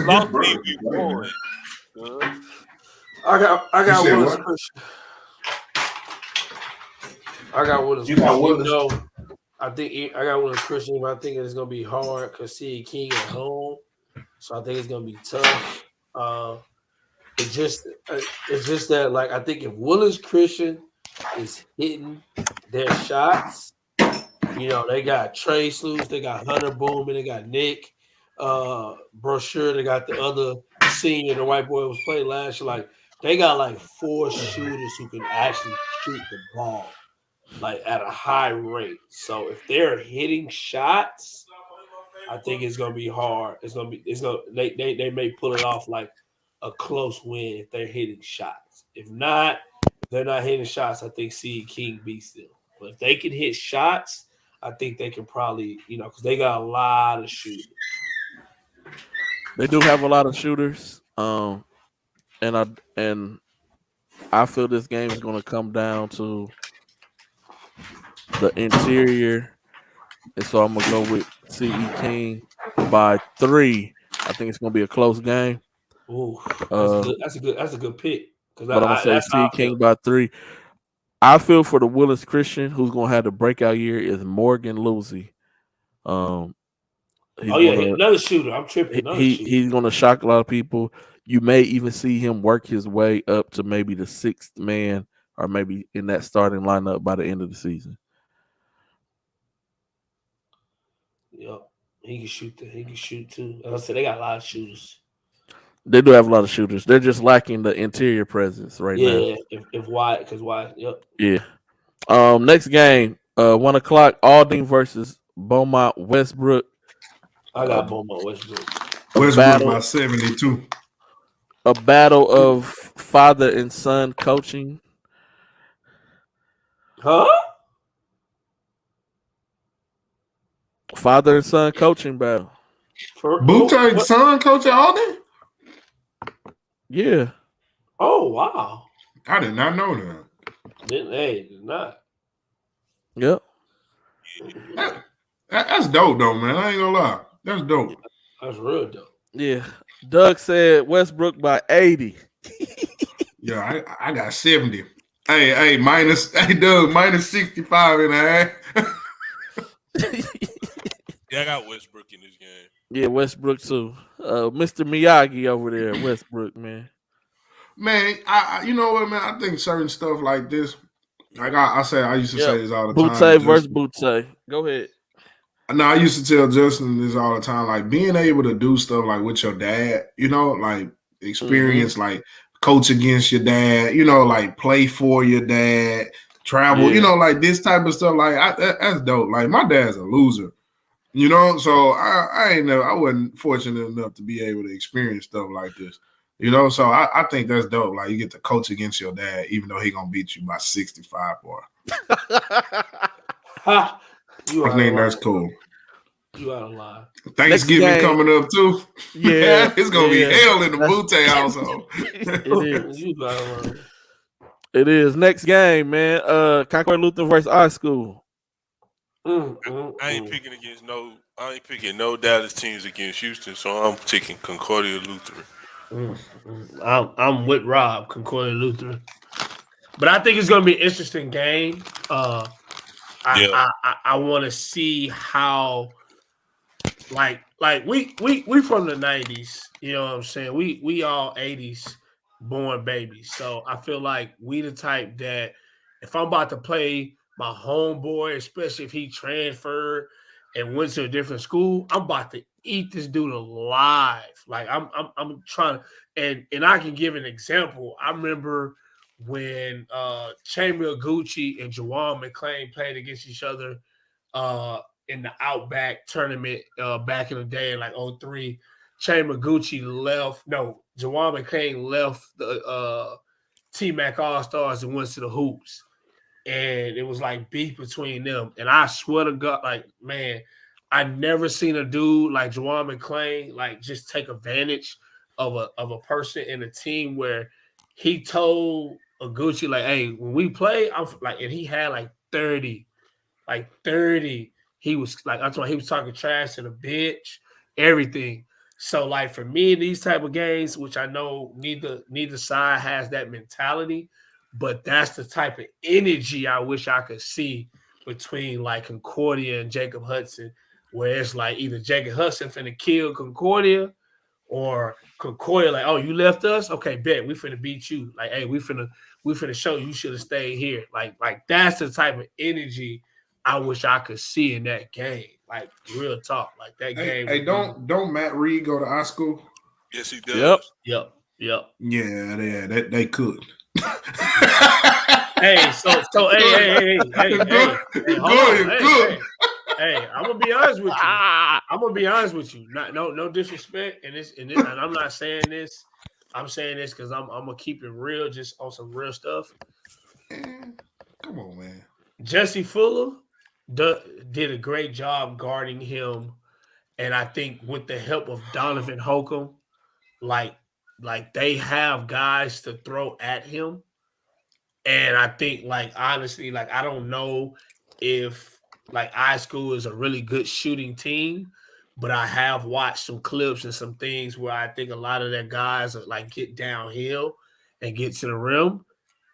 lost brother me can week play, man. one. I got Willis what? Christian. I got Willis. You got Christian. Willis. I think I got Willis Christian, but I think it's gonna be hard because C King at home, so I think it's gonna be tough. It's just that like I think if Willis Christian is hitting their shots, they got Trey Sluice, they got Hunter Bowman, they got Nick Brochure, they got the other senior, the white boy who was playing last year. Like they got like 4 shooters who can actually shoot the ball like at a high rate. So if they're hitting shots, I think it's gonna be hard. They may pull it off like a close win if they're hitting shots. If not, if they're not hitting shots, I think C King beats them. But if they can hit shots, I think they can probably, because they got a lot of shooters. They do have a lot of shooters. And I feel this game is going to come down to the interior, and so I'm gonna go with CE King by 3. I think it's gonna be a close game. Ooh, that's a good pick. But I'm gonna say CE King by 3. I feel for the Willis Christian, who's gonna have the breakout year, is Morgan Lucy. Another shooter. I'm tripping. He's gonna shock a lot of people. You may even see him work his way up to maybe the 6th man, or maybe in that starting lineup by the end of the season. Yep, he can shoot. He can shoot too. As I said, they got a lot of shooters. They do have a lot of shooters. They're just lacking the interior presence right now. Yeah, if Wyatt, because Wyatt. Yep. Yeah. Next game, 1:00, Aldine versus Beaumont Westbrook. I got Beaumont Westbrook. Westbrook by 72. A battle of father and son coaching. Huh? Father and son coaching battle. Boute's son coach at Aldine? Yeah. Oh, wow. I did not know that. Did not. Yep. That's dope, though, man. I ain't gonna lie. That's dope. That's real dope. Yeah. Doug said Westbrook by 80. Yeah, I got 70. Hey, Doug, minus 65 and a half. Yeah, I got Westbrook in this game. Yeah, Westbrook too. Mr. Miyagi over there, Westbrook, man. Man, you know what, man? I think certain stuff like this, like I used to say this all the time. Boute versus Boute. Go ahead. No, I used to tell Justin this all the time. Like being able to do stuff like with your dad, like experience, like coach against your dad, like play for your dad, travel, like this type of stuff. Like that's dope. Like my dad's a loser, so I wasn't fortunate enough to be able to experience stuff like this. So I think that's dope. Like you get to coach against your dad, even though he gonna beat you by 65 or. I think that's cool. You out of line. Thanksgiving coming up too. Yeah, it's gonna be hell in the Boute household. It is. You out of line. It is. Next game, man. Concord Lutheran versus our school. I ain't picking no Dallas teams against Houston, so I'm taking Concordia Lutheran. I'm with Rob, Concordia Lutheran, but I think it's going to be an interesting game. I want to see how, like we from the 90s. You know what I'm saying? We all 80s born babies, so I feel like we the type that if I'm about to play my homeboy, especially if he transferred and went to a different school, I'm about to eat this dude alive. Like I'm trying to, and I can give an example. I remember when Chamber Gucci and Jawan McClain played against each other in the Outback tournament back in the day, like 03. Chambergucci left. No, Jawan McClain left the T-Mac All-Stars and went to the Hoops. And it was like beef between them. And I swear to God, like, man, I never seen a dude like Jawan McClain like just take advantage of a person in a team where he told Gucci, like, hey, when we play, I'm like, and he had like 30. He was like, I'm talking, he was talking trash to the bitch, everything. So, like, for me, these type of games, which I know neither side has that mentality, but that's the type of energy I wish I could see between like Concordia and Jacob Hudson, where it's like either Jacob Hudson finna kill Concordia or Concordia like, oh, you left us? Okay, bet we finna beat you. Like, hey, we finna show you should have stayed here. Like that's the type of energy I wish I could see in that game. Like, real talk. Like that game. Hey, don't Matt Reed go to high school? Yes, he does. Yep. Yeah, they could. Hey, so hey, I'm gonna be honest with you. No disrespect, and I'm not saying this. I'm saying this because I'm gonna keep it real, just on some real stuff. Come on, man. Jesse Fuller did a great job guarding him, and I think with the help of Donovan Holcomb, like they have guys to throw at him. And I think, like, honestly, like, I don't know if, like, iSchool is a really good shooting team, but I have watched some clips and some things where I think a lot of their guys are, like, get downhill and get to the rim.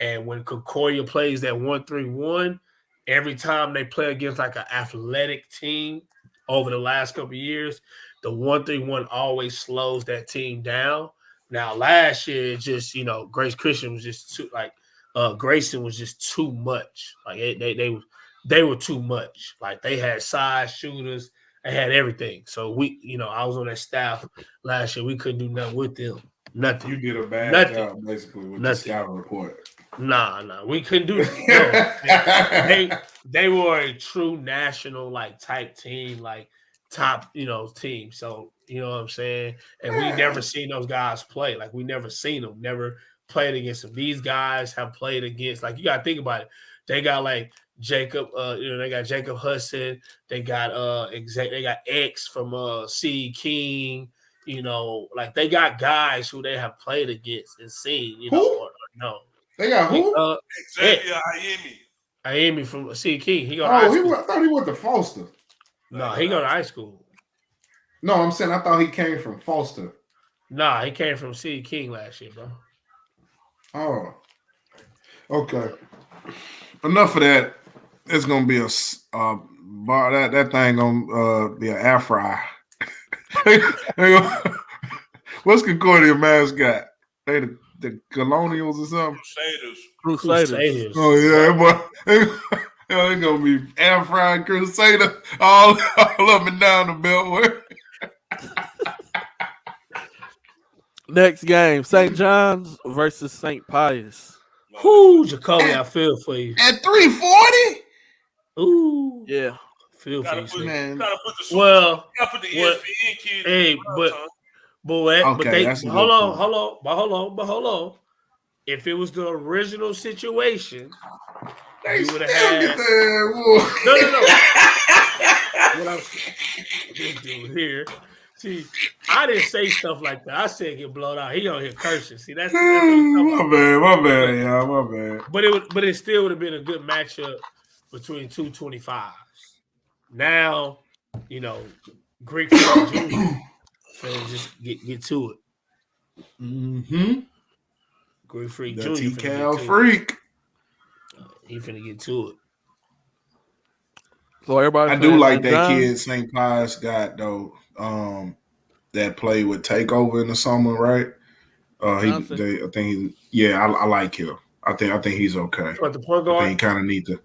And when Concordia plays that 1-3-1, every time they play against, like, an athletic team over the last couple of years, the 1-3-1 always slows that team down. Now, last year, just, Grace Christian was just too, like, Grayson was just too much. Like they were too much. Like they had size shooters, they had everything. So I was on that staff last year. We couldn't do nothing with them. Nothing. You did a bad job basically with the scouting report. Nah, we couldn't do that. They were a true national like type team, like top team. So you know what I'm saying. And we never seen those guys play. Like we never seen them. Never played against them. These guys have played against, like, you gotta think about it. They got like Jacob, they got Jacob Hudson, they got X from C King, like they got guys who they have played against and seen, or no. They got who? Ayemi from C King. He I thought he went to Foster. No, he go to high school. No, I'm saying I thought he came from Foster. Nah, he came from C King last year, bro. Oh, okay. Enough of that. It's gonna be bar. That thing gonna be an air fry. What's Concordia mascot? They the Colonials or something? Crusaders. Oh yeah, boy. It's gonna be air fried Crusader all up and down the Beltway. Next game, St. John's versus St. Pius. Whoo, Jacoby, I feel for you. At 340? Ooh. Yeah. Feel for you, man. Gotta put the ESPN kids. Hey, hold on. If it was the original situation, they would have had. No. What I'm this dude here. See, I didn't say stuff like that. I said get blown out. He on here cursing. See, that's my bad, y'all. My bad. But it still would have been a good matchup between two 25s. Now, Greek Freak Jr. finna just get to it. Mm-hmm. Greek Freak the Jr. T-Cal Freak. He finna get to it. So everybody, I do like that kid St. Pius got though. That played with Takeover in the summer, right? I like him. I think he's okay. What, the point guard? I think he kind of need to.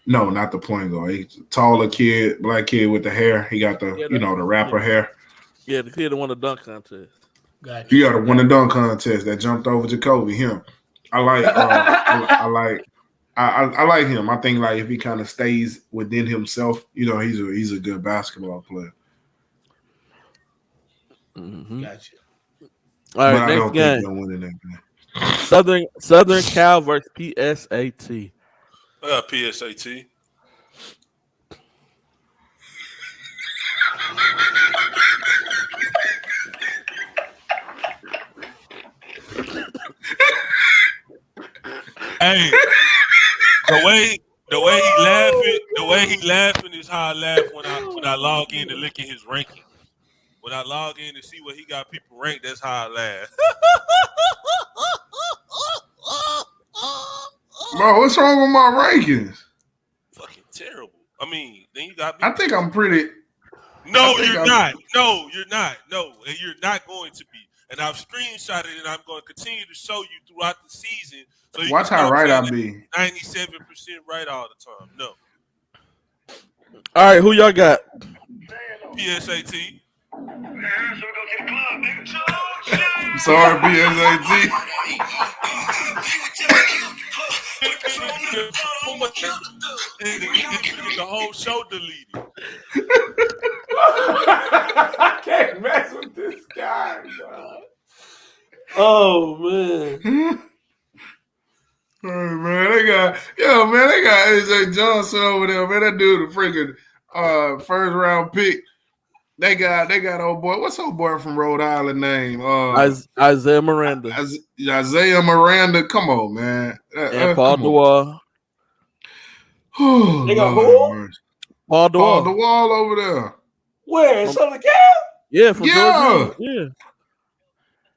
No, not the point guard. He's a taller kid, black kid with the hair. He got the the rapper hair. Yeah, the kid that won the dunk contest. Gotcha. He got to win the dunk contest that jumped over Jacoby. Him. I I like him. I think like if he kind of stays within himself, he's a good basketball player. Mm-hmm. Gotcha. All right, but next I don't game. think they'll win in that game. Southern Cal versus PSAT. PSAT. Hey, the way he laughing is how I laugh when I log in to look at his ranking. When I log in to see what he got people ranked, that's how I laugh. Bro, what's wrong with my rankings? Fucking terrible. I mean, then you got me. I think I'm pretty. No, you're not. No, you're not. No, and you're not going to be. And I've screenshotted it, and I'm going to continue to show you throughout the season. So you watch how right I be. 97% right all the time. No. All right, who y'all got? PSAT. Sorry, PSAT. The whole show deleted. I can't mess with this guy, bro. Oh man. Oh, man, they got AJ Johnson over there, man. That dude, the freaking first round pick. They got old boy. What's old boy from Rhode Island name? Isaiah Miranda. Isaiah Miranda. Come on, man. And Paul DeWall. Oh, they got who? Paul DeWall over there. Where? In Southern Cal? Yeah, from Georgia. Yeah.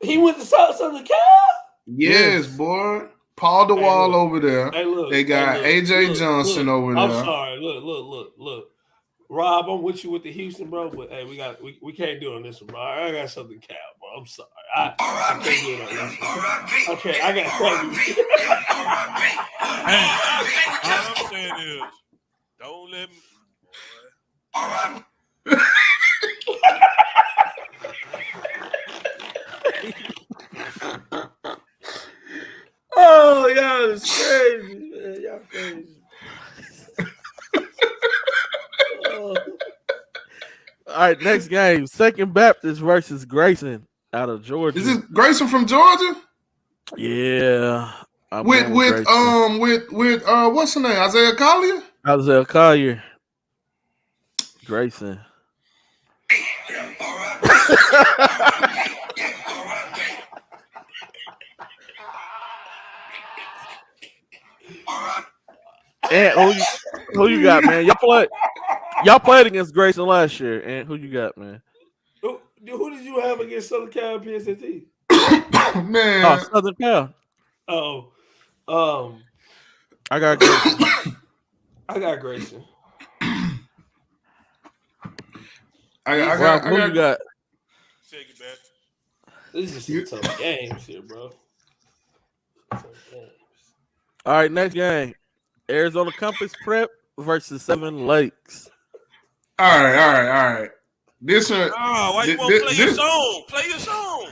He went to Southern Cal? Yes, boy. Paul DeWall over there. Hey, look. They got AJ Johnson over there. I'm sorry. Look. Rob, I'm with you with the Houston, bro, but hey, we can't do it on this one, bro. I got Southern Cal, bro. I'm sorry. I can't do it on this one. Okay, I got to Hey, all I'm saying is, don't let me. All right. Oh, y'all is crazy, man. Y'all crazy. All right, next game. Second Baptist versus Grayson out of Georgia. Is this Grayson from Georgia? Yeah. With what's her name? Isaiah Collier? Isaiah Collier. Grayson. And who you got, man? Y'all played against Grayson last year. And who you got, man? Who did you have against Southern Cal and PSAT? Man. Oh, Southern Cal. I got Grayson. I got Grayson. I got who you got? Take it back. This is some tough games here, bro. All right, next game. Arizona Compass Prep versus Seven Lakes. All right. This one. Why you won't play your song? Play your song.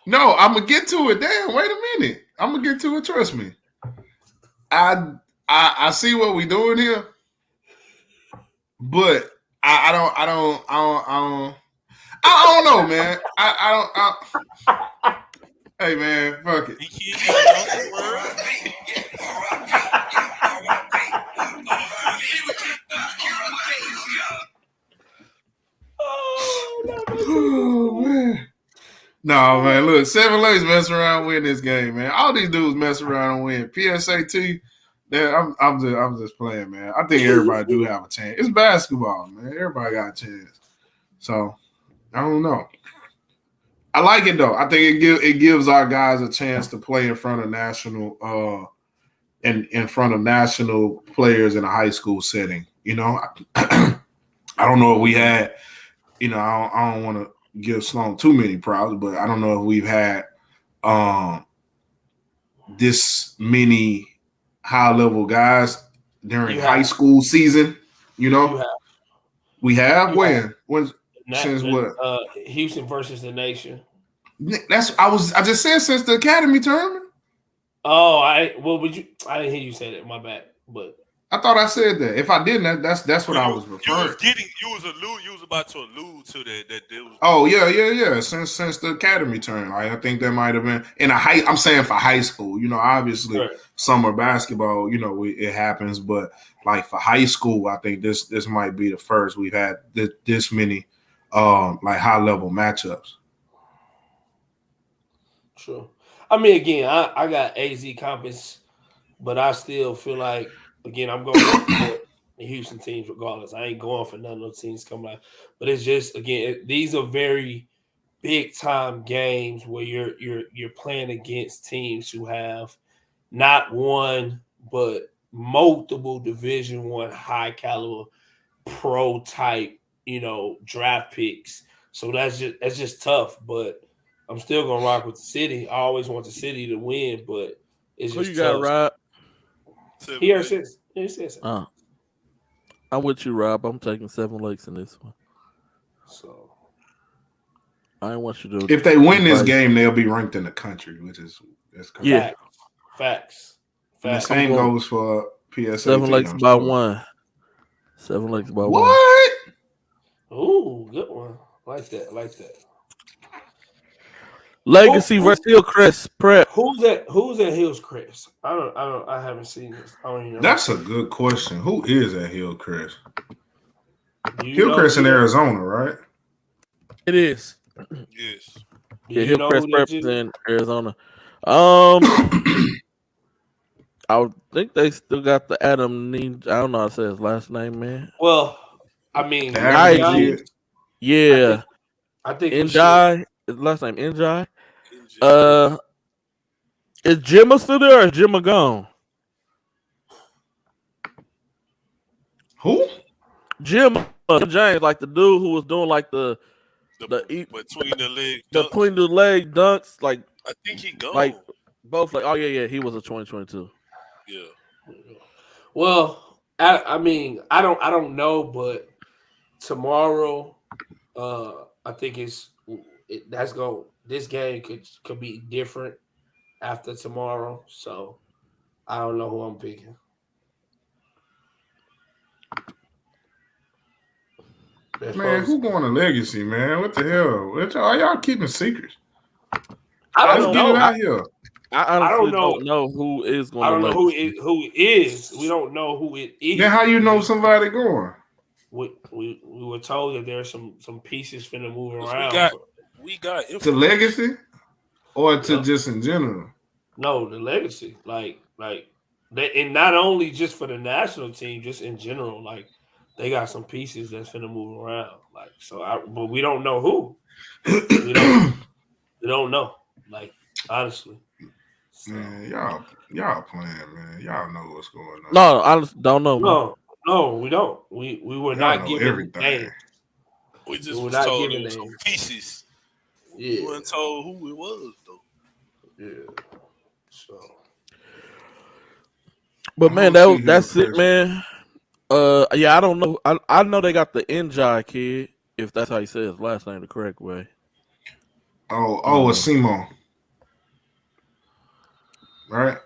No, I'm gonna get to it. Damn, wait a minute. I'm gonna get to it. Trust me. I see what we doing here, but I don't know, man. I don't. Hey, man, fuck it. Oh, man. No, man. Look, Seven Lakes messing around winning this game, man. All these dudes mess around and win. PSAT, I'm just playing, man. I think everybody do have a chance. It's basketball, man. Everybody got a chance. So I don't know. I like it though. I think it gives our guys a chance to play in front of national in front of national players in a high school setting. You know, I don't know if we had. You know, I don't want to give Sloan too many props, but I don't know if we've had this many high-level guys during high school season. You know, we have when since what? Houston versus the Nation. I just said since the academy tournament. Oh, I didn't hear you say that. My bad. But I thought I said that. If I didn't, that's what I was referring. You was about to allude to that there was. Oh yeah. Since the academy turn, I think that might have been in a high. I'm saying for high school. Obviously summer basketball. It happens, but like for high school, I think this might be the first we've had this many like high level matchups. Sure. I mean, again, I got AZ Compass, but I still feel like, again, I'm going to support the Houston teams regardless. I ain't going for none of those teams coming out. But it's just, again, these are very big time games where you're playing against teams who have not one but multiple Division I high caliber pro type, draft picks. So that's just tough, but I'm still gonna rock with the city. I always want the city to win, but it's just Who you got, Rob? Here says. I'm with you, Rob. I'm taking 7 Lakes in this one. So I ain't want you to. If they win this game, they'll be ranked in the country, that's correct. Yeah. Facts. The same goes for PSA. 7 Lakes by 1. 7 Lakes by 1. What? Ooh, good one. Like that. Legacy versus Hillcrest prep. Who's at Hillcrest? I haven't seen this. I don't even know. That's a good question. Who is at Hillcrest? Hillcrest in Arizona, right? It is. Yes. Yeah, Hillcrest prep is in Arizona. I would think they still got the Adam Ninja. I don't know how to say his last name, man. Well, I mean, yeah. I think Njai. His last name Njai. Is Jimma still there or is Jimma gone? Who? Jimma James, like the dude who was doing like the between the leg dunks. Like I think he gone. Like both. Like he was a 2022. Yeah. Well, I mean, I don't know, but tomorrow, I think this game could be different after tomorrow. So I don't know who I'm picking. Man, who going to Legacy, man? What the hell? Are y'all keeping secrets? I don't know. I honestly don't know who is going. I don't know who is. We don't know who it is. Then how you know somebody going? We were told that there's some pieces finna move around. We got to Legacy, or to just in general. No, the Legacy, like and not only just for the national team, just in general, like they got some pieces that's finna move around. Like but we don't know who. we don't know. Like honestly. So. Man, y'all playing, man. Y'all know what's going on. No, I don't know. No, we don't. We were not given names. We just were told it was some pieces. Yeah. We weren't told who it was though. Yeah. So. But man, that's it, man. I don't know. I know they got the Njai kid, if that's how you say his last name the correct way. It's Simon. Right?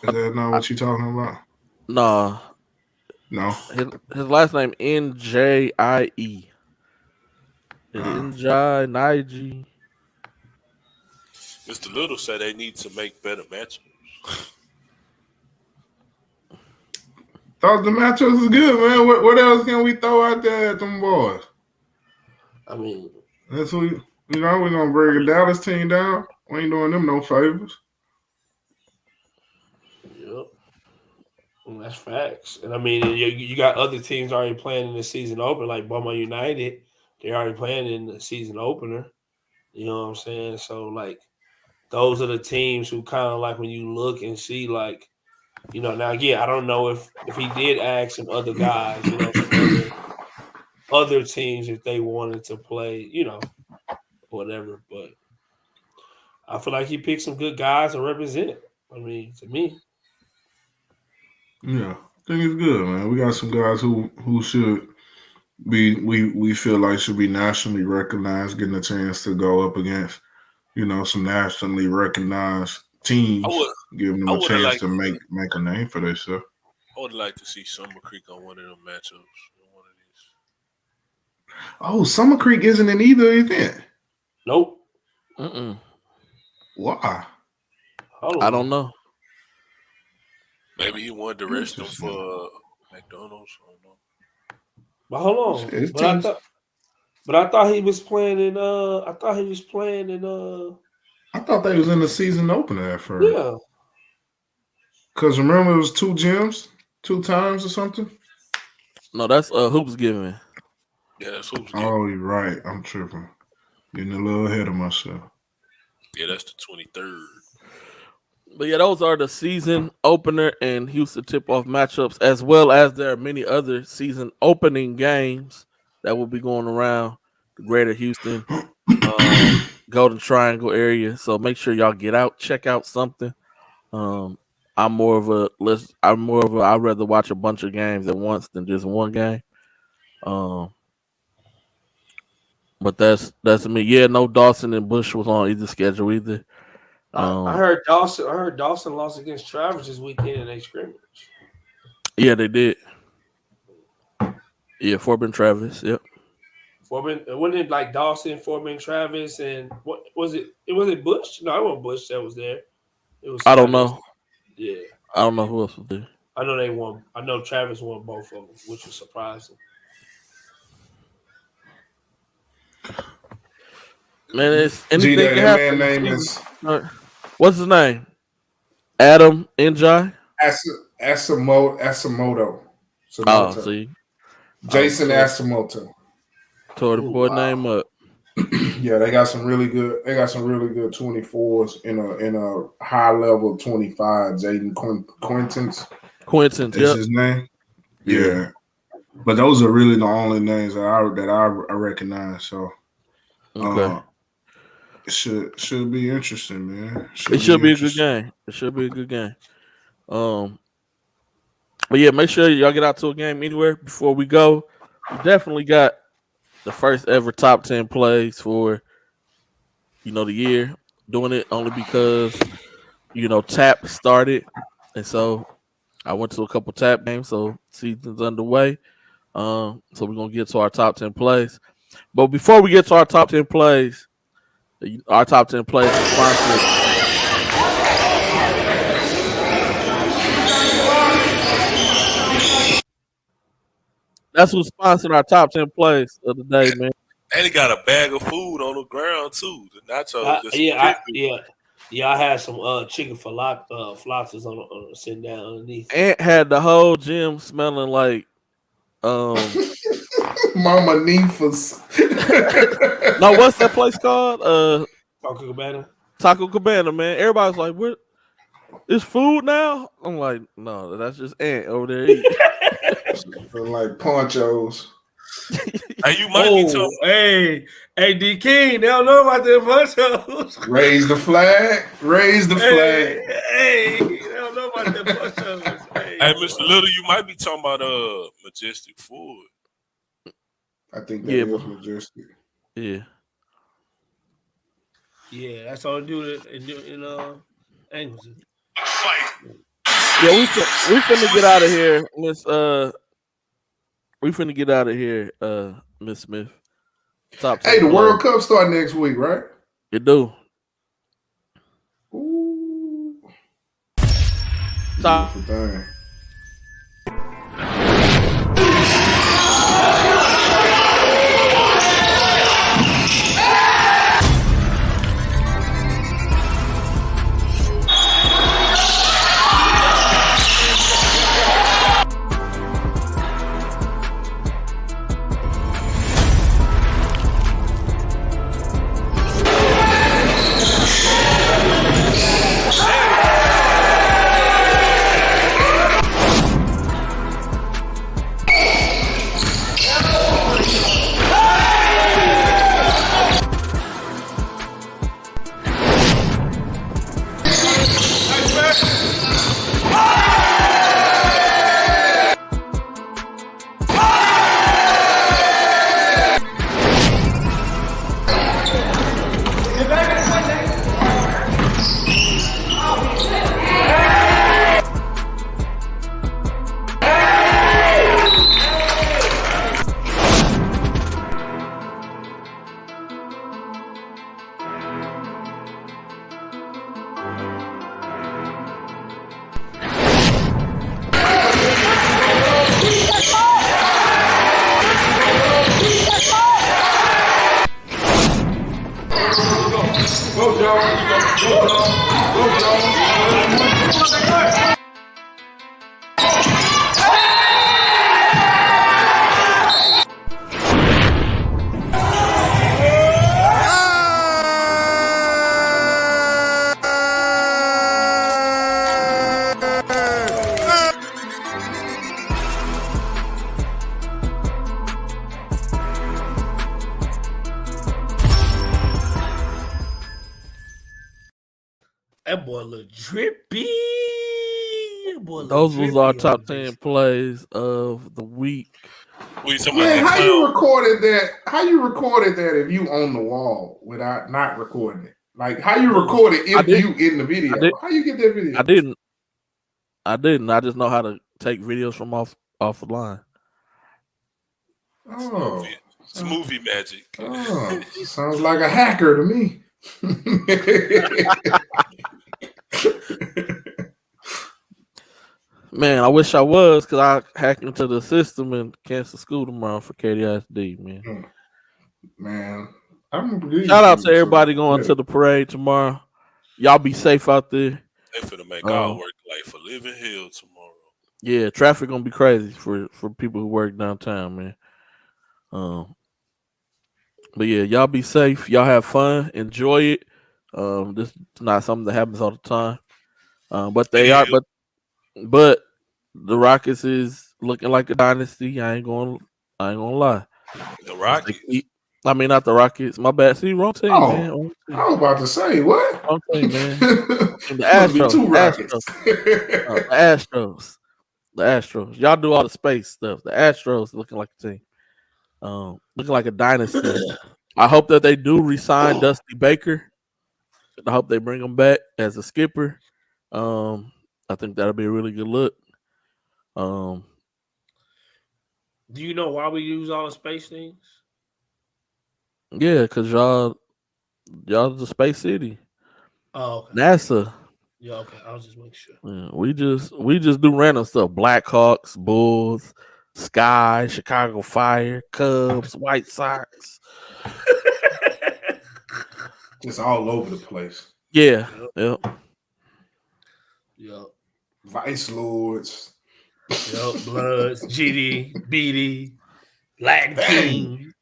Is that not what you're talking about? Nah. No. His last name Njie. Njie, Nige. Mr. Little said they need to make better matchups. Thought the matchups was good, man. What else can we throw out there at them boys? I mean, that's what we're gonna bring a Dallas team down. We ain't doing them no favors. Yep. And that's facts. And I mean, you got other teams already playing in the season opener, like Beaumont United. They're already playing in the season opener. You know what I'm saying? So, like, those are the teams who kind of like when you look and see, like, now again, I don't know if he did ask some other guys, some other teams if they wanted to play, whatever. But I feel like he picked some good guys to represent. I mean, to me. Yeah, I think it's good, man. We got some guys who should be we feel like should be nationally recognized, getting a chance to go up against, some nationally recognized teams, giving them a chance to make a name for themselves. I would like to see Summer Creek on one of them matchups. One of these. Oh, Summer Creek isn't in either event. Nope. Why? I don't know. Maybe he wanted to rest them for McDonald's. I don't know. But hold on. I thought he was playing in. I thought they was in the season opener at first. Yeah. Because remember, it was 2 gyms, 2 times or something. No, that's Hoops Giving. Yeah, that's Hoops Giving. Oh, you're right. I'm tripping. Getting a little ahead of myself. Yeah, that's the 23rd. But yeah, those are the season opener and Houston tip-off matchups, as well as there are many other season opening games that will be going around the greater Houston, Golden Triangle area. So make sure y'all get out, check out something. I'd rather watch a bunch of games at once than just one game. But that's me. Yeah, no Dawson and Bush was on either schedule either. I heard Dawson lost against Travis this weekend in a scrimmage. Yeah, they did. Yeah, Forbin Travis. Yep. Forbin, wasn't it like Dawson, Forbin, Travis, and what was it? Was it Bush? No, it wasn't Bush that was there. It was. I don't know. Yeah. I don't know who else was there. I know they won. I know Travis won both of them, which was surprising. Man, it's anything can happen. Name is what's his name? Adam Njai? Asamoto. Oh, see. Jason Asamoto. Tore the boy name up. Yeah, they got some really good 24s in a high level 25. Jaden Quintins. Is his name? Yeah. But those are really the only names that I recognize. So okay. It should be interesting, man. It should be a good game. It should be a good game. But yeah, make sure y'all get out to a game anywhere before we go. We definitely got the first ever top 10 plays for the year. Doing it only because TAP started, and so I went to a couple TAP games. So season's underway. So we're gonna get to our top 10 plays. But before we get to our top 10 plays, is sponsored. That's who sponsored our top 10 plays of the day, man. And he got a bag of food on the ground too. The nachos. I had some chicken flautas on sitting down underneath. Ant had the whole gym smelling like Mama Nifas. No, what's that place called? Taco Cabana, man. Everybody's like, "What? It's food now?" I'm like, "No, that's just Ant over there eating." Like ponchos. Hey, you might be too. Hey, D King, they don't know about them ponchos. Raise the flag. Hey, they don't know about them ponchos. Hey, Mr. Little, you might be talking about Majestic Food. I think that is Majestic. Yeah. Yeah, that's all they do in Angleton. Yeah, we finna get out of here, Miss. We finna get out of here, Miss Smith. Top 10 Hey, the World Cup start next week, right? It do. Ooh. Top. Thing. That boy look drippy. Those was our top 10 plays of the week. Man, how you recorded that? How you recorded that if you on the wall without not recording it? Like how you record it if you in the video? How you get that video? I didn't. I just know how to take videos from offline. Oh, it's movie magic. Oh, sounds like a hacker to me. Man, I wish I was because I hacked into the system and cancel school tomorrow for KDSD, man. Man, shout out to everybody going to the parade tomorrow. Y'all be safe out there. They finna make our work life a living hell tomorrow. Yeah, traffic gonna be crazy for people who work downtown, man. But yeah, y'all be safe. Y'all have fun. Enjoy it. This is not something that happens all the time. But they are. But the Rockets is looking like a dynasty. I ain't gonna lie. The Rockets. I mean, not the Rockets. My bad. See, wrong team, man. I was about to say what? Wrong team, man. The Astros. The Astros. Y'all do all the space stuff. The Astros looking like a team. Looking like a dynasty. I hope that they do resign Dusty Baker. I hope they bring him back as a skipper. I think that'll be a really good look. Do you know why we use all the space things? Yeah, because y'all the space city. Oh, okay. NASA. Yeah, okay. I was just making sure. Yeah, we just do random stuff. Blackhawks, Bulls, Sky, Chicago Fire, Cubs, White Sox. Just all over the place. Yeah. Yep. Vice Lords. Yep. Bloods, GD, BD, Latin King.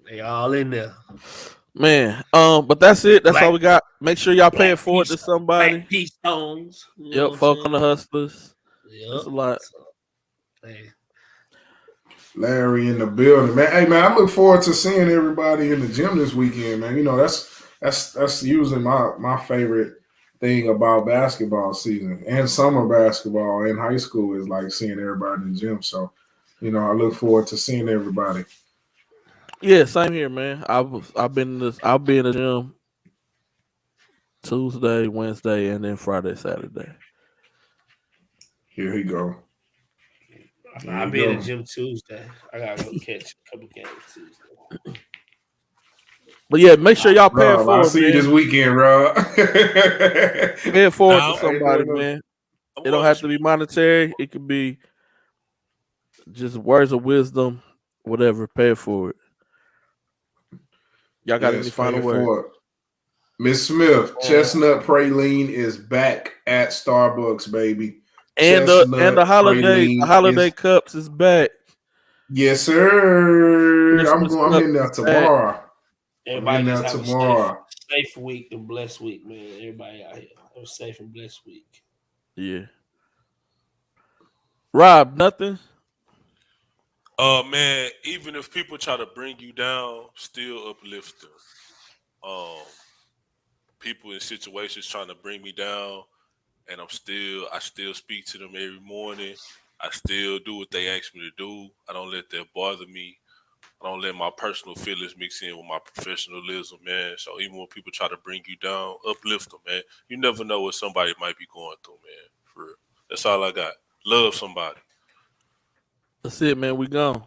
They all in there. Man, but that's it. That's all we got. Make sure y'all pay it forward to somebody. Black P Stones. Yep, folk on the Hustlers. Yep. That's a lot. Hey. Larry in the building, man. Hey, man, I look forward to seeing everybody in the gym this weekend, man. You know, that's usually my favorite thing about basketball season and summer basketball in high school is like seeing everybody in the gym. So, you know, I look forward to seeing everybody. Yeah, same here, man. I'll be in the gym Tuesday, Wednesday, and then Friday, Saturday. Here he go. I'll be in the gym Tuesday. I gotta go catch a couple games Tuesday. But yeah, make sure y'all pay it forward. I'll see you this weekend, Rob. Pay it forward to somebody, man. It don't have to be monetary. It could be just words of wisdom, whatever. Pay it forward. Y'all got any final words? Miss Smith, Chestnut Praline is back at Starbucks, baby. And the holiday cups is back. Yes, sir. I'm in there tomorrow. Everybody just have a safe week and blessed week, man. Everybody out here have a safe and blessed week. Yeah. Rob, nothing? Man, even if people try to bring you down, still uplift them. People in situations trying to bring me down, and I still speak to them every morning. I still do what they ask me to do. I don't let that bother me. I don't let my personal feelings mix in with my professionalism, man. So even when people try to bring you down, uplift them, man. You never know what somebody might be going through, man. For real. That's all I got. Love somebody. That's it, man. We gone.